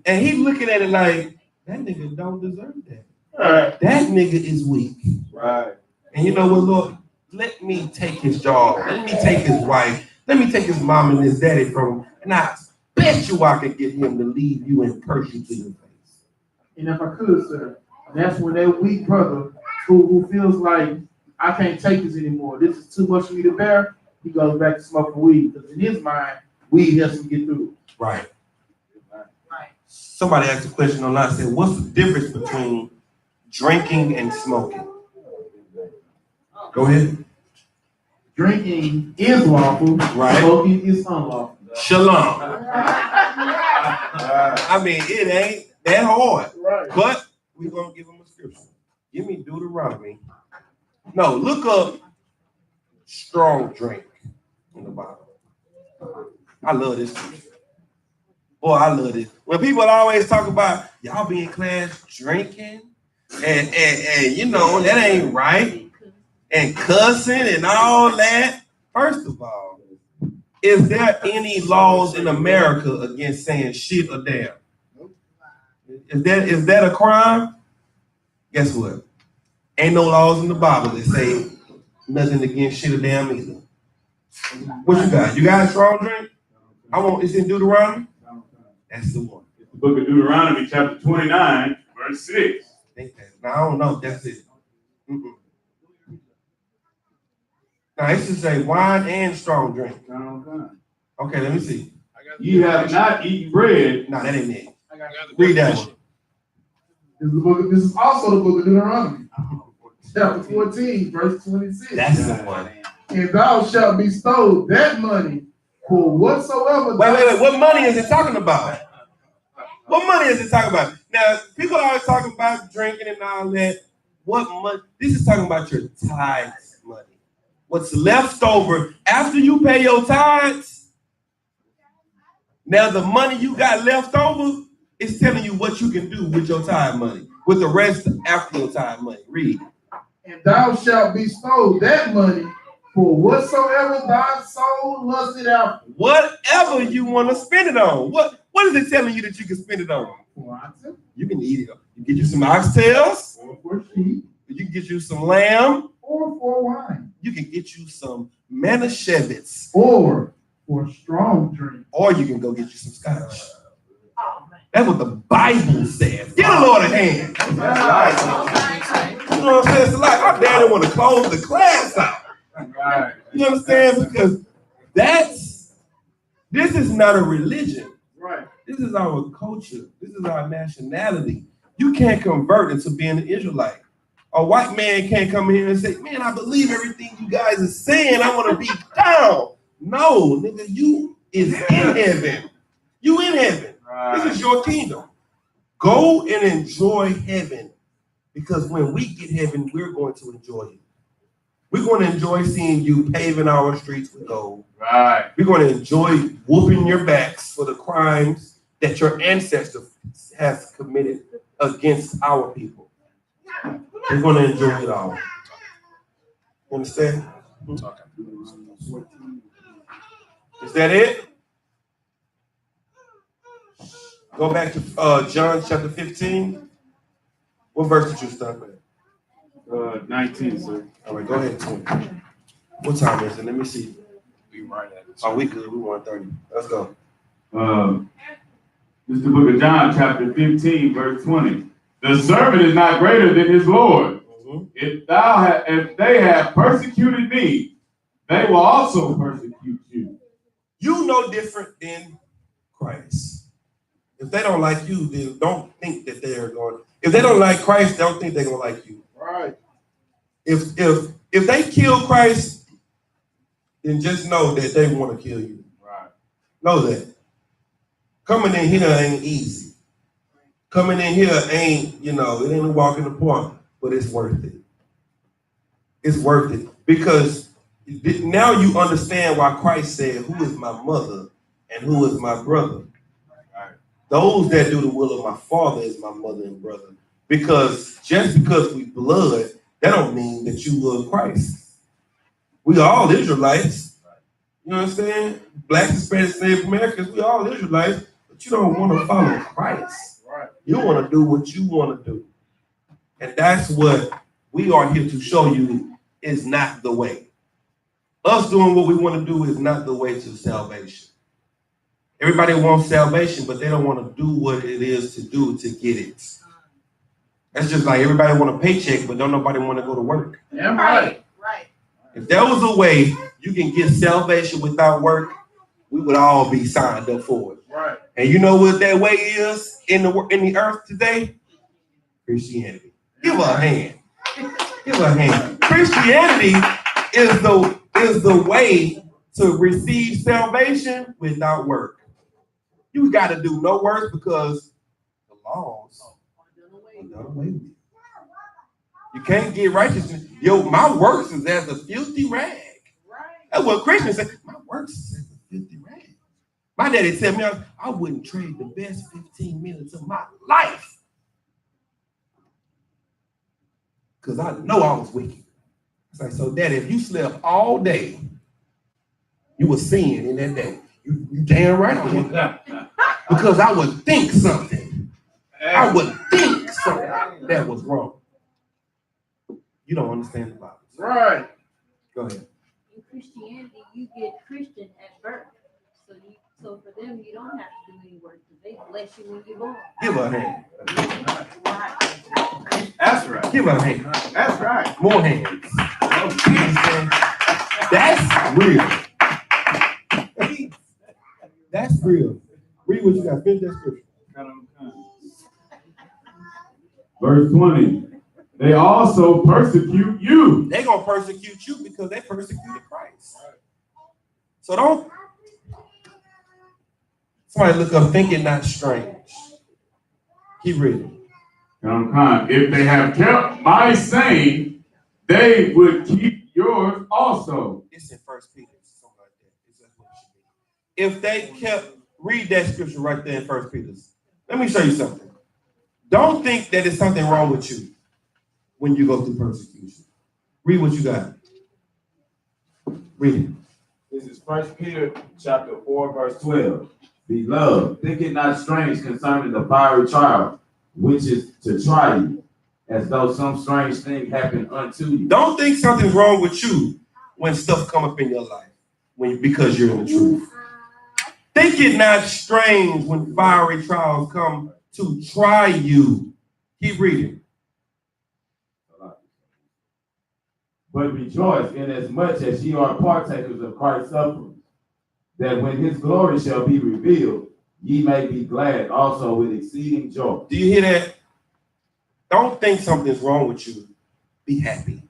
And he's looking at it like, that nigga don't deserve that. Right. That nigga is weak. Right. And you know what, Lord? Let me take his job. Let me take his wife. Let me take his mom and his daddy from him. And I bet you I can get him to leave you and curse you to your face. And if I could, sir, that's when that weak brother who feels like, I can't take this anymore, this is too much for me to bear, he goes back to smoking weed. Because in his mind, weed helps him get through it. Right. Somebody asked a question online, said, what's the difference between drinking and smoking? Go ahead. Drinking is lawful, right? Smoking is unlawful. Shalom. I mean, it ain't that hard, right? But we're gonna give them a scripture. Give me Deuteronomy. No, look up strong drink in the Bible. I love this scripture. Boy, I love this. When people always talk about y'all be in class drinking and you know that ain't right. And cussing and all that. First of all, is there any laws in America against saying shit or damn? Is that a crime? Guess what? Ain't no laws in the Bible that say nothing against shit or damn either. What you got? You got a strong drink? It's in Deuteronomy? That's the one. It's the book of Deuteronomy, chapter 29, verse 6. Now, I don't know if that's it. Now, it should say wine and strong drink. Okay, let me see. You have not eaten bread. No, that ain't it. Read that one. This is also the book of Deuteronomy. Chapter 14, verse 26. That's the one. And thou shalt bestow that money for whatsoever. Wait. What money is it talking about? What money is it talking about? Now, people are always talking about drinking and all that. What money? This is talking about your tithes money. What's left over after you pay your tithes. Now the money you got left over is telling you what you can do with your tithe money, with the rest after your tithe money. Read. And thou shalt bestow that money for whatsoever thy soul lusted after. Whatever you want to spend it on. What is it telling you that you can spend it on? You can eat it. You get you some oxtails. Or for sheep. You can get you some lamb. Or for wine. You can get you some Manischewitz. Or for strong drink. Or you can go get you some scotch. That's what the Bible says. Get a Lord a hand. You know what I'm saying? It's like my daddy want to close the class out. You understand? Because this is not a religion. Right. This is our culture. This is our nationality. You can't convert into being an Israelite. A white man can't come here and say, man, I believe everything you guys are saying. I want to be down. No, nigga, you is in heaven. You in heaven. This is your kingdom. Go and enjoy heaven. Because when we get heaven, we're going to enjoy it. We're going to enjoy seeing you paving our streets with gold. Right. We're going to enjoy whooping your backs for the crimes that your ancestors have committed against our people. We're going to enjoy it all. You understand? Is that it? Go back to John chapter 15. What verse did you start with? 19, sir. All right, go ahead, 20. What time is it? Let me see. We right at it. Oh, we good. We 1:30. Let's go. This is the book of John, chapter 15, verse 20. The servant is not greater than his Lord. Mm-hmm. If they have persecuted me, they will also persecute you. You no different than Christ. If they don't like you, then don't think that they are going. If they don't like Christ, don't think they're gonna like you. Right. If they kill Christ, then just know that they want to kill you. Right. Know that. Coming in here ain't easy. Coming in here ain't, it ain't a walk in the park, but it's worth it. It's worth it because now you understand why Christ said, "Who is my mother and who is my brother?" Right. Those that do the will of my Father is my mother and brother. Because just because we blood, that don't mean that you love Christ. We all Israelites. You know what I'm saying? Black, Hispanic, Native Americans, we all Israelites, but you don't want to follow Christ. Right. You want to do what you want to do. And that's what we are here to show you is not the way. Us doing what we want to do is not the way to salvation. Everybody wants salvation, but they don't want to do what it is to do to get it. That's just like everybody want a paycheck, but don't nobody want to go to work. Yeah, right. Right. If there was a way you can get salvation without work, we would all be signed up for it. Right. And you know what that way is in the earth today? Christianity. Give her a hand. Give her a hand. Christianity is the way to receive salvation without work. You got to do no work because the laws are done away with. You can't get righteousness. My works is as a filthy rag. That's what Christians say. My works is as a filthy rag. My daddy said me, I wouldn't trade the best 15 minutes of my life because I know I was wicked. It's like, so daddy, if you slept all day, you were sinning in that day. You damn right I would. Because I would think something. I would think something that was wrong. You don't understand the Bible. Right. Go ahead. In Christianity, you get Christian at birth. So for them, you don't have to do any work. They bless you when you're born. Give her a hand. That's right. Give her a hand. That's right. More hands. That's real. That's real. Read what you got. Finish that scripture. Verse 20. They also persecute you. They're going to persecute you because they persecuted Christ. So don't. Somebody look up, think it not strange. Keep reading. If they have kept my saying, they would keep yours also. It's in 1 Peter. Something like that. It's just what it should be. If they kept, read that scripture right there in 1 Peter. Let me show you something. Don't think that there's something wrong with you when you go through persecution. Read what you got. Read it. This is 1 Peter chapter 4, verse 12. Beloved, think it not strange concerning the fiery trial, which is to try you, as though some strange thing happened unto you. Don't think something's wrong with you when stuff come up in your life, because you're in the truth. Think it not strange when fiery trials come to try you. Keep reading. But rejoice inasmuch as ye are partakers of Christ's sufferings, that when his glory shall be revealed, ye may be glad also with exceeding joy. Do you hear that? Don't think something's wrong with you. Be happy.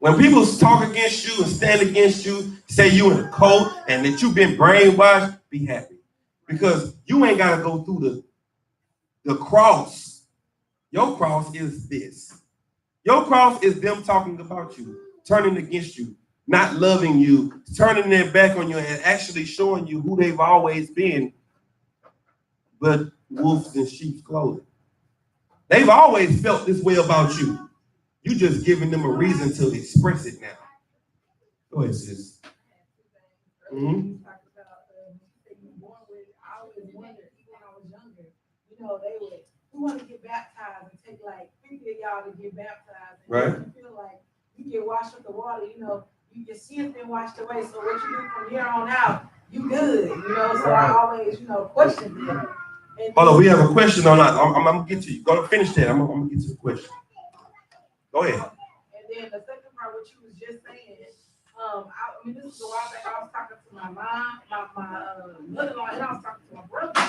When people talk against you and stand against you, say you in a cult and that you've been brainwashed, be happy. Because you ain't got to go through the cross. Your cross is this. Your cross is them talking about you, turning against you, not loving you, turning their back on you, and actually showing you who they've always been, but wolves in sheep's clothing. They've always felt this way about you. You just giving them a reason to express it now. Go ahead, sis. Mm-hmm. I always wondered, even when I was younger, you know, they would, who want to get baptized and take like 50 of y'all to get baptized. And right. You feel like you get washed with the water, you know, your sin's been washed away. So what you do from here on out, you good, you know. So I always, you know, question them. Hold on, we have a question on that. I'm gonna get to you. Go to finish that. I'm gonna get to the question. Go ahead. And then the second part, what you was just saying, I mean, this is a while back. I was talking to my mom, my mother-in-law, and I was talking to my brother.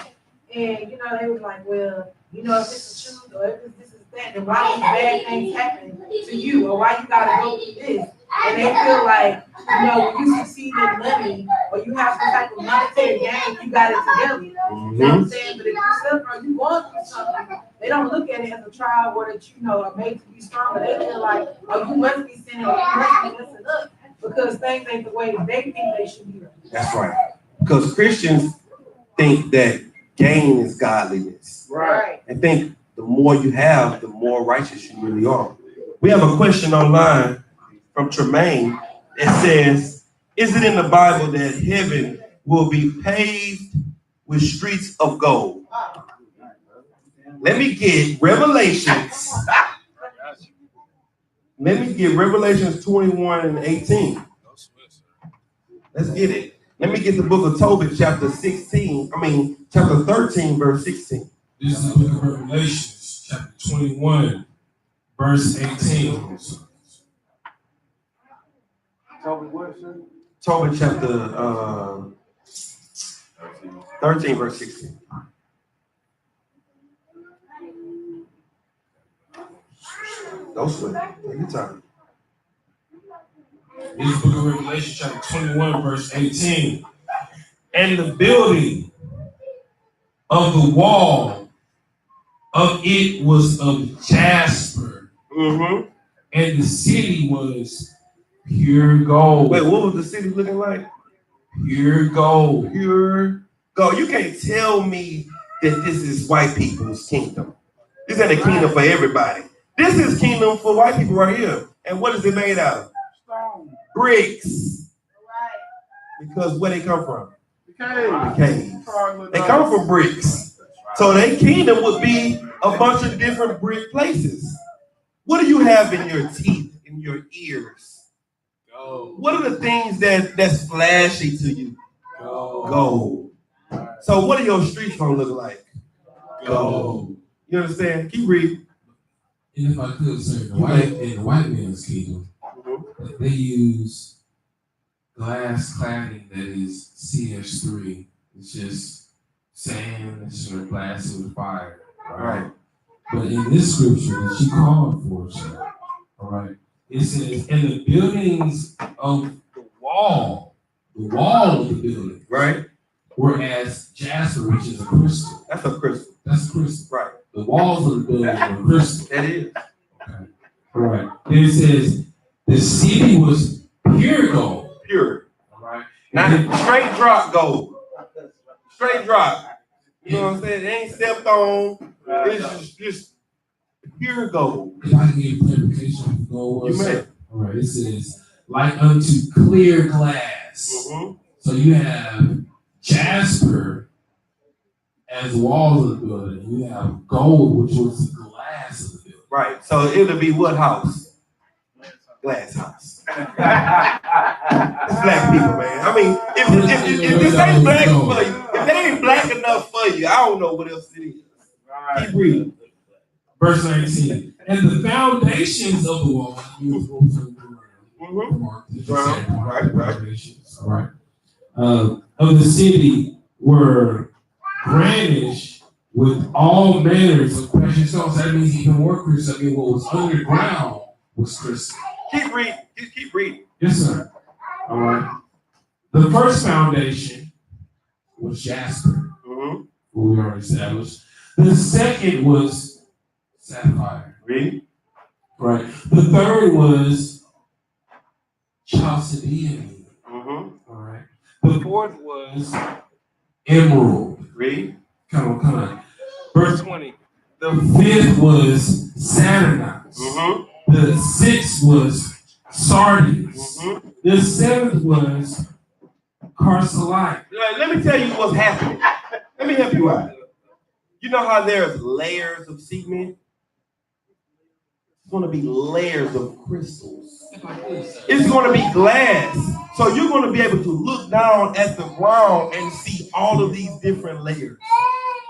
And, you know, they was like, well, you know, if it's a truth or if this is that, then why these bad things happen to you? Or why you got to go through this? And they feel like, you know, when you succeed in money or you have some type of monetary gain, you got it together. You know what I'm saying? But if you're suffering or you're going through something, they don't look at it as a trial where that, you know, are made to be stronger. They feel like, oh, you must be sinning or you must be messing up because things ain't the way they think they should be. That's right. Because Christians think that gain is godliness. Right. And think the more you have, the more righteous you really are. We have a question online from Tremaine. It says, is it in the Bible that heaven will be paved with streets of gold? Let me get Revelations. Let me get Revelations 21 and 18. Let's get it. Let me get the book of Tobit, chapter 13, verse 16. This is the book of Revelations, chapter 21, verse 18. Tobit chapter 13, verse 16. Don't sweat. Take your time. This is the book of Revelation, chapter 21, verse 18. And the building of the wall of it was of jasper, Mm-hmm. and the city was pure gold. Wait, what was the city looking like? Pure gold. Pure gold. You can't tell me that this is white people's kingdom. This ain't a kingdom for everybody. This is kingdom for white people right here. And what is it made out of? Stone. Bricks. Right. Because where they come from? The caves. They come from bricks. So their kingdom would be a bunch of different brick places. What do you have in your teeth, in your ears? Gold. What are the things that's flashy to you? Gold. So what are your streets gonna look like? Gold. You understand? Keep reading. And if I could say, in the white man's kingdom, they use glass cladding that is CS3. It's just sand, it's just replaced with fire. Right. But in this scripture that she called for, sir, all right, it says, and the buildings of the wall of the building, right, were as jasper, which is a crystal. That's a crystal. That's a crystal. Right. The walls of the building were crystal. That is. Okay. All right. Then it says the city was pure gold. Pure. All right. Not straight drop gold. Straight drop. You know what I'm saying? It ain't stepped on. It's just pure gold. If I can get clarification of gold, You may. all right. It says like unto clear glass. Mm-hmm. So you have jasper as walls of the building. You have gold, which was the glass of the building. Right. So it'll be what house? Glass house. It's black people, man. I mean, if this ain't black for you, if they ain't black enough for you, I don't know what else it is. Keep reading. Verse 19. And the foundations of the wall, right. Of the city were garnished with all manners of precious stones. That means even more crystal. I mean, what was underground was crystal. Keep reading. Keep reading. Yes, sir. All right. The first foundation was jasper, who we already established. The second was sapphire. Read. Right. The third was chalcedony. All right. The fourth was emerald. Read. Come on. Verse 20. The fifth was sardonyx. The sixth was sardis. The seventh was chrysolite. Let me tell you what's happening. Let me help you out. You know how there's layers of cement? It's going to be layers of crystals. It's going to be glass. So you're going to be able to look down at the ground and see all of these different layers.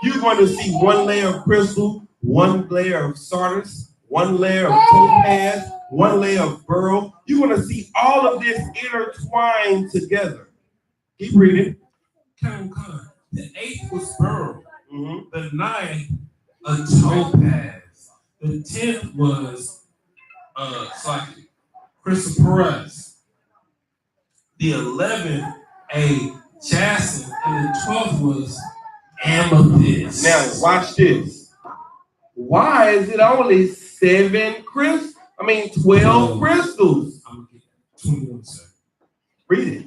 You're going to see one layer of crystal, one layer of sardis, one layer of topaz, one layer of beryl. You're going to see all of this intertwined together. Keep reading. Come on. The eighth was beryl. The ninth, a topaz. The 10th was chrysoprase. The 11th, a jacinth, and the 12th was amethyst. Now watch this. Why is it only 12 crystals? I'm gonna get 21, sir. Read it.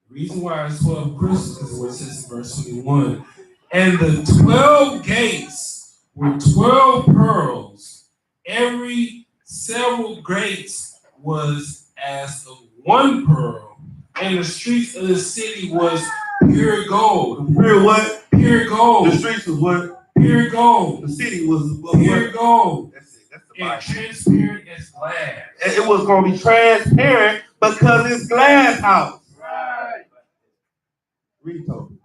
The reason why it's 12 crystals is what it says in verse 21. And the 12 gates were 12 pearls. Every several gates was as of one pearl, and the streets of the city was pure gold. Pure what? Pure gold. The streets was what? Pure gold. The city was pure gold. That's it. That's the and Bible. transparent as glass. It was going to be transparent because it's glass house. Right. Read Tobit.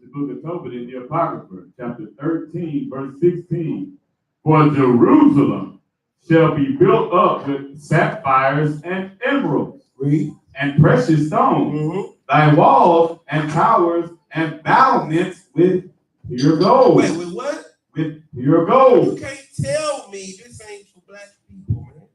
The book of Tobit in the Apocrypha, chapter 13, verse 16. For Jerusalem shall be built up with sapphires and emeralds. Read. And precious stones. Thy walls and towers and battlements with pure gold. Wait, with what? With pure gold. You can't tell me this ain't for black people, man.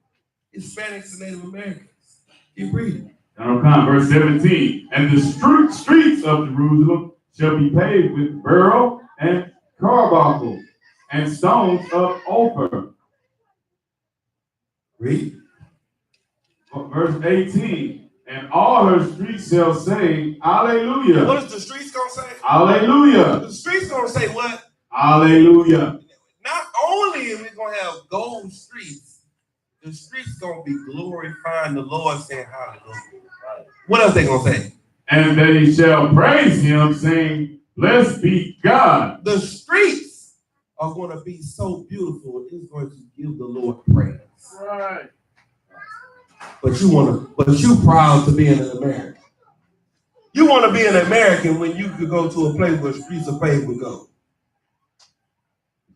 Hispanics and Native Americans. Keep reading. Verse 17. And the streets of Jerusalem shall be paved with beryl and carbuncle and stones of Ophir. Read. Verse 18. And all her streets shall say, Hallelujah. What is the streets going to say? Hallelujah. The streets going to say what? Hallelujah. Not only is we going to have gold streets, the streets going to be glorifying the Lord, saying hallelujah. What else they going to say? And they shall praise him, saying, Blessed be God. The streets are going to be so beautiful, it's going to give the Lord praise. Right. But you proud to be an American. You want to be an American when you could go to a place where streets are paved with gold.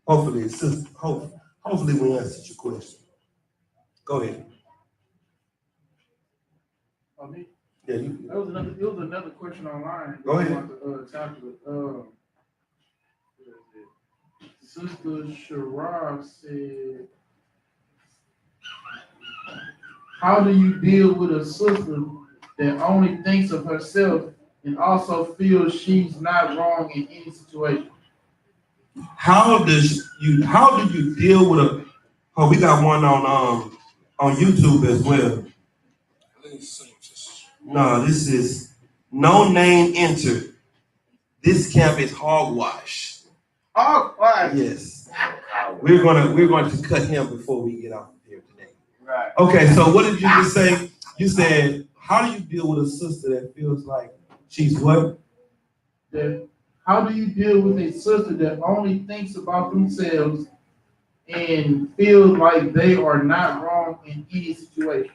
Hopefully we answered your question. Go ahead. Yeah, There was another question online. Go ahead. About the chapter. Sister Sharaf said, how do you deal with a sister that only thinks of herself and also feels she's not wrong in any situation? How do you deal with a? Oh, we got one on YouTube as well. No, this is no name entered. This camp is hogwash. Hogwash. Yes. We're going to cut him before we get off of here today. Right. Okay, so what did you just say? You said, how do you deal with a sister that feels like she's what? How do you deal with a sister that only thinks about themselves and feels like they are not wrong in any situation?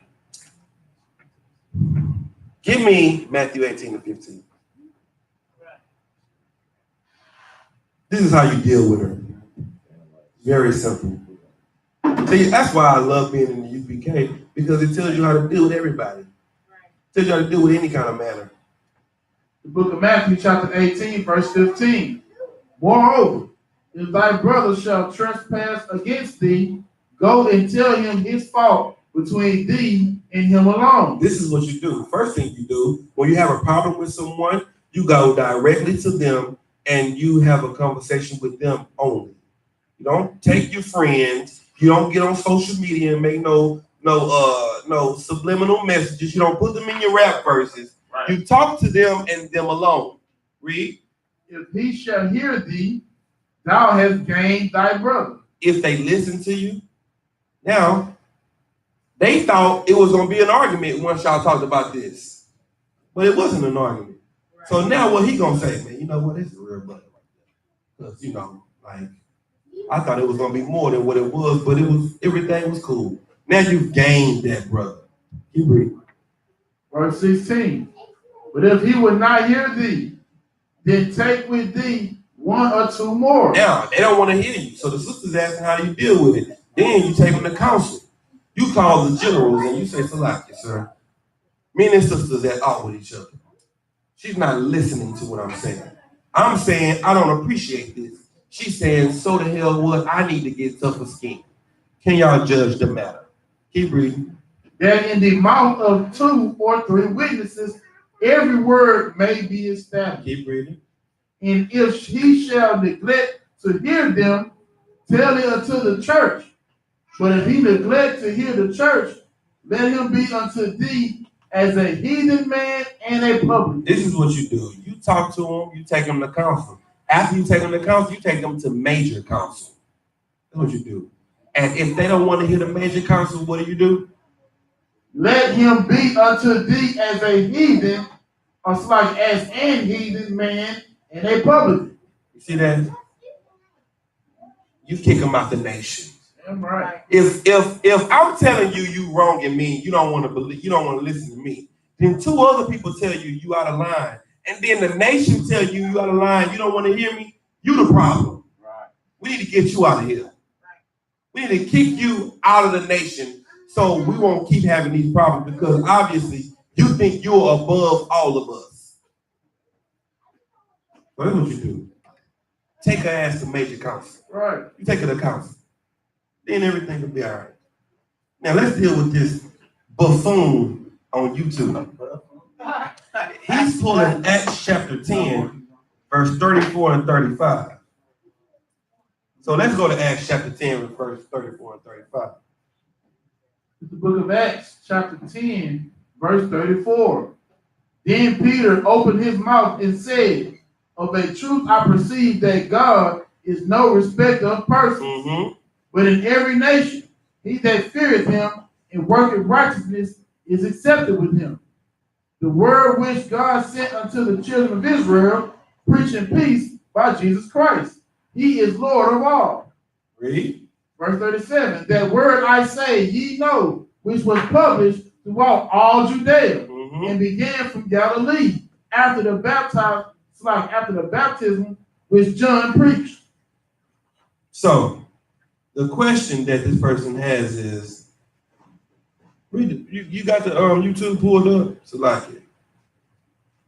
Give me Matthew 18-15. This is how you deal with her. Very simple. See, that's why I love being in the UPK, because it tells you how to deal with everybody. It tells you how to deal with any kind of matter. The book of Matthew, chapter 18, verse 15. Moreover, if thy brother shall trespass against thee, go and tell him his fault between thee and him alone. This is what you do. First thing you do, when you have a problem with someone, you go directly to them and you have a conversation with them only. You don't take your friends. You don't get on social media and make no subliminal messages. You don't put them in your rap verses. Right. You talk to them and them alone. Read. If he shall hear thee, thou hast gained thy brother. If they listen to you. Now, they thought it was going to be an argument once y'all talked about this. But it wasn't an argument. Right. So now what he going to say, man, you know what? It's a real brother right there. Because, you know, like, I thought it was going to be more than what it was, but everything was cool. Now you've gained that brother. Keep reading. Verse 16. But if he would not hear thee, then take with thee one or two more. Now, they don't want to hear you. So the sister's asking how do you deal with it. Then you take them to counsel. You call the generals and you say, Salaki, sir. Me and sisters at odds with each other. She's not listening to what I'm saying. I'm saying I don't appreciate this. She's saying, so the hell what? I need to get tougher skin. Can y'all judge the matter? Keep reading. That in the mouth of 2 or 3 witnesses, every word may be established. Keep reading. And if he shall neglect to hear them, tell it unto the church. But if he neglect to hear the church, let him be unto thee as a heathen man and a publican. This is what you do. You talk to them, you take them to counsel. After you take them to counsel, you take them to major counsel. That's what you do. And if they don't want to hear the major counsel, what do? Let him be unto thee as a heathen, or like as an heathen man and a publican. You see that? You kick them out the nation. That's right. If I'm telling you you wrong and mean, you don't want to believe, you don't want to listen to me. Then 2 other people tell you out of line. And then the nation tell you out of line, you don't want to hear me, you the problem. Right. We need to get you out of here. Right. We need to kick you out of the nation so we won't keep having these problems because obviously you think you're above all of us. So that's what you do. Take her ass to major council. Right. You take her to council. Then everything will be all right. Now let's deal with this buffoon on YouTube. He's pulling Acts chapter 10, verse 34 and 35. So let's go to Acts chapter 10, verse 34 and 35. It's the book of Acts, chapter 10, verse 34. Then Peter opened his mouth and said, of a truth I perceive that God is no respecter of persons, but in every nation he that feareth him and worketh righteousness is accepted with him. The word which God sent unto the children of Israel, preaching peace by Jesus Christ. He is Lord of all. Read. Verse 37. That word I say, ye know, which was published throughout all Judea, and began from Galilee after the baptism which John preached. So the question that this person has is, you got the YouTube pulled up? So like it.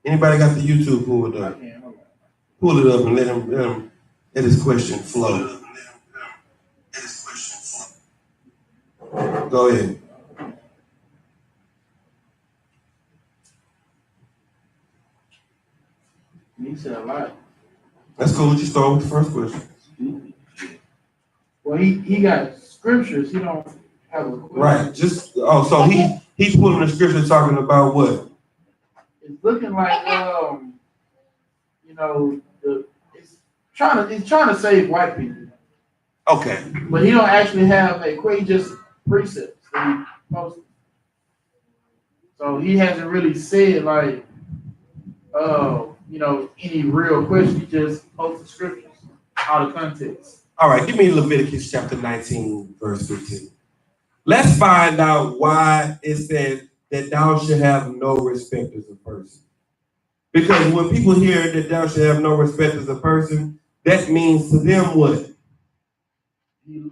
Anybody got the YouTube pulled up? Pull it up and let his question flow. Go ahead. He said a lot. That's cool. You start with the first question. Well, he got scriptures. He don't have a question. Right. So he's pulling the scripture talking about what? It's looking like it's trying to save white people. Okay. But he don't actually have a quite just precepts that he posted. So he hasn't really said like any real question. He just posted scriptures out of context. All right, give me Leviticus chapter 19, verse 15. Let's find out why it says that thou should have no respect as a person. Because when people hear that thou should have no respect as a person, that means to them what? You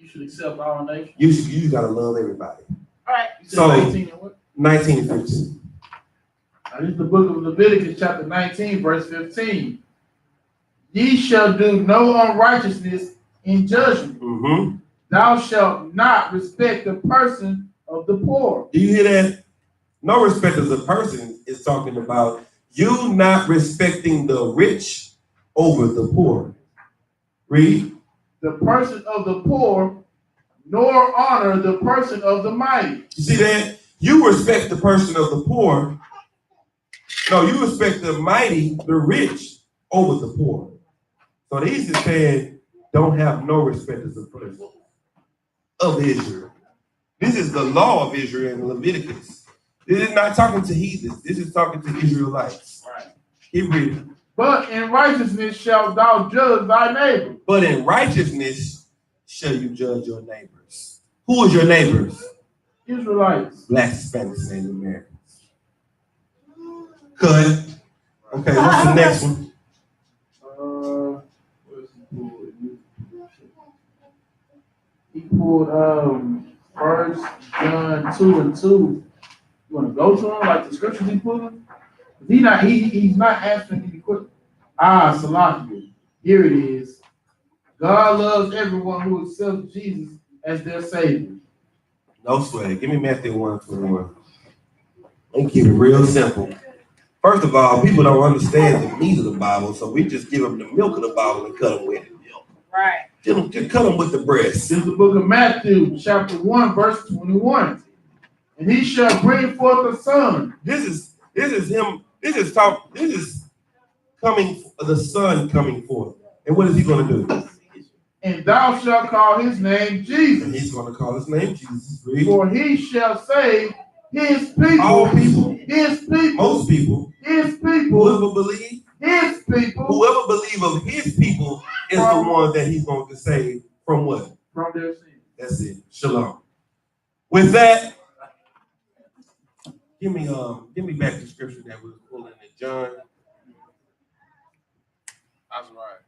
should accept all nations. You gotta love everybody. All right. So 19 and what? 19 and 15. Now, this is the book of Leviticus, chapter 19, verse 15. Ye shall do no unrighteousness in judgment, Thou shalt not respect the person of the poor. Do you hear that? No respect of the person is talking about you not respecting the rich over the poor. Read. The person of the poor, nor honor the person of the mighty. You see that? You respect the person of the poor. No, you respect the mighty, the rich, over the poor. So these is saying, don't have no respect as a person of Israel. This is the law of Israel in Leviticus. This is not talking to heathens. This is talking to Israelites. Right. Keep reading. But in righteousness shalt thou judge thy neighbor. But in righteousness shall you judge your neighbors. Who is your neighbors? Israelites. Black, Hispanics, and Americans. Good. Okay, what's the next one? He pulled 1 John 2:2. You want to go to him like the scriptures he put him? He's not answering any questions. Salakia. Here it is. God loves everyone who accepts Jesus as their Savior. No sweat. Give me Matthew 1:21. Let me keep it real simple. First of all, people don't understand the meat of the Bible, so we just give them the milk of the Bible and cut them with it. Right. Just cut them with the breast. This is the book of Matthew, chapter 1, verse 21. And he shall bring forth a son. This is him. This is coming, the son coming forth. And what is he going to do? And thou shalt call his name Jesus. And he's going to call his name Jesus. Read. For he shall save his people. All people. His people. Most people. His people. Whoever believe. His people. Whoever believe of his people is the one that he's going to save from what? From their sins. That's it. Shalom. With that, give me back the scripture that we were pulling in John. That's right.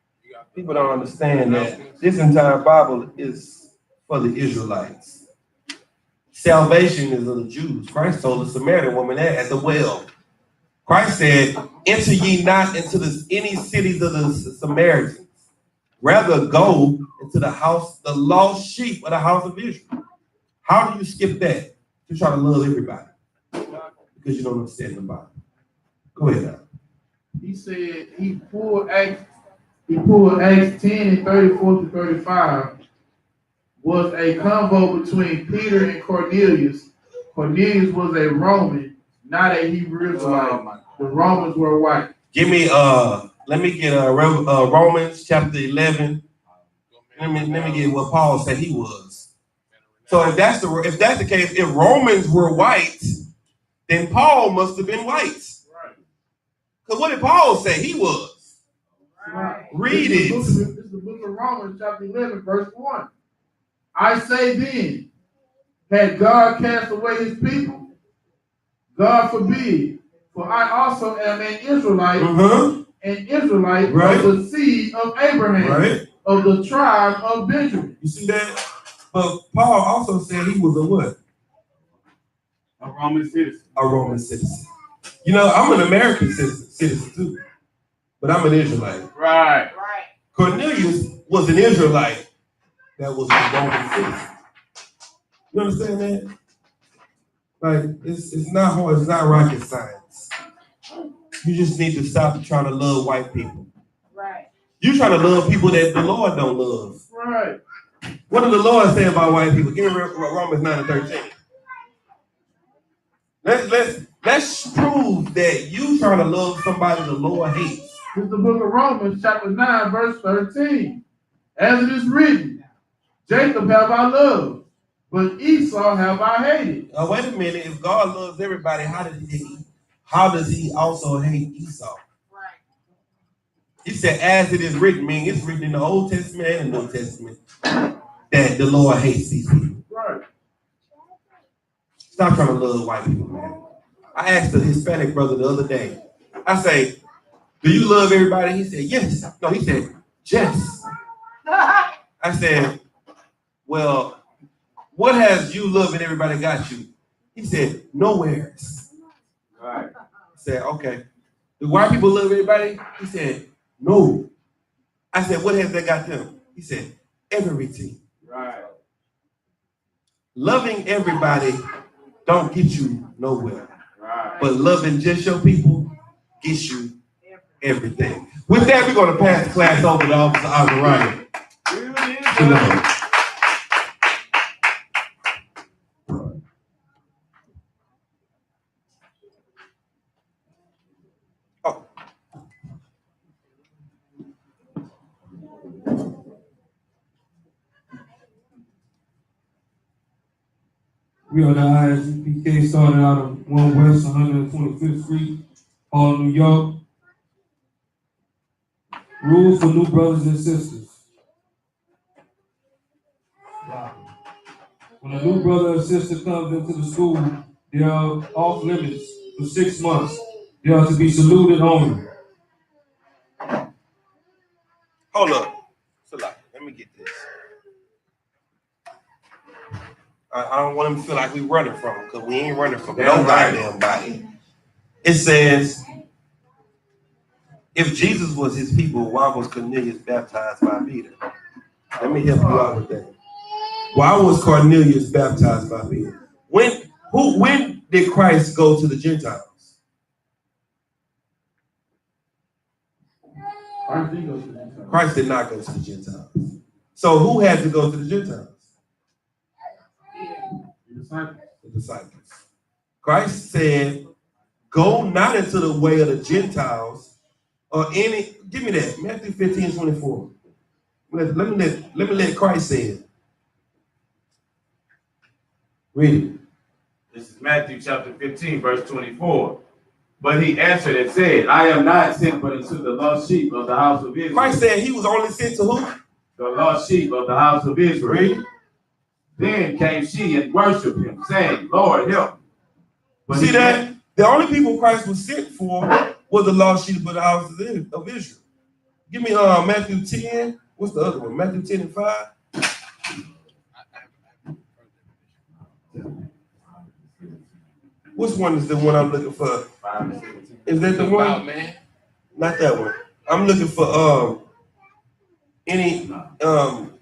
People don't understand that this entire Bible is for the Israelites. Salvation is of the Jews. Christ told the Samaritan woman at the well. Christ said, enter ye not into any cities of the Samaritans. Rather go into the lost sheep of the house of Israel. How do you skip that? To try to love everybody. Because you don't understand the Bible. Go ahead now. He said he pulled Acts 10 and 34 to 35 was a convo between Peter and Cornelius. Cornelius was a Roman, not a Hebrew Israelite. The Romans were white. Give me let me get Romans chapter 11. Let me get what Paul said he was. So if that's the case, if Romans were white, then Paul must have been white. Right. Because what did Paul say he was? Right. Read This it. is the book of Romans, chapter 11, verse 1. I say then, had God cast away his people? God forbid. For I also am an Israelite, an Israelite right. of the seed of Abraham, right. of the tribe of Benjamin. You see that? But Paul also said he was a what? A Roman citizen. A Roman citizen. You know, I'm an American citizen too, but I'm an Israelite. Right. Cornelius was an Israelite that was a Roman citizen. You understand that? Like, it's not hard, it's not rocket science. You just need to stop trying to love white people. Right. You trying to love people that the Lord don't love. Right. What did the Lord say about white people? Give me Romans 9 and 13. Let's prove that you trying to love somebody the Lord hates. This is the book of Romans, chapter 9, verse 13. As it is written, Jacob have I loved, but Esau have I hated. Wait a minute. If God loves everybody, how does he also hate Esau? Right. He said, as it is written, meaning it's written in the Old Testament and New Testament, that the Lord hates these people. Right. Stop trying to love white people, man. I asked a Hispanic brother the other day, I say, do you love everybody? He said, yes. No, he said, yes. I said, well, what has you loving everybody got you? He said, nowhere. Right. I said, okay. Do white people love everybody? He said, no. I said, what has that got them? He said, everything. Right. loving everybody don't get you nowhere. Right. But loving just your people gets you everything. With that, we're going to pass the class over to Officer Azariah. We are the I.S.U.P.K, started out of 1 West 125th Street, Harlem, New York. Rules for new brothers and sisters. When a new brother or sister comes into the school, they are off limits for 6 months. They are to be saluted only. Hold up. Let me get this. I don't want him to feel like we running from him, because we ain't running from no goddamn body. It says, if Jesus was his people, why was Cornelius baptized by Peter? Let me help you out with that. Why was Cornelius baptized by Peter? When did Christ go to the Gentiles? Christ did not go to the Gentiles. So who had to go to the Gentiles? The disciples. Christ said, go not into the way of the Gentiles or any, give me that, Matthew 15:24. Let me let Christ say it. Read it. This is Matthew chapter 15, verse 24. But he answered and said, I am not sent but unto the lost sheep of the house of Israel. Christ said he was only sent to who? The lost sheep of the house of Israel. Read. Then came she and worshipped him, saying, Lord, help me. But see that? The only people Christ was sent for was the lost sheep of the house of Israel. Give me Matthew 10. What's the other one? Matthew 10 and 5. Which one is the one I'm looking for? Is that the one? Man. Not that one. I'm looking for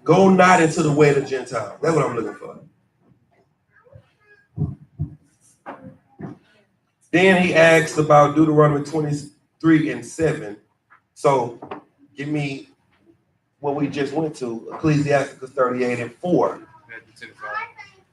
go not into the way of the Gentiles. That's what I'm looking for. Then he asked about Deuteronomy 23 and 7. So give me what we just went to, Ecclesiasticus 38 and 4.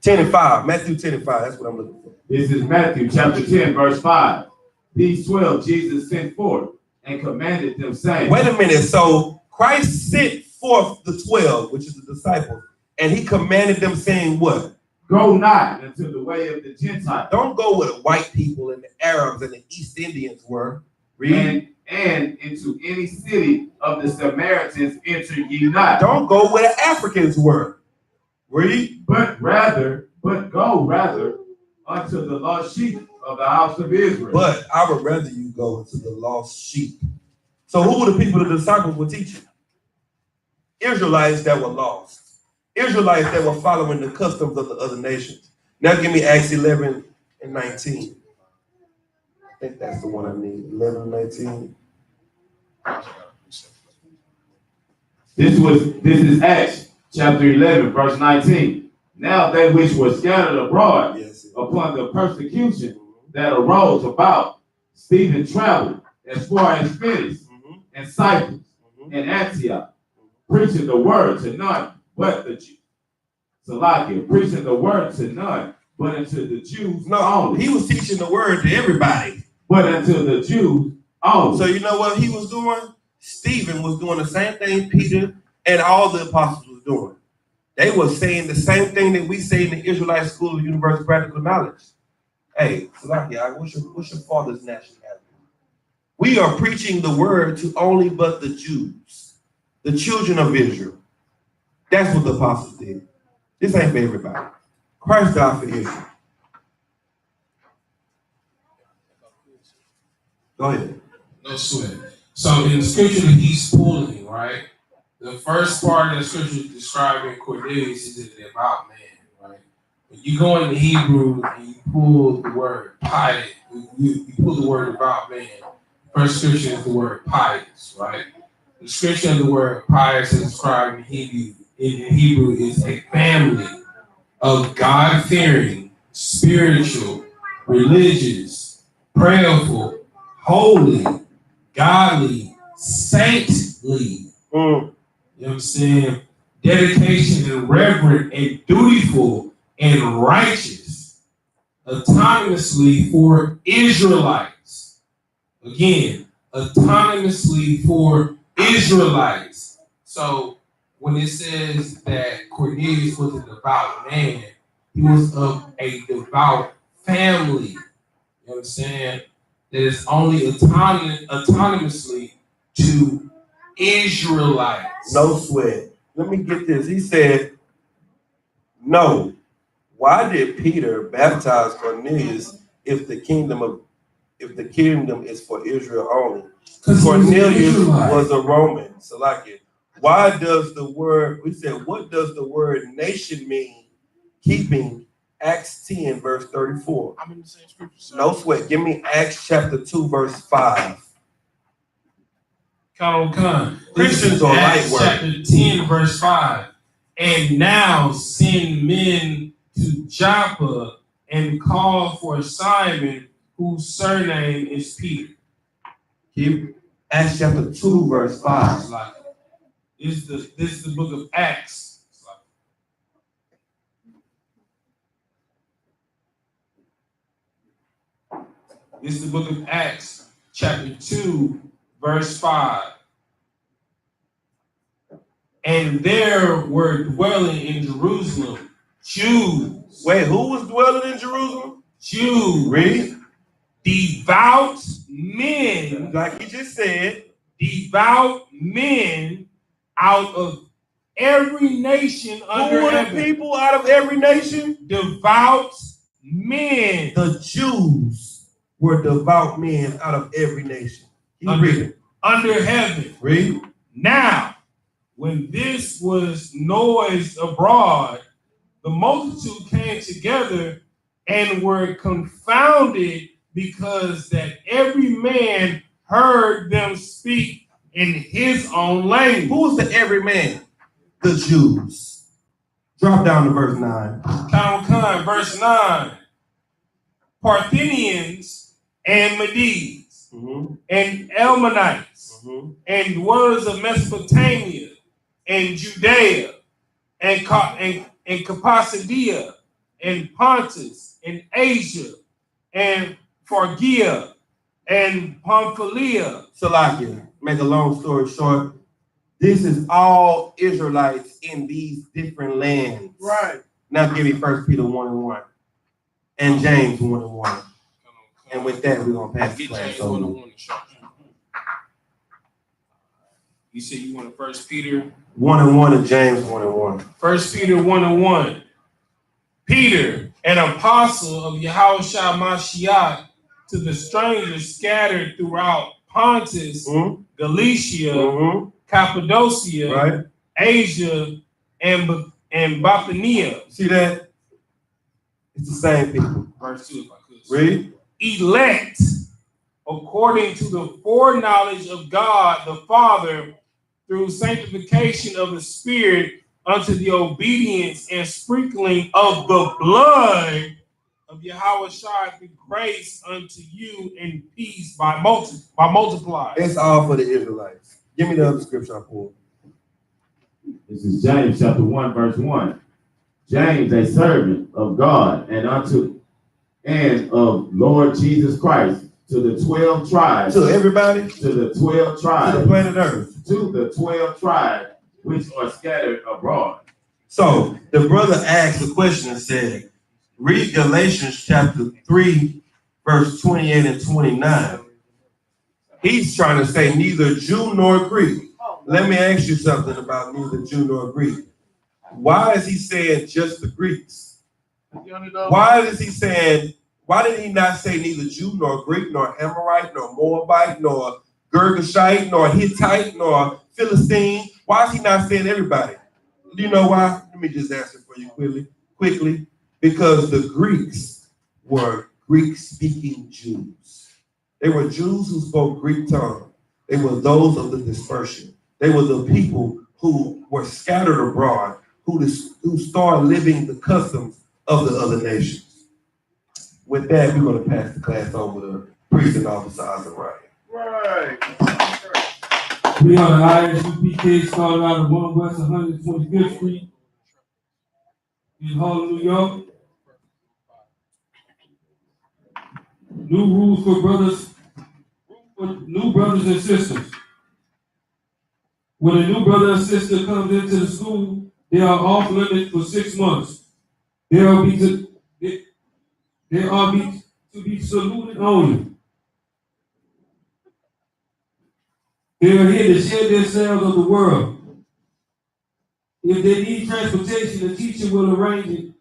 10 and 5. Matthew 10 and 5. That's what I'm looking for. This is Matthew chapter 10, verse 5. These 12 Jesus sent forth and commanded them, saying. Wait a minute. So Christ sent forth the 12, which is the disciples, and he commanded them, saying what? Go not into the way of the Gentiles. Don't go where the white people and the Arabs and the East Indians were. Read. And into any city of the Samaritans enter ye not. Don't go where the Africans were. Read. But go rather unto the lost sheep of the house of Israel. But I would rather you go into the lost sheep. So who were the people the disciples were teaching? Israelites that were lost. Israelites that were following the customs of the other nations. Now give me Acts 11 and 19. I think that's the one I need. 11 and 19. This is Acts chapter 11, verse 19. Now they which were scattered abroad upon the persecution that arose about Stephen traveled as far as Phoenix and Cyprus and Antioch, preaching the word to none but the Jews. Salakia, preaching the word to none but unto the Jews only. He was teaching the word to everybody. But unto the Jews only. So you know what he was doing? Stephen was doing the same thing Peter and all the apostles was doing. They were saying the same thing that we say in the Israelite School of Universal Practical Knowledge. Hey, Salakia, what's your father's nationality? We are preaching the word to only but the Jews, the children of Israel. That's what the apostles did. This ain't for everybody. Christ died for Israel. Go ahead. No sweat. So in the scripture that he's pulling, right? The first part of the scripture describing Cornelius is about man, right? When you go into Hebrew and you pull the word piety, you pull the word about man. First scripture is the word pious, right? The description of the word pious is described in Hebrew is a family of God-fearing, spiritual, religious, prayerful, holy, godly, saintly. You know what I'm saying? Dedication and reverent and dutiful and righteous, autonomously for Israelites. Again, autonomously for Israelites. So when it says that Cornelius was a devout man, he was of a devout family. You know what I'm saying? That is only autonomously to Israelites. No sweat. Let me get this. He said, no. Why did Peter baptize Cornelius if the kingdom is for Israel only? Cornelius was a Roman. Salakia. Why does the word, we said, what does the word nation mean? Keeping Acts 10, verse 34. I'm in the same scripture. No sweat. Give me Acts chapter 2, verse 5. Christians are light work. Chapter 10, verse 5. And now send men to Joppa and call for Simon, whose surname is Peter. Keep Acts chapter 2, verse 5. This is the book of Acts. This is the book of Acts, chapter 2, verse 5. And there were dwelling in Jerusalem Jews. Wait, who was dwelling in Jerusalem? Jews. Read. Devout men. Like he just said. Devout men out of every nation under heaven. Who were the people out of every nation? Devout men. The Jews were devout men out of every nation. Under heaven. Read. Now, when this was noised abroad, the multitude came together and were confounded because that every man heard them speak in his own language. Who was the every man? The Jews. Drop down to verse 9. Verse 9. Parthians and Medes and Elmonites and dwellers of Mesopotamia and Judea and Cappadocia and Pontus and Asia and Phrygia and Pamphylia. Salakia, make a long story short, this is all Israelites in these different lands. Right. Now give me 1 Peter 1:1 and James 1:1. And with that, we're going to pass the class over. You said you wanted 1 Peter 1:1 and James 1:1. 1 Peter 1:1. Peter, an apostle of YAHANNA to the strangers scattered throughout Pontus, Galatia, Cappadocia, Asia, and Bithynia. See that? It's the same people. Verse 2, if I could. Read. Elect according to the foreknowledge of God the Father through sanctification of the Spirit unto the obedience and sprinkling of the blood of Yahawashi, the grace unto you and peace by multiply. It's all for the Israelites. Give me the other scripture I pulled. This is James chapter 1, verse 1. James, a servant of God and of Lord Jesus Christ, to the 12 tribes. To everybody? To the 12 tribes. To the planet Earth. To the 12 tribes which are scattered abroad. So the brother asked a question and said, read Galatians chapter 3, verse 28 and 29. He's trying to say neither Jew nor Greek. Let me ask you something about neither Jew nor Greek. Why is he saying just the Greeks? Why did he not say neither Jew nor Greek nor Amorite nor Moabite nor Girgashite nor Hittite nor Philistine? Why is he not saying everybody? Do you know why? Let me just answer for you quickly. Because the Greeks were Greek-speaking Jews. They were Jews who spoke Greek tongue. They were those of the dispersion. They were the people who were scattered abroad, who start living the customs of the other nations. With that, we're going to pass the class over to priest and officer Isaac Ryan. Right. We are the I.S.U.P.K, started out of 1 West 125th Street in Harlem, New York. New rules for new brothers and sisters. When a new brother or sister comes into the school, they are off limits for 6 months. They are to be saluted only. They are here to share themselves of the world. If they need transportation, the teacher will arrange it.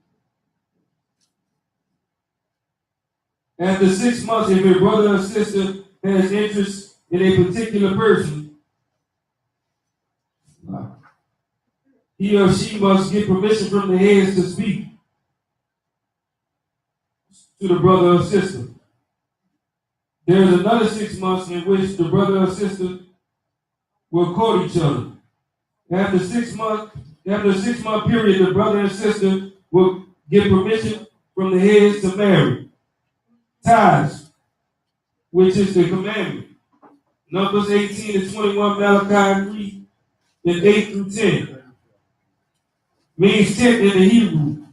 After 6 months, if a brother or sister has interest in a particular person, he or she must get permission from the heads to speak to the brother or sister. There is another 6 months in which the brother or sister will court each other. After 6 month period, the brother and sister will get permission from the heads to marry. Tithes, which is the commandment. Numbers 18 to 21, Malachi 3 and 8 through 10. Means 10 in the Hebrew.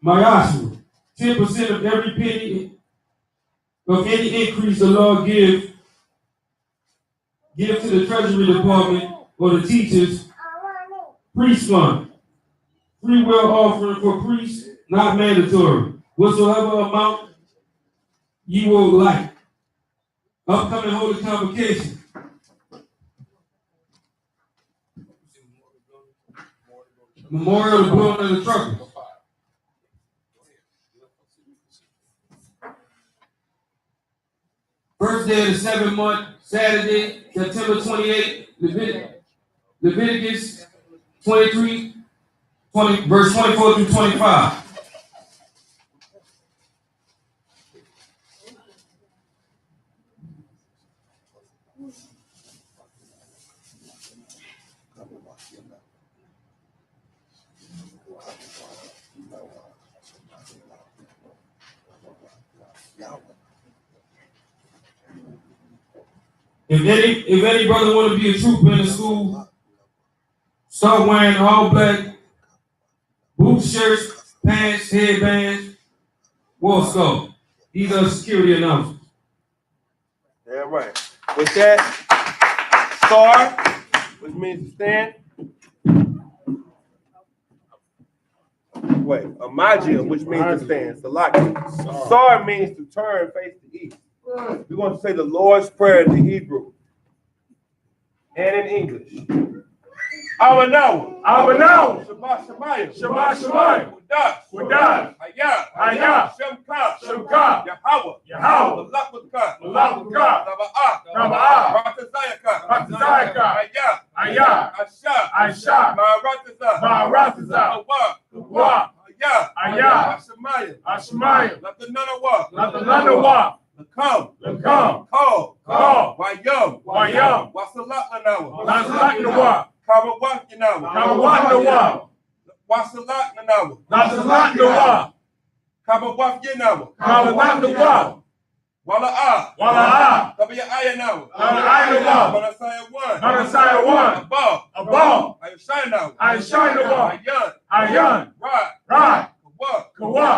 Mayashua. 10% of every penny of any increase the Lord give to the Treasury Department or the teachers. Priest fund. Free will offering for priests, not mandatory. Whatsoever amount you will like. Upcoming holy convocation. Memorial of the blowing of the trumpet. First day of the 7th month, Saturday, September 28th, Leviticus 23, verse 24 through 25. If any brother want to be a trooper in the school, start wearing all black boots, shirts, pants, headbands, war skull. These are security announcements. Yeah, right. With that, STAR, which means to stand. Wait, Amajium, which means to stand. Salaki. STAR means to turn face to east. We're going to say the Lord's Prayer in Hebrew and in English. Awanawa. Awanawa. Shabbat Shemayim. Shabbat Shemayim. Wadah. Ayah. Shemka. Yahweh. Malakwaka. Taba'ah. Ratazayaka. Ayah. Asha. Ma'arataza. Kawa. Ayah. Ashemayim. Latananawa. Lakam. Call. Wayam. Wasalatanawa. Kawawakinawa. Wasalatanawa. Kabawafyanawa. Wala'a. Tabi'ayanawa. Manasaya 1. Abal. Ayashanawa. Ayan. Rad. Kawa.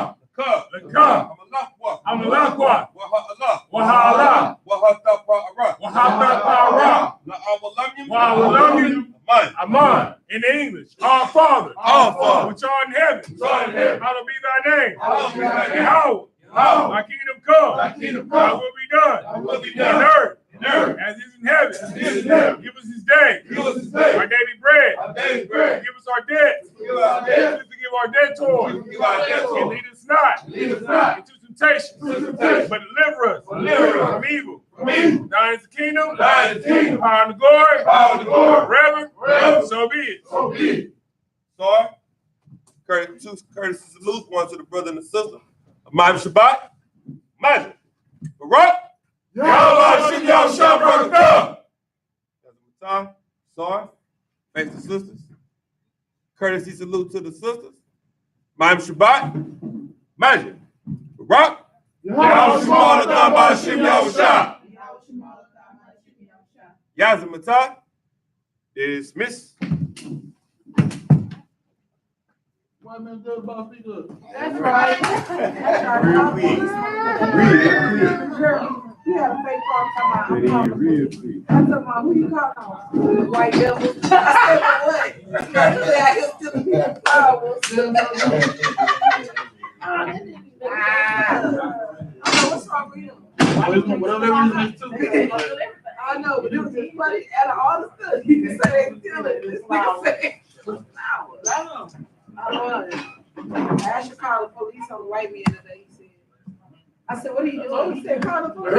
Lakab. Amalakwa. Waha'ala. Wa'awalamyum. Aman. In English. Our Father. Which art in heaven. Hallowed be thy name. Yahweh. Thy kingdom come. Thy will be done. In earth. As is in heaven. Give us this day. Our daily bread. Give us our debts. Forgive our debtors. And lead us not into temptation. But deliver us from evil. Thine is the kingdom. Power and the glory. Forever. So be it. Sorry. Courtesy salute one to the brother and the sister. Amad Shabbat. Magic. Barak. Yahweh Shem Yahshua Barakah. Sorry. Face the sisters. Courtesy salute to the sisters. Ma'am Shabbat. Majid. Rock. Yazamata. Dismiss. That's right. That's right. Real quick. You had a fake phone talking about, I'm talking about who you calling on? White devil. I said, what? I said, still be flowers. What's wrong with him? I know, but it was just funny. Out of all the stuff, you can say they steal it. This nigga said, flowers. I love it. I asked to call the police on the white man today. He said, I said, what are you doing? He said, call the police.